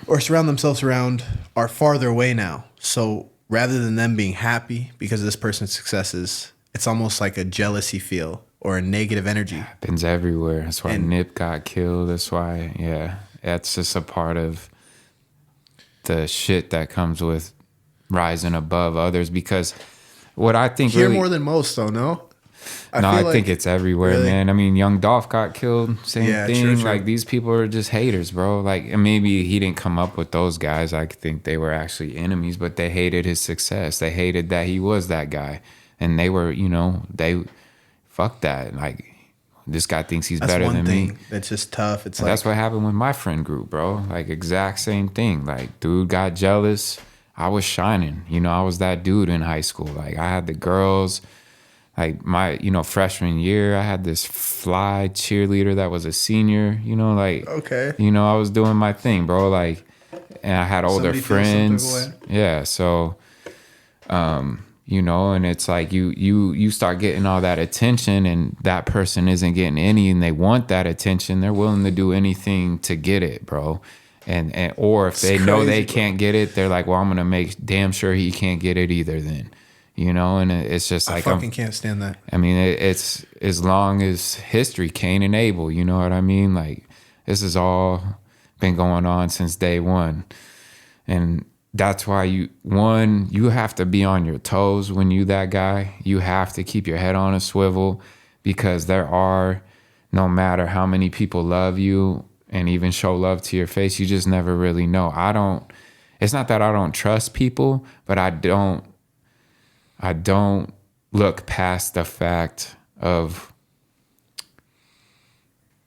or surround themselves around are farther away now. So rather than them being happy because of this person's successes, it's almost like a jealousy feel or a negative energy. Happens everywhere. That's why And- Nip got killed. That's why, that's just a part of the shit that comes with rising above others. Because what I think Here really, more than most, though, no? I feel think like- it's everywhere, Really? man. I mean, Young Dolph got killed. Same Yeah, thing. true. Like, these people are just haters, bro. Like, and maybe he didn't come up with those guys. I think they were actually enemies, but they hated his success. They hated that he was that guy, and they were, they fuck that. Like, this guy thinks he's That's better one than thing me. that's just tough. It's And like, that's what happened with my friend group, bro. Like, exact same thing. Like, dude got jealous. I was shining. You know, I was that dude in high school. Like I had the girls. Like my, freshman year, I had this fly cheerleader that was a senior. You know, like Okay. I was doing my thing, bro. Like, and I had older Somebody feels some type friends. of way. Yeah, so and it's like you start getting all that attention, and that person isn't getting any, and they want that attention. They're willing to do anything to get it, bro. And or if they know they can't get it, they're like, well, I'm gonna make damn sure he can't get it either. Then, and it's just like I fucking can't stand that. I mean, it's as long as history, Cain and Abel. You know what I mean? Like this has all been going on since day one, and that's why you have to be on your toes when you that guy. You have to keep your head on a swivel, because no matter how many people love you and even show love to your face, you just never really know. It's not that I don't trust people, but I don't look past the fact of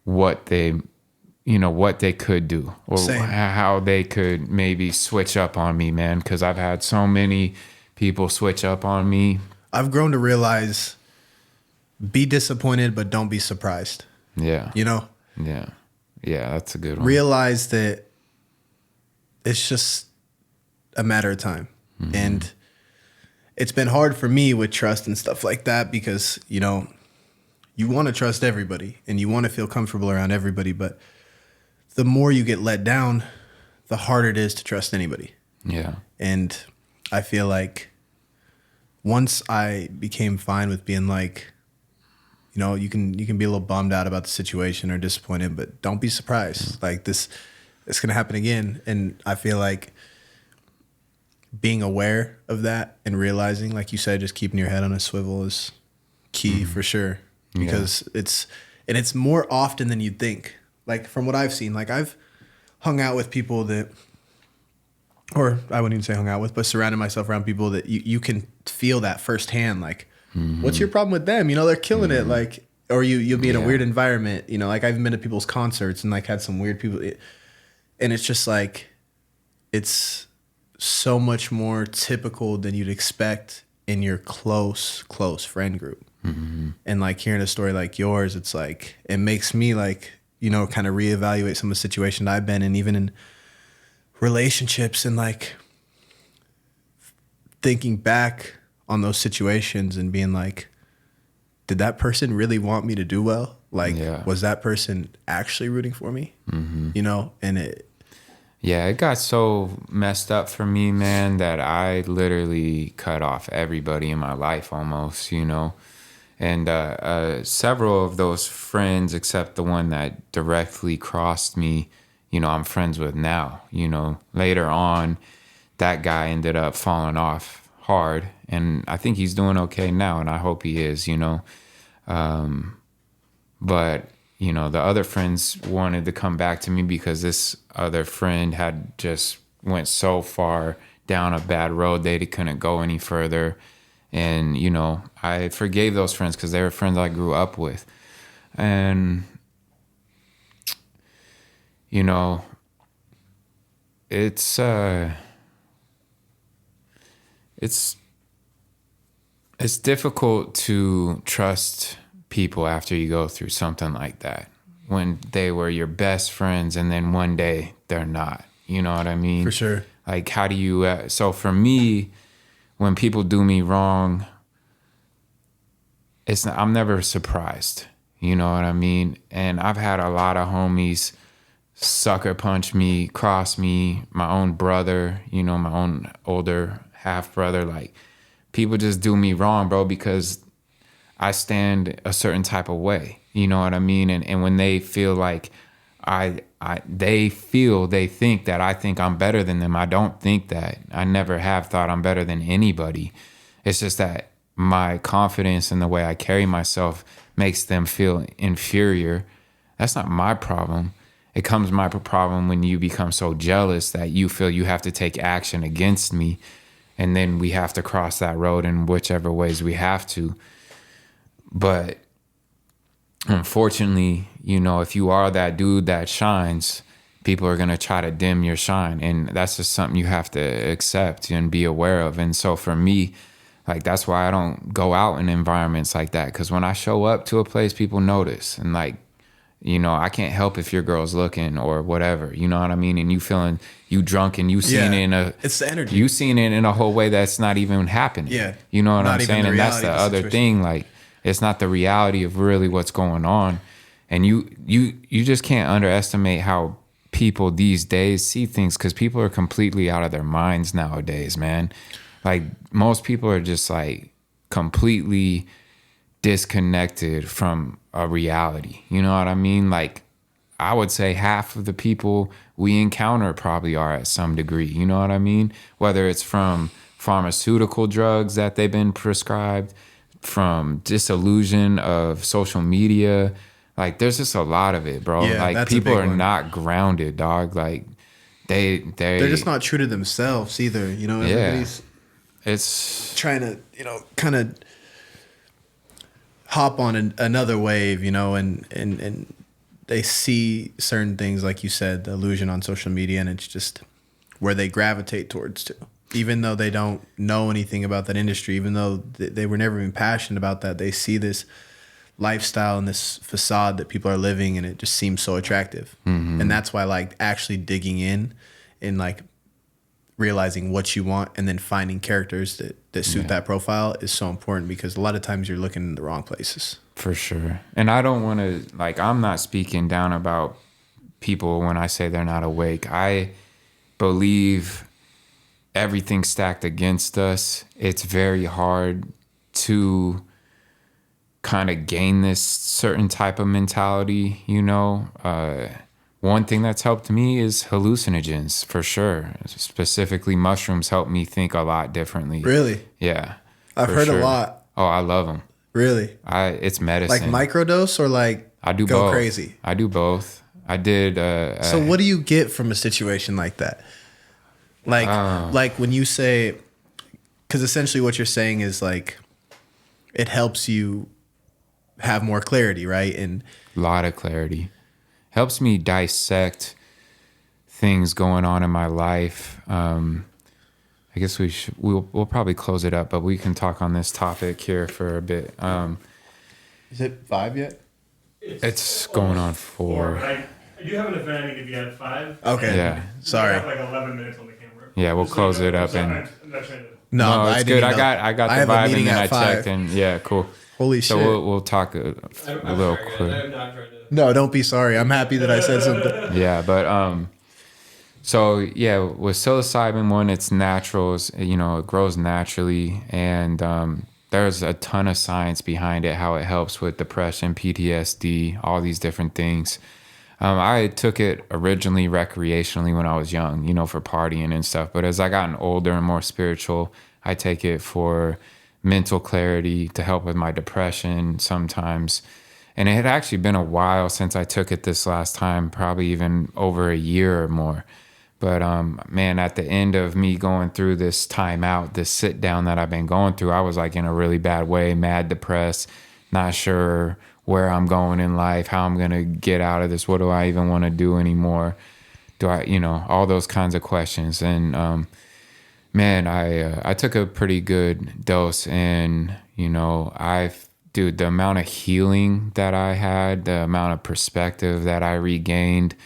what they could do, or Same. how they could maybe switch up on me, man. Because I've had so many people switch up on me. I've grown to realize, be disappointed, but don't be surprised. Yeah. Yeah, that's a good one. Realize that it's just a matter of time. Mm-hmm. And it's been hard for me with trust and stuff like that, because, you want to trust everybody and you want to feel comfortable around everybody, but the more you get let down, the harder it is to trust anybody. Yeah. And I feel like once I became fine with being like, you can be a little bummed out about the situation or disappointed, but don't be surprised. Mm-hmm. Like it's going to happen again. And I feel like being aware of that and realizing, like you said, just keeping your head on a swivel is key for sure. Because it's more often than you'd think. Like from what I've seen, like I've hung out with people that, or I wouldn't even say hung out with, but surrounded myself around people that you can feel that firsthand. Like, what's your problem with them? They're killing it. Like, or you'll be in a weird environment. Like I've been to people's concerts and like had some weird people, and it's just like, it's so much more typical than you'd expect in your close friend group. Mm-hmm. And like hearing a story like yours, it's like, it makes me like, kind of reevaluate some of the situations I've been in, even in relationships, and like thinking back on those situations and being like, did that person really want me to do well? Like, was that person actually rooting for me? Mm-hmm. And it got so messed up for me, man, that I literally cut off everybody in my life almost, And several of those friends, except the one that directly crossed me, I'm friends with now. Later on, that guy ended up falling off hard, and I think he's doing okay now, and I hope he is, But, the other friends wanted to come back to me because this other friend had just went so far down a bad road, they couldn't go any further. And, I forgave those friends because they were friends I grew up with. And, it's difficult to trust people after you go through something like that, when they were your best friends and then one day they're not. You know what I mean? For sure. Like, how do you... so for me, when people do me wrong, I'm never surprised. You know what I mean? And I've had a lot of homies sucker punch me, cross me, my own brother, my own older half brother. Like, people just do me wrong, bro, because I stand a certain type of way. You know what I mean? And when they feel like they think that I think I'm better than them. I don't think that. I never have thought I'm better than anybody. It's just that my confidence and the way I carry myself makes them feel inferior. That's not my problem. It comes my problem when you become so jealous that you feel you have to take action against me, and then we have to cross that road in whichever ways we have to. But unfortunately, if you are that dude that shines, people are going to try to dim your shine. And that's just something you have to accept and be aware of. And so for me, like, that's why I don't go out in environments like that. Because when I show up to a place, people notice. And like, you know, I can't help if your girl's looking or whatever, you know what I mean? And you feeling you drunk and you seeing it it's the energy. You seeing it in a whole way that's not even happening. Yeah. You know what Not I'm even saying? the And that's reality the of the other situation. thing. Like, it's not the reality of really what's going on. And you just can't underestimate how people these days see things, because people are completely out of their minds nowadays, man. Like, most people are just like completely disconnected from a reality. You know what I mean? Like, I would say half of the people we encounter probably are at some degree. You know what I mean? Whether it's from pharmaceutical drugs that they've been prescribed, from disillusion of social media. Like, there's just a lot of it, bro. Yeah, like, that's a people big are one. not grounded, dog. Like, they're just not true to themselves either. You know, everybody's it's trying to, you know, kind of hop on another wave, you know, and they see certain things, like you said, the illusion on social media, and it's just where they gravitate towards too. Even though they don't know anything about that industry, even though they were never even passionate about that, they see this lifestyle and this facade that people are living, and it just seems so attractive. And that's why, like, actually digging in and like realizing what you want and then finding characters that suit that profile is so important, because a lot of times you're looking in the wrong places. For sure. And I don't want to, like, I'm not speaking down about people when I say they're not awake. I believe everything stacked against us, it's very hard to kind of gain this certain type of mentality, you know. One thing that's helped me is hallucinogens, for sure. Specifically, mushrooms help me think a lot differently. Really? Yeah. I've for heard sure. a lot. Oh, I love them. Really? It's medicine. Like microdose, or like I do go both. crazy? I do both. I did. So what do you get from a situation like that? Like when you say, because essentially what you're saying is like, it helps you have more clarity, right? And a lot of clarity. Helps me dissect things going on in my life. I guess we'll probably close it up, but we can talk on this topic here for a bit. is it 5 yet? It's going on 4. But I do have an event I need to be at 5. Okay. Yeah. Sorry. I have like 11 minutes on the camera. Yeah, we'll Just close you know, it up so and- I'm not trying to. No, it's good. didn't I know. got the have a vibe, meeting and then I at 5. checked, and yeah, cool. Holy So shit. we'll talk a little quick. I'm not trying to. No, don't be sorry. I'm happy that I said something. Yeah, but so yeah, with psilocybin, one, it's natural, you know, it grows naturally, and there's a ton of science behind it, how it helps with depression, PTSD, all these different things. I took it originally recreationally when I was young, you know, for partying and stuff. But as I gotten older and more spiritual, I take it for mental clarity, to help with my depression sometimes. And it had actually been a while since I took it this last time, probably even over a year or more. But man, at the end of me going through this time out, this sit down that I've been going through, I was like in a really bad way, mad, depressed, not sure where I'm going in life, how I'm going to get out of this. What do I even want to do anymore? Do I, you know, all those kinds of questions. And man, I took a pretty good dose, and, you know, dude, the amount of healing that I had, the amount of perspective that I regained,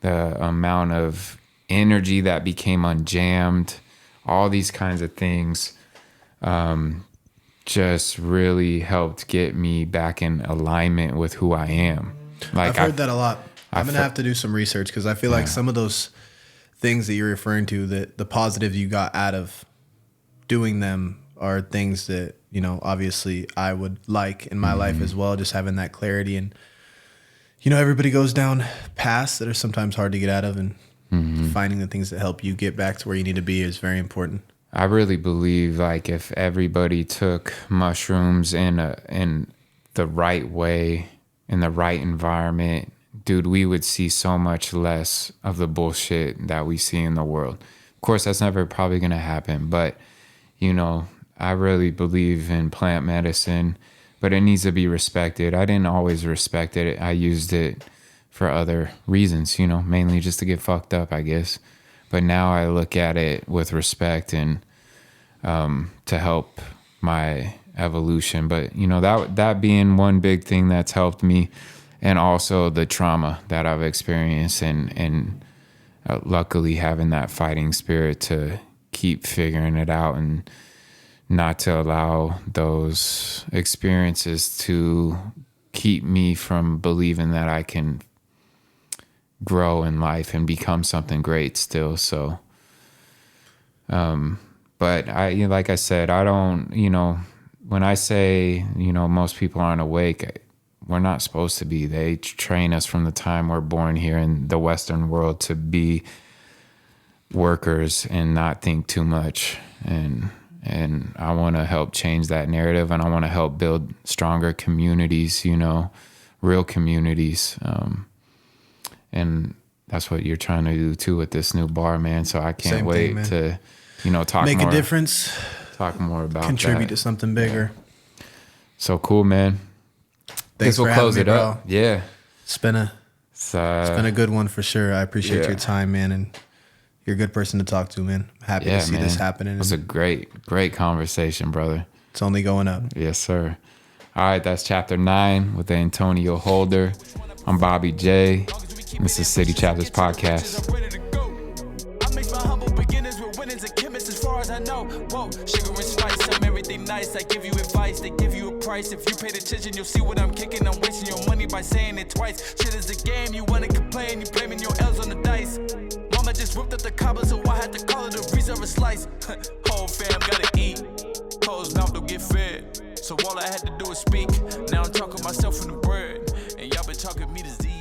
the amount of energy that became unjammed, all these kinds of things just really helped get me back in alignment with who I am. Like, I've heard that a lot. I'm going to have to do some research, because I feel like some of those things that you're referring to, that the positives you got out of doing them, are things that, you know, obviously I would like in my life as well, just having that clarity. And, you know, everybody goes down paths that are sometimes hard to get out of, and finding the things that help you get back to where you need to be is very important. I really believe, like, if everybody took mushrooms in the right way, in the right environment, dude, we would see so much less of the bullshit that we see in the world. Of course, that's never probably going to happen, but, you know, I really believe in plant medicine, but it needs to be respected. I didn't always respect it. I used it for other reasons, mainly just to get fucked up, I guess. But now I look at it with respect and to help my evolution. But that being one big thing that's helped me, and also the trauma that I've experienced, and luckily having that fighting spirit to keep figuring it out and not to allow those experiences to keep me from believing that I can grow in life and become something great still. So, but like I said, I don't, when I say, most people aren't awake, we're not supposed to be. They train us from the time we're born here in the Western world to be workers and not think too much. And I want to help change that narrative, and I want to help build stronger communities, real communities. And that's what you're trying to do too with this new bar, man. So I can't wait to, talk Make more. a difference. Talk more about Contribute that. to something bigger. So cool, man. Thanks we'll for close having it me, up. bro. Yeah. It's been a good one for sure. I appreciate your time, man, and you're a good person to talk to, man. I'm happy to see this happening. It was a great conversation, brother. It's only going up. Yes, sir. All right, that's chapter 9 with Antonio Holder. I'm Bobby J. And this is City Chapters Podcast. I mix my humble beginnings with winnings and chemists as far as I know. Whoa, sugar and spice, I'm everything nice. I give you advice, they give you a price. If you paid attention, you'll see what I'm kicking. I'm wasting your money by saying it twice. Shit is a game, you wanna complain, you blaming your L's on the dice. Mama just whipped up the cobbler, so I had to call it a reserve a slice. Whole fam gotta eat, closed mouth don't get fed. So all I had to do is speak. Now I'm talking myself from the bread, and y'all been talking me disease.